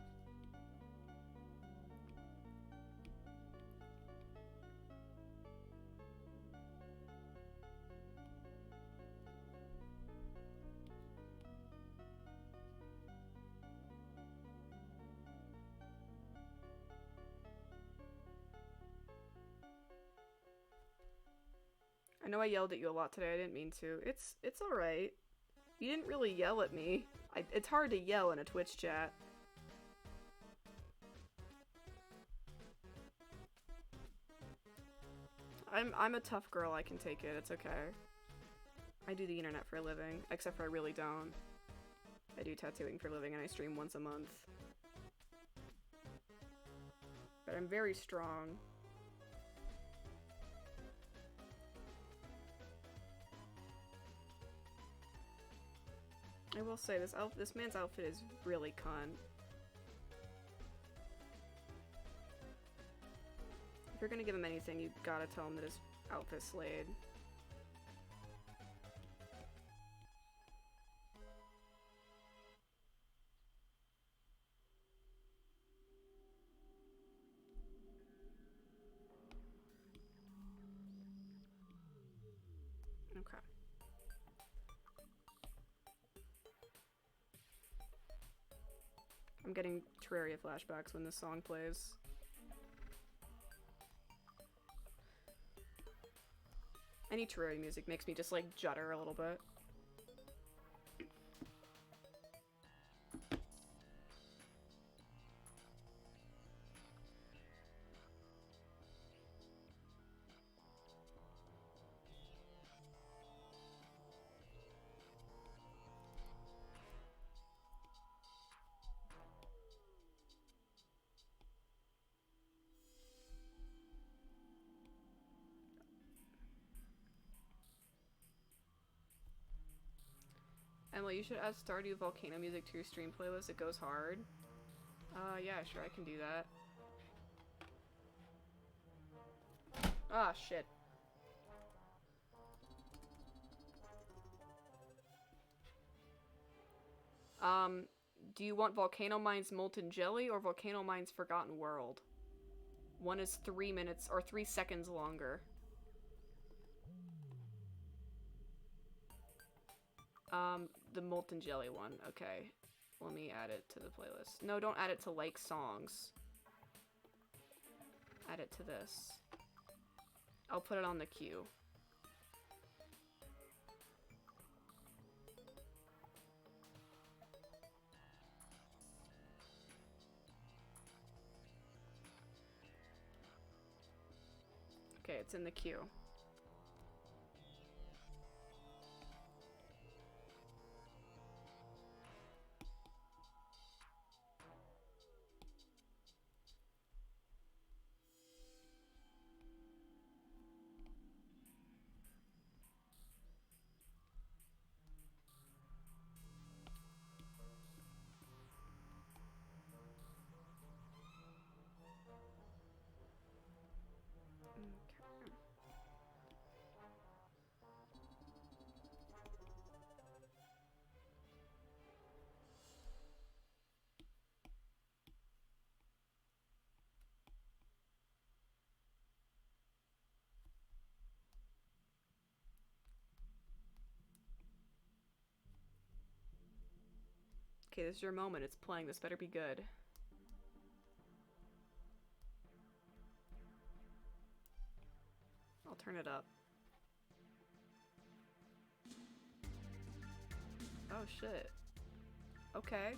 I know I yelled at you a lot today. I didn't mean to. It's alright. You didn't really yell at me. It's hard to yell in a Twitch chat. I'm a tough girl. I can take it. It's okay. I do the internet for a living, except for I really don't. I do tattooing for a living and I stream once a month. But I'm very strong. I will say, this man's outfit is really cunt. If you're gonna give him anything, you gotta tell him that his outfit slayed. Okay. I'm getting Terraria flashbacks when this song plays. Any Terraria music makes me just like judder a little bit. Emily, you should add Stardew Volcano music to your stream playlist. It goes hard. Yeah, sure, I can do that. Ah, shit. Do you want Volcano Mine's Molten Jelly or Volcano Mine's Forgotten World? One is 3 minutes or 3 seconds longer. The Molten Jelly one. Okay. Let me add it to the playlist. No, don't add it to like songs. Add it to this. I'll put it on the queue. Okay, it's in the queue. Okay, this is your moment. It's playing. This better be good. I'll turn it up. Oh, shit. Okay.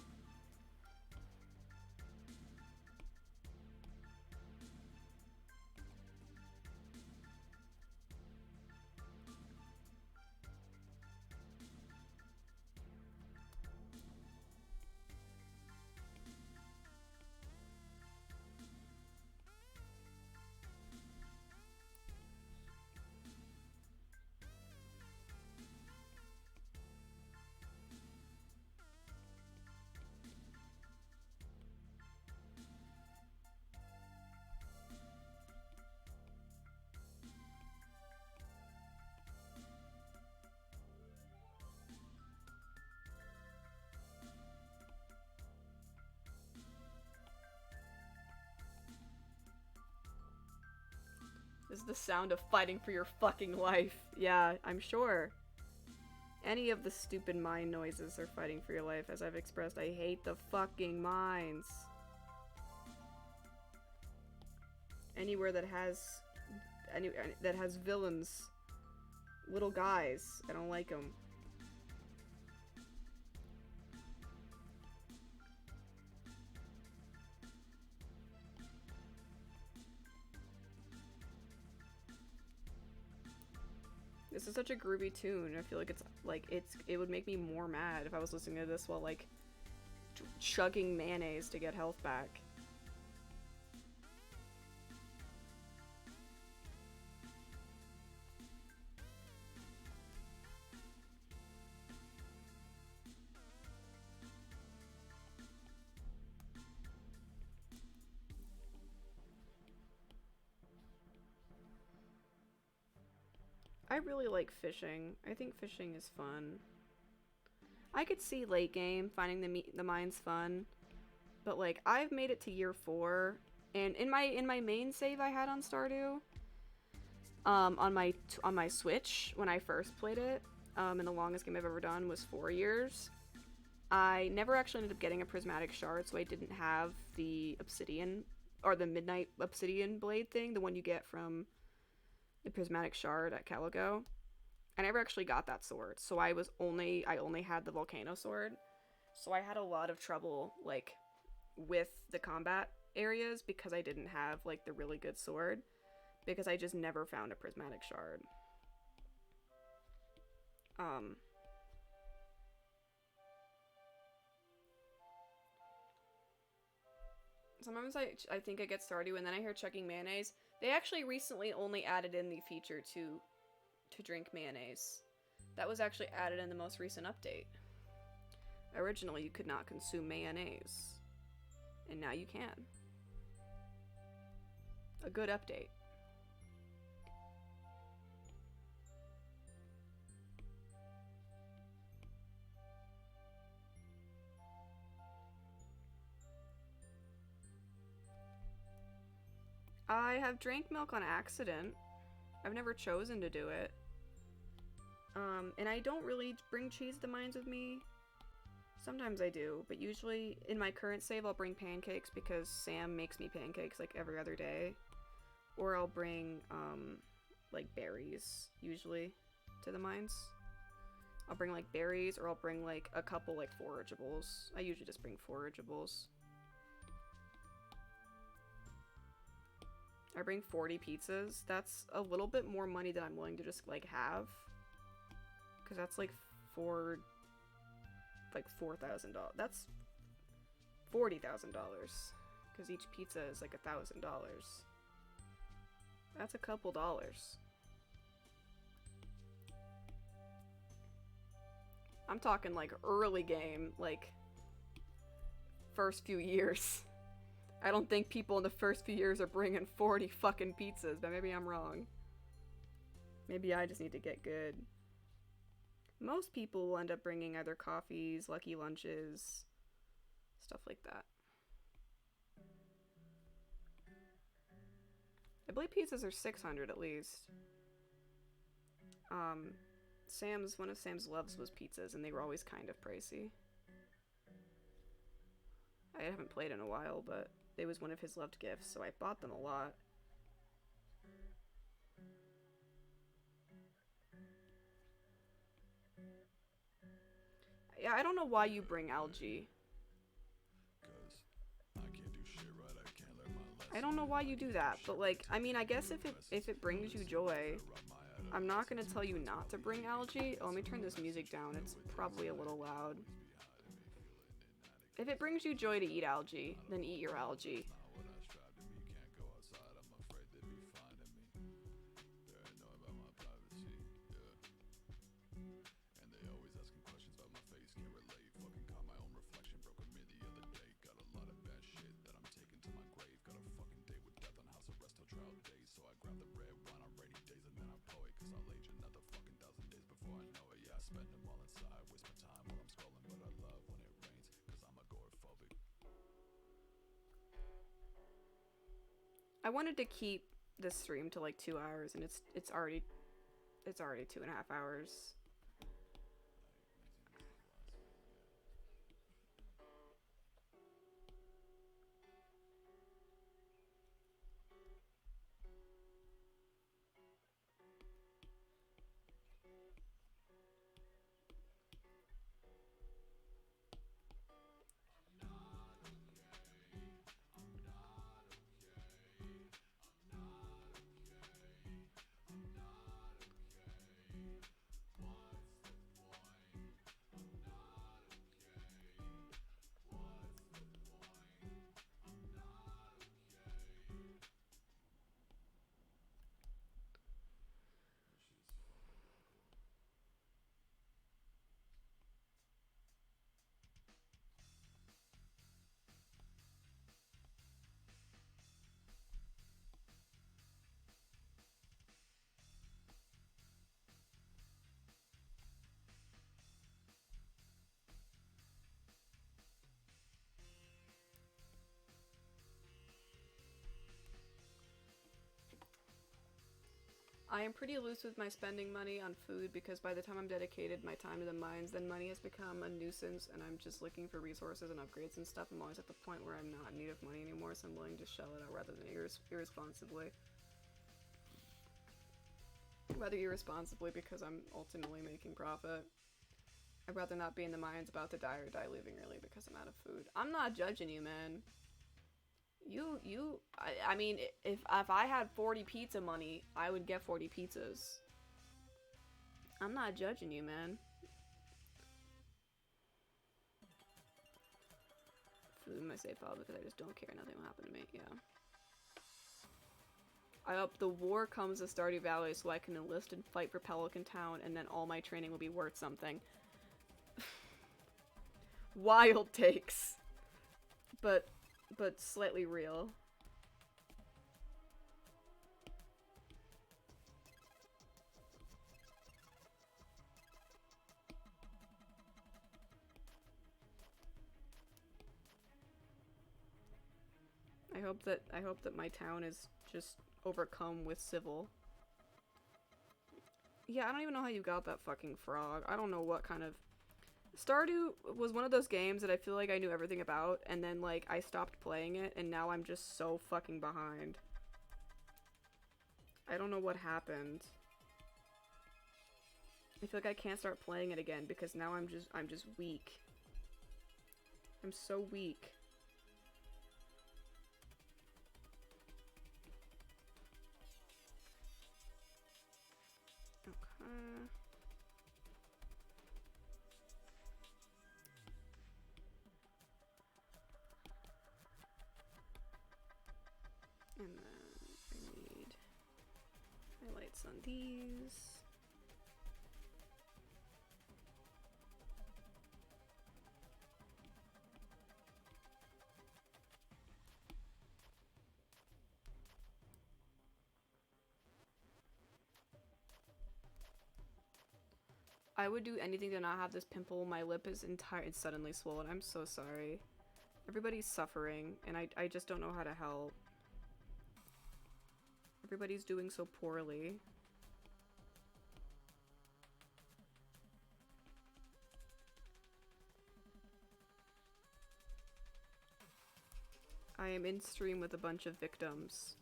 This is the sound of fighting for your fucking life. Yeah, I'm sure. Any of the stupid mine noises are fighting for your life. As I've expressed, I hate the fucking mines. Anywhere that has villains, little guys, I don't like them. This is such a groovy tune. I feel like it would make me more mad if I was listening to this while like chugging mayonnaise to get health back. I really like fishing. I think fishing is fun. I could see late game finding the mines fun, but like I've made it to year 4, and in my main save I had on Stardew, on my Switch when I first played it, and the longest game I've ever done was 4 years. I never actually ended up getting a prismatic shard, so I didn't have the obsidian or the midnight obsidian blade thing, the one you get from the prismatic shard at Caligo. I never actually got that sword, so I only had the volcano sword. So I had a lot of trouble like with the combat areas because I didn't have like the really good sword, because I just never found a prismatic shard. Sometimes I think I get Stardew and then I hear chugging mayonnaise. They actually recently only added in the feature to drink mayonnaise. That was actually added in the most recent update. Originally, you could not consume mayonnaise, and now you can. A good update. I have drank milk on accident. I've never chosen to do it. And I don't really bring cheese to mines with me. Sometimes I do, but usually in my current save I'll bring pancakes because Sam makes me pancakes like every other day. Or I'll bring like berries usually to the mines. I'll bring like berries or I'll bring like a couple like forageables. I usually just bring forageables. I bring 40 pizzas. That's a little bit more money than I'm willing to just like have. Cause that's like $4,000. That's $40,000. Cause each pizza is like $1,000. That's a couple dollars. I'm talking like early game, like first few years. I don't think people in the first few years are bringing 40 fucking pizzas, but maybe I'm wrong. Maybe I just need to get good. Most people will end up bringing either coffees, lucky lunches, stuff like that. I believe pizzas are 600 at least. One of Sam's loves was pizzas, and they were always kind of pricey. I haven't played in a while, but it was one of his loved gifts, so I bought them a lot. Yeah, I don't know why you bring algae. I don't know why you do that, but like, I mean, I guess if it brings you joy, I'm not gonna tell you not to bring algae. Oh, let me turn this music down. It's probably a little loud. If it brings you joy to eat algae, then eat your algae. I wanted to keep this stream to like 2 hours, and it's already 2.5 hours. I am pretty loose with my spending money on food because by the time I'm dedicated my time to the mines, then money has become a nuisance and I'm just looking for resources and upgrades and stuff. I'm always at the point where I'm not in need of money anymore, so I'm willing to shell it out rather than irresponsibly. Rather irresponsibly because I'm ultimately making profit. I'd rather not be in the mines about to die or die leaving early because I'm out of food. I'm not judging you, man. I mean, if I had 40 pizza money, I would get 40 pizzas. I'm not judging you, man. Food in my save file because I just don't care. Nothing will happen to me. Yeah. I hope the war comes to Stardew Valley so I can enlist and fight for Pelican Town, and then all my training will be worth something. Wild takes. But slightly real. I hope that my town is just overcome with civil. Yeah, I don't even know how you got that fucking frog. I don't know what kind of... Stardew was one of those games that I feel like I knew everything about, and then, like, I stopped playing it, and now I'm just so fucking behind. I don't know what happened. I feel like I can't start playing it again because now I'm just weak. I'm so weak. Okay. And then I need highlights on these. I would do anything to not have this pimple. My lip is it's suddenly swollen. I'm so sorry. Everybody's suffering, and I just don't know how to help. Everybody's doing so poorly. I am in stream with a bunch of victims.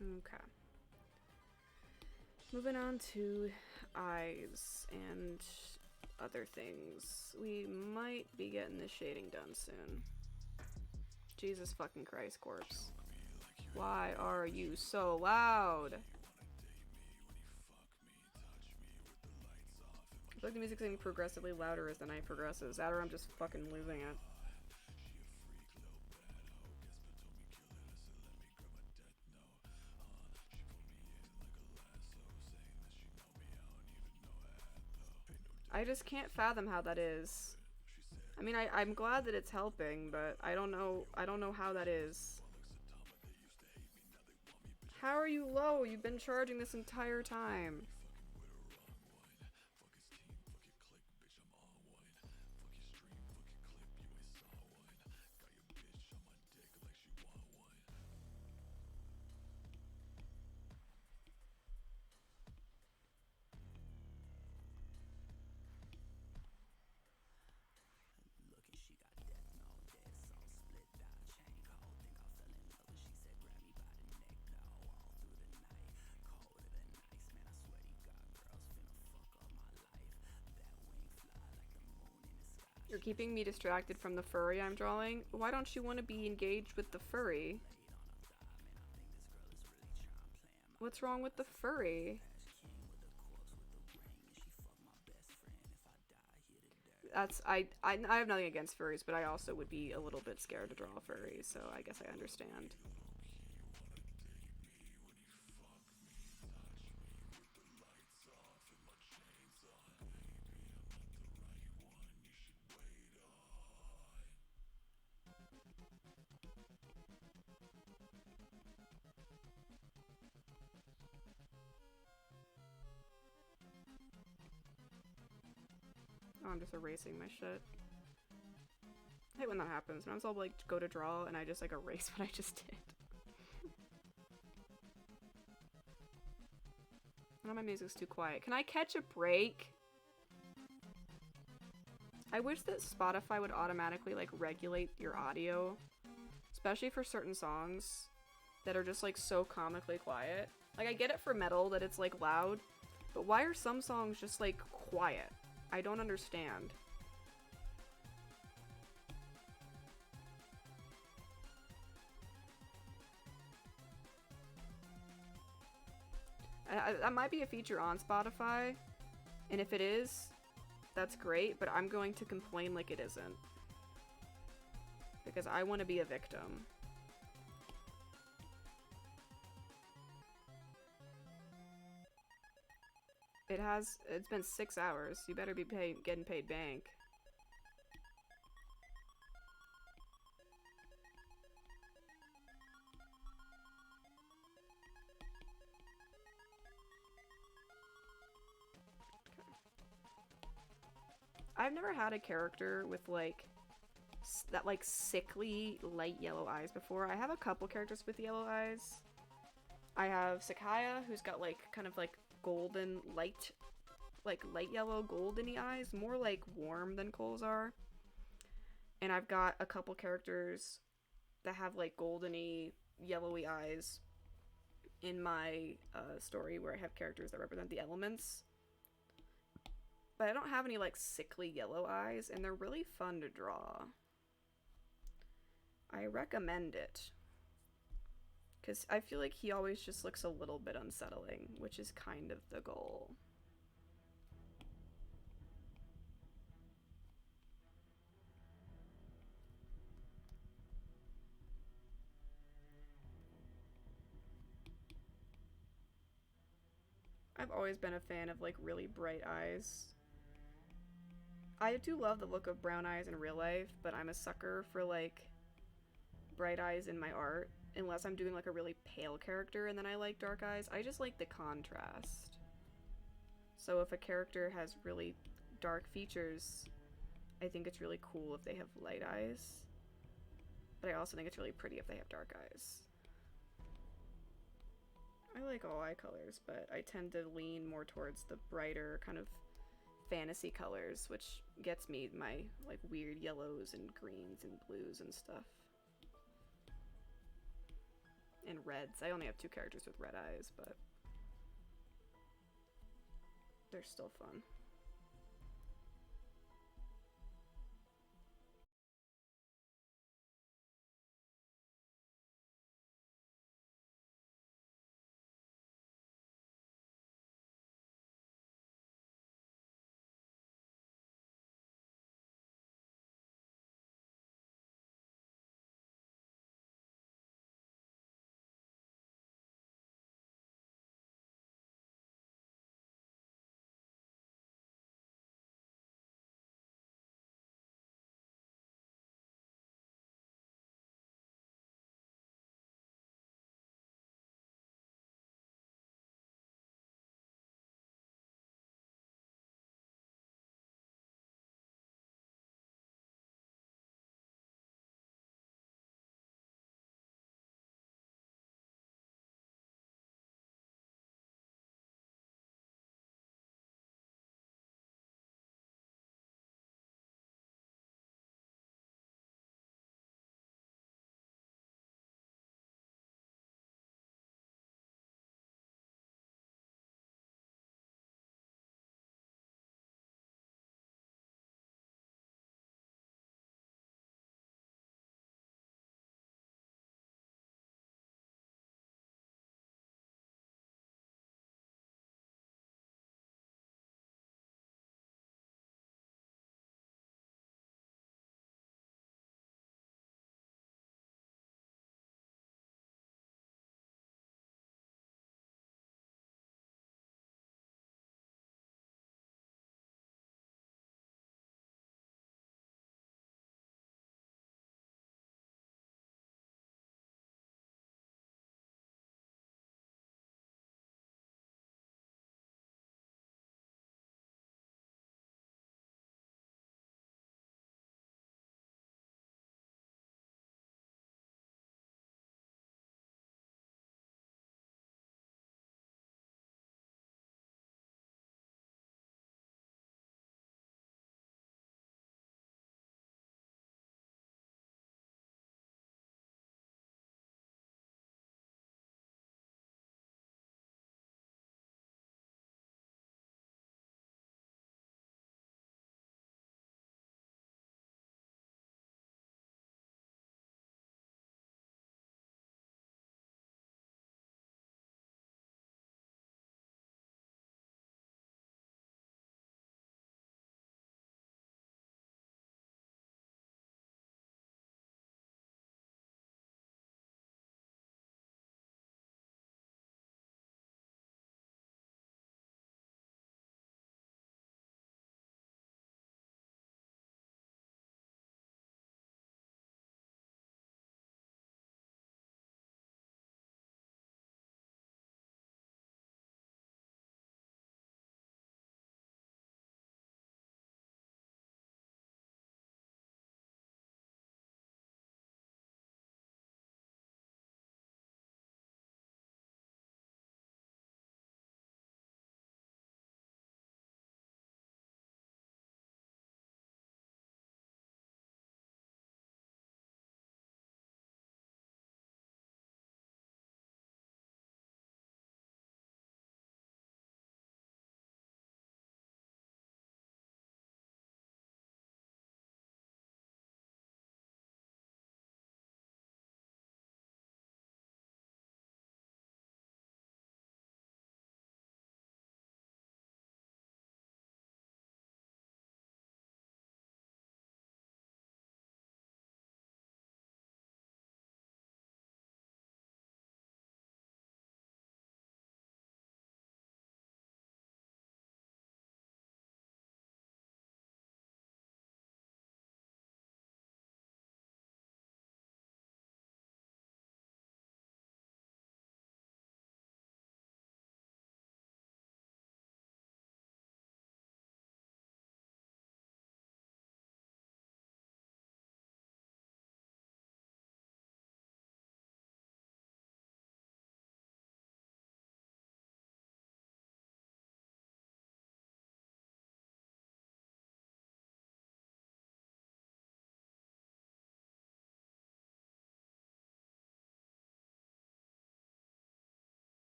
Okay. Moving on to eyes and other things. We might be getting the shading done soon. Jesus fucking Christ, corpse. Why are you so loud? I feel like the music's getting progressively louder as the night progresses. That or I'm just fucking losing it. I just can't fathom how that is. I mean, I'm glad that it's helping, but I don't know how that is. How are you low? You've been charging this entire time. You're keeping me distracted from the furry I'm drawing. Why don't you want to be engaged with the furry? What's wrong with the furry? I have nothing against furries, but I also would be a little bit scared to draw a furry, so I guess I understand. Oh, I'm just erasing my shit. I hate when that happens. Sometimes I'll like go to draw and I just like erase what I just did. Oh, my music's too quiet. Can I catch a break? I wish that Spotify would automatically like regulate your audio, especially for certain songs that are just like so comically quiet. Like I get it for metal that it's like loud, but why are some songs just like quiet? I don't understand. That might be a feature on Spotify, and if it is, that's great, but I'm going to complain like it isn't. Because I want to be a victim. It's been 6 hours. You better be getting paid bank. I've never had a character with like that like sickly light yellow eyes before. I have a couple characters with yellow eyes. I have Sakaya, who's got like kind of like golden like light yellow goldeny eyes, more like warm than Cole's are. And I've got a couple characters that have like goldeny yellowy eyes in my story where I have characters that represent the elements. But I don't have any like sickly yellow eyes, and they're really fun to draw. I recommend it. Because I feel like he always just looks a little bit unsettling, which is kind of the goal. I've always been a fan of like really bright eyes. I do love the look of brown eyes in real life, but I'm a sucker for like bright eyes in my art. Unless I'm doing like a really pale character and then I like dark eyes. I just like the contrast. So if a character has really dark features, I think it's really cool if they have light eyes. But I also think it's really pretty if they have dark eyes. I like all eye colors, but I tend to lean more towards the brighter kind of fantasy colors, which gets me my like weird yellows and greens and blues and stuff. And reds. I only have 2 characters with red eyes, but they're still fun.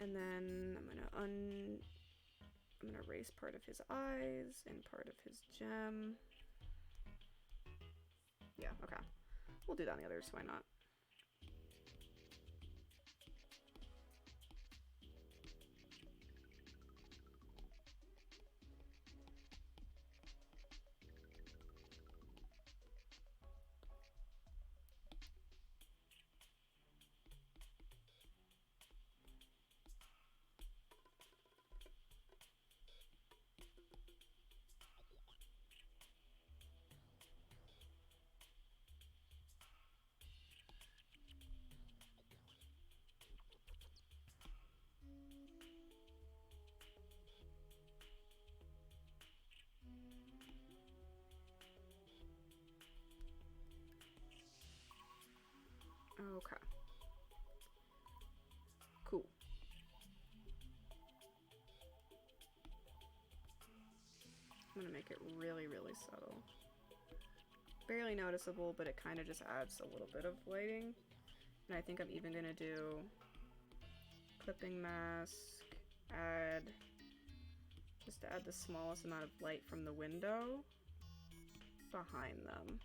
And then I'm gonna erase part of his eyes and part of his gem. Yeah, okay. We'll do that on the others, why not? Okay. Cool. I'm gonna make it really, really subtle. Barely noticeable, but it kind of just adds a little bit of lighting. And I think I'm even gonna do clipping mask, just to add the smallest amount of light from the window behind them.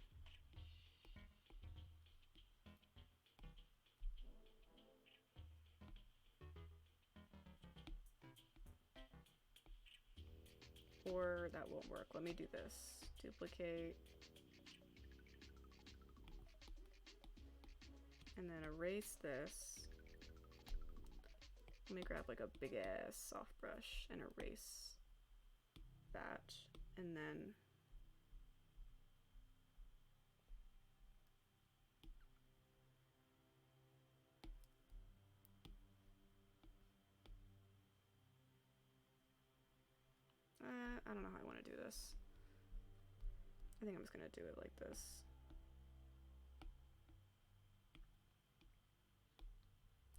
Or that won't work. Let me do this. Duplicate. And then erase this. Let me grab like a big ass soft brush and erase that. And then I don't know how I want to do this. I think I'm just gonna do it like this.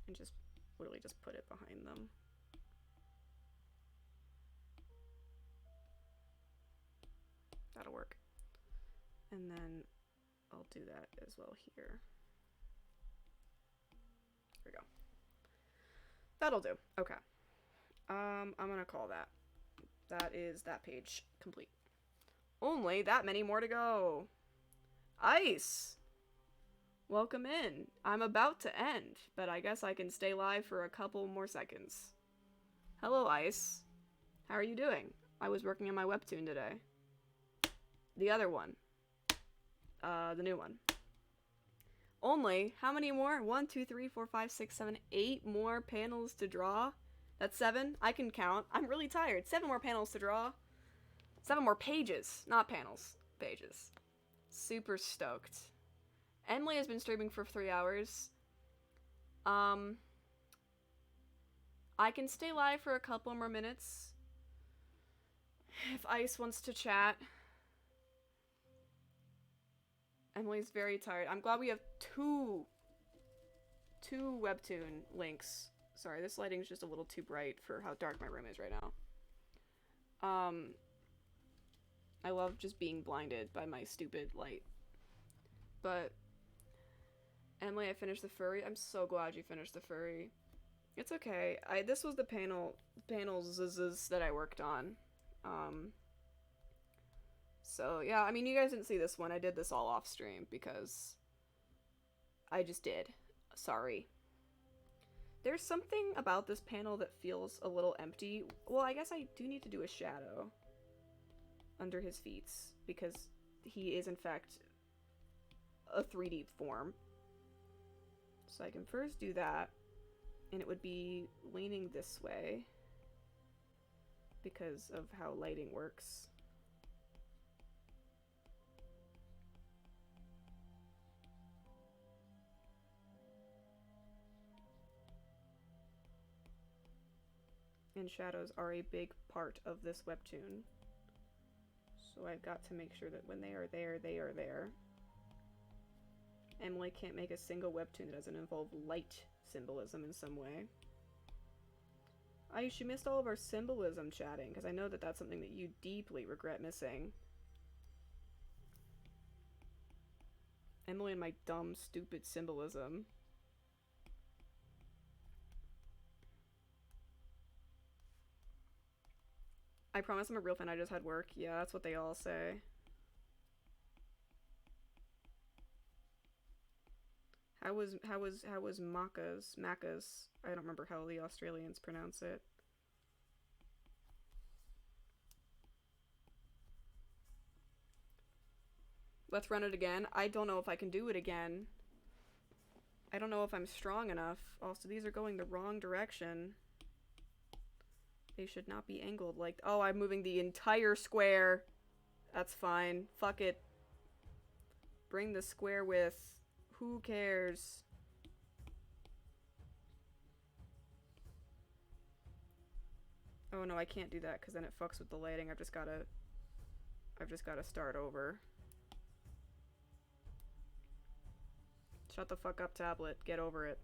And just literally just put it behind them. That'll work. And then I'll do that as well here. There we go. That'll do. Okay. I'm gonna call that. That is that page complete. Only that many more to go. Ice! Welcome in. I'm about to end, but I guess I can stay live for a couple more seconds. Hello, Ice. How are you doing? I was working on my webtoon today. The other one. The new one. Only, how many more? 1, 2, 3, 4, 5, 6, 7, 8 more panels to draw? That's 7? I can count. I'm really tired. 7 more panels to draw. 7 more pages. Not panels. Pages. Super stoked. Emily has been streaming for 3 hours. I can stay live for a couple more minutes. If Ice wants to chat. Emily's very tired. I'm glad we have two webtoon links. Sorry, this lighting is just a little too bright for how dark my room is right now. I love just being blinded by my stupid light. But Emily, I finished the furry. I'm so glad you finished the furry. It's okay. This was the panels that I worked on. So yeah, I mean, you guys didn't see this one. I did this all off stream because I just did. Sorry. There's something about this panel that feels a little empty. Well, I guess I do need to do a shadow under his feet because he is in fact a 3D form. So I can first do that, and it would be leaning this way because of how lighting works. And shadows are a big part of this webtoon. So I've got to make sure that when they are there, they are there. Emily can't make a single webtoon that doesn't involve light symbolism in some way. She missed all of our symbolism chatting, because I know that that's something that you deeply regret missing. Emily and my dumb, stupid symbolism. I promise I'm a real fan, I just had work. Yeah, that's what they all say. How was Macca's? I don't remember how the Australians pronounce it. Let's run it again. I don't know if I can do it again. I don't know if I'm strong enough. Also, these are going the wrong direction. They should not be angled like... Oh, I'm moving the entire square. That's fine. Fuck it. Bring the square with. Who cares? Oh no, I can't do that because then it fucks with the lighting. I've just gotta start over. Shut the fuck up, tablet. Get over it.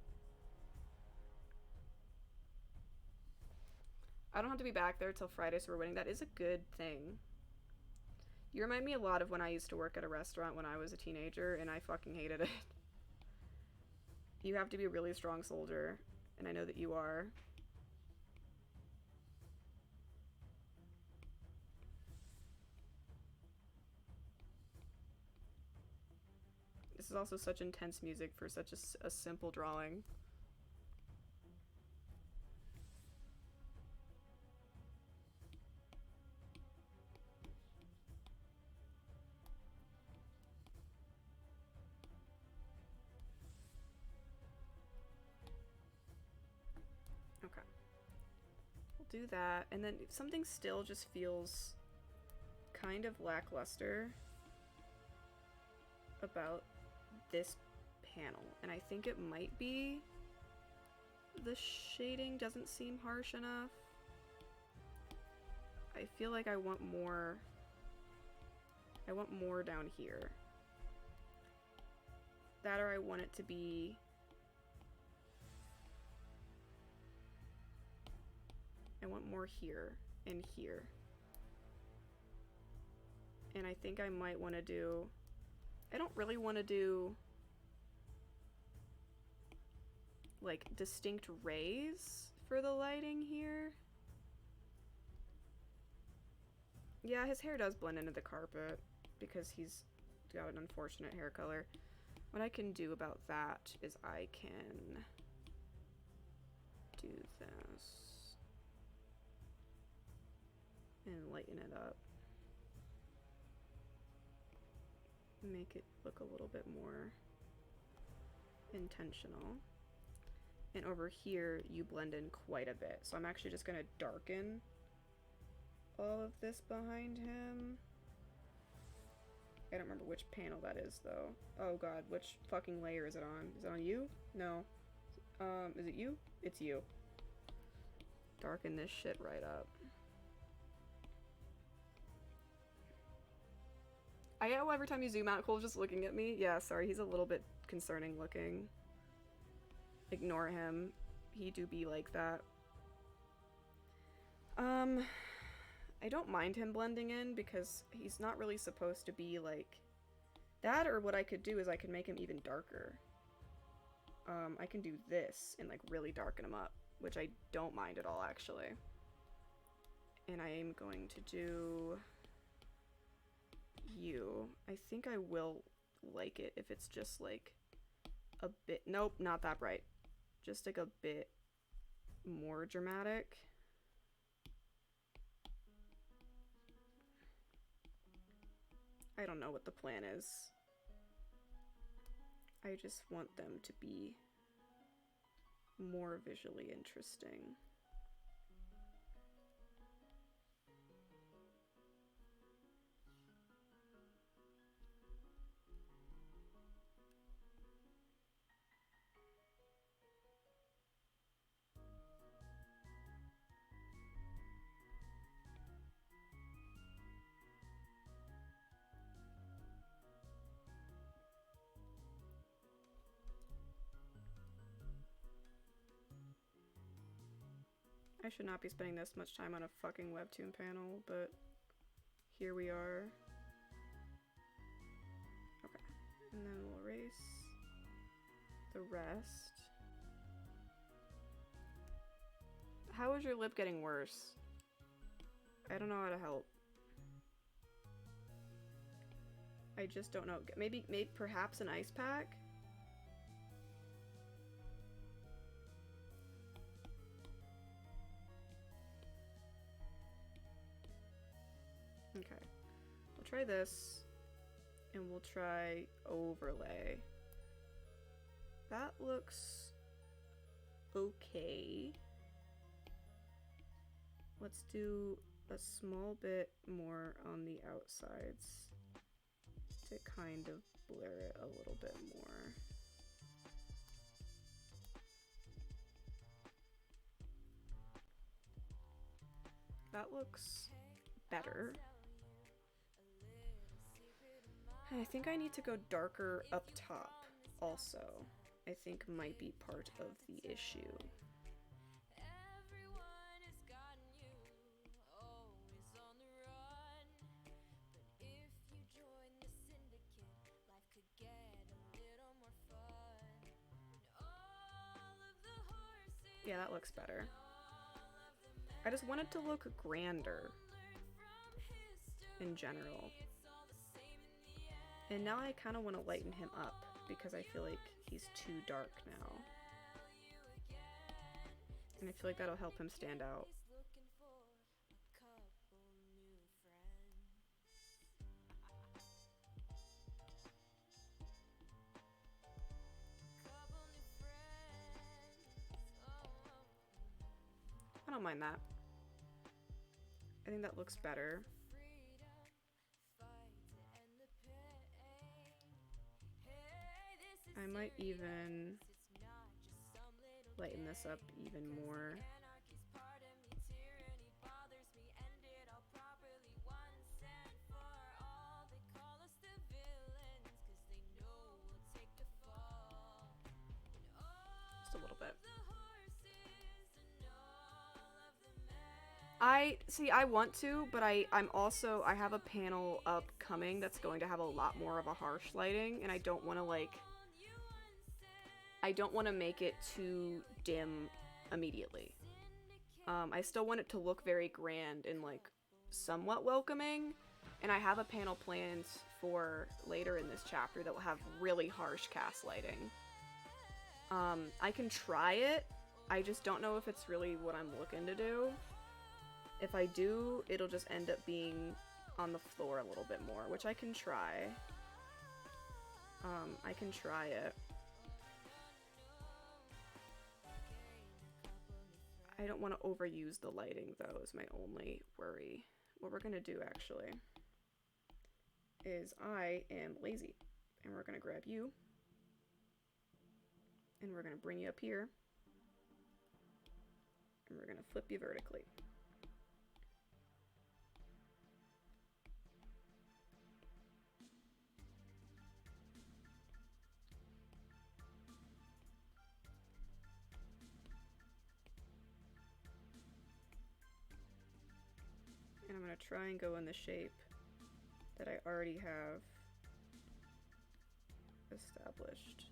I don't have to be back there till Friday, so we're waiting. That is a good thing. You remind me a lot of when I used to work at a restaurant when I was a teenager, and I fucking hated it. You have to be a really strong soldier, and I know that you are. This is also such intense music for such a simple drawing. Okay. We'll do that, and then if something still just feels kind of lackluster about this panel, and I think it might be the shading doesn't seem harsh enough. I feel like I want more down here. That, or I want it to be... I want more here and here. And I think I might want to do... I don't really want to do like distinct rays for the lighting here. Yeah, his hair does blend into the carpet because he's got an unfortunate hair color. What I can do about that is I can do this and lighten it up. Make it look a little bit more intentional. And over here, you blend in quite a bit. So I'm actually just gonna darken all of this behind him. I don't remember which panel that is, though. Oh god, which fucking layer is it on? Is it on you? No. Is it you? It's you. Darken this shit right up. I get, well, every time you zoom out, Cole's just looking at me. Yeah, sorry, he's a little bit concerning looking. Ignore him. He do be like that. I don't mind him blending in because he's not really supposed to be like that, or what I could do is I can make him even darker. I can do this and like really darken him up, which I don't mind at all actually. And I am going to do you. I think I will like it if it's just like a bit, nope, not that bright. Just like a bit more dramatic. I don't know what the plan is. I just want them to be more visually interesting. I should not be spending this much time on a fucking webtoon panel, but here we are. Okay, and then we'll erase the rest. How is your lip getting worse? I don't know how to help. I just don't know. Maybe perhaps an ice pack? Okay. We'll try this. And we'll try overlay. That looks okay. Let's do a small bit more on the outsides to kind of blur it a little bit more. That looks better. I think I need to go darker up top also. I think might be part of the issue. Yeah, that looks better. I just want it to look grander in general. And now I kind of want to lighten him up because I feel like he's too dark now. And I feel like that'll help him stand out. I don't mind that. I think that looks better. I might even lighten this up even more. Just a little bit. I want to, but I'm also, I have a panel upcoming that's going to have a lot more of a harsh lighting, and I don't want to make it too dim immediately. I still want it to look very grand and like somewhat welcoming, and I have a panel planned for later in this chapter that will have really harsh cast lighting. I can try it, I just don't know if it's really what I'm looking to do. If I do, it'll just end up being on the floor a little bit more, which I can try. I can try it. I don't want to overuse the lighting, though, is my only worry. What we're gonna do, actually, is I am lazy, and we're gonna grab you, and we're gonna bring you up here, and we're gonna flip you vertically. And I'm going to try and go in the shape that I already have established.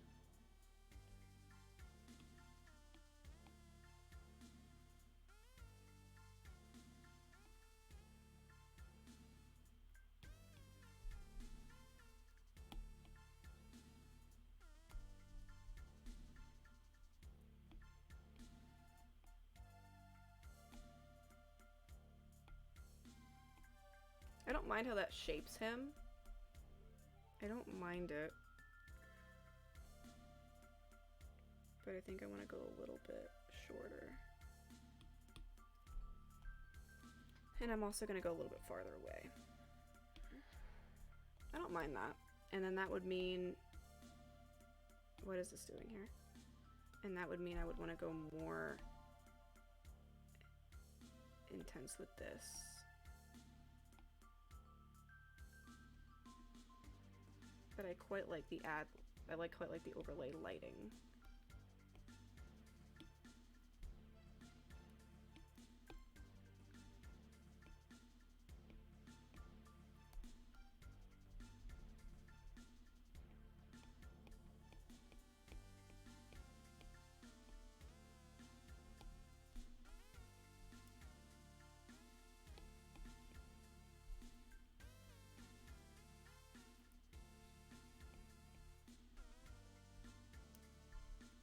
I don't mind how that shapes him. I don't mind it. But I think I want to go a little bit shorter. And I'm also going to go a little bit farther away. I don't mind that. And then that would mean... What is this doing here? And that would mean I would want to go more intense with this. But I quite like the quite like the overlay lighting.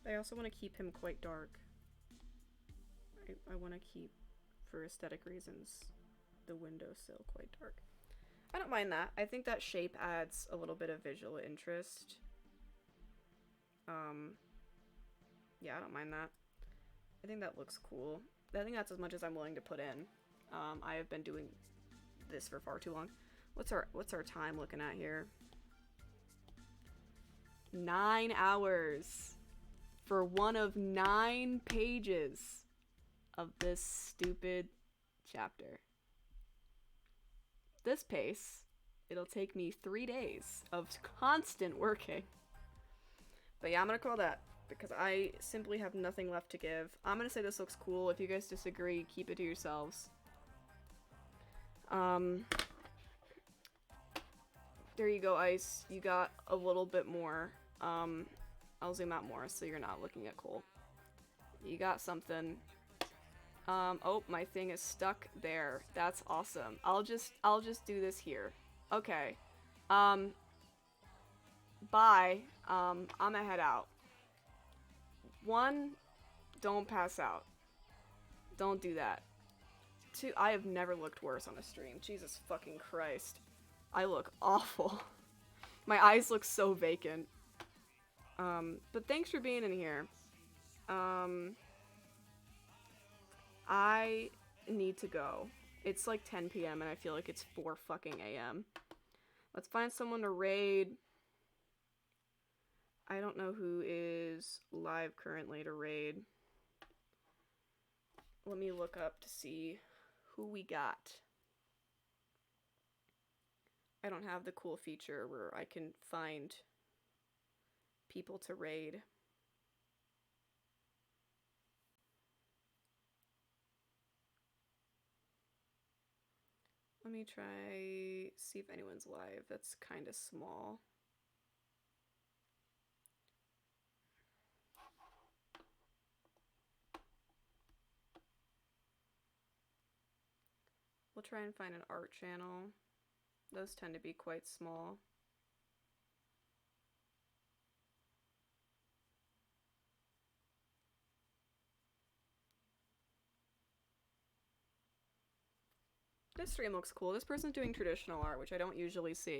I also want to keep him quite dark. I want to keep, for aesthetic reasons, the windowsill quite dark. I don't mind that. I think that shape adds a little bit of visual interest. Yeah, I don't mind that. I think that looks cool. I think that's as much as I'm willing to put in. I have been doing this for far too long. What's our time looking at here? 9 hours for one of 9 pages of this stupid chapter. This pace, it'll take me 3 days of constant working. But yeah, I'm gonna call that because I simply have nothing left to give. I'm gonna say this looks cool. If you guys disagree, keep it to yourselves. There you go, Ice. You got a little bit more. I'll zoom out more so you're not looking at Cole. You got something. Oh, my thing is stuck there. That's awesome. I'll just do this here. Okay. Bye. I'm gonna head out. 1, don't pass out. Don't do that. 2, I have never looked worse on a stream. Jesus fucking Christ. I look awful. My eyes look so vacant. But thanks for being in here. I need to go. It's like 10 p.m. and I feel like it's 4 fucking a.m. Let's find someone to raid. I don't know who is live currently to raid. Let me look up to see who we got. I don't have the cool feature where I can find people to raid. Let me try, see if anyone's live. That's kind of small. We'll try and find an art channel. Those tend to be quite small. This stream looks cool. This person's doing traditional art, which I don't usually see.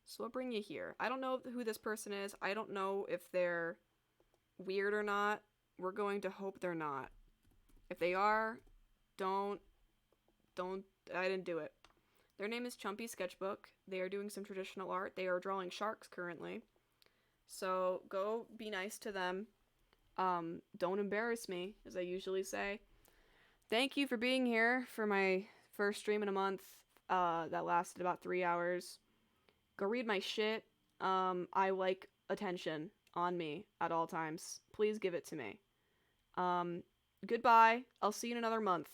So I'll bring you here. I don't know who this person is. I don't know if they're weird or not. We're going to hope they're not. If they are, don't, I didn't do it. Their name is Chumpy Sketchbook. They are doing some traditional art. They are drawing sharks currently. So go be nice to them. Don't embarrass me, as I usually say. Thank you for being here for my first stream in a month. That lasted about 3 hours. Go read my shit. I like attention on me at all times. Please give it to me. Goodbye. I'll see you in another month.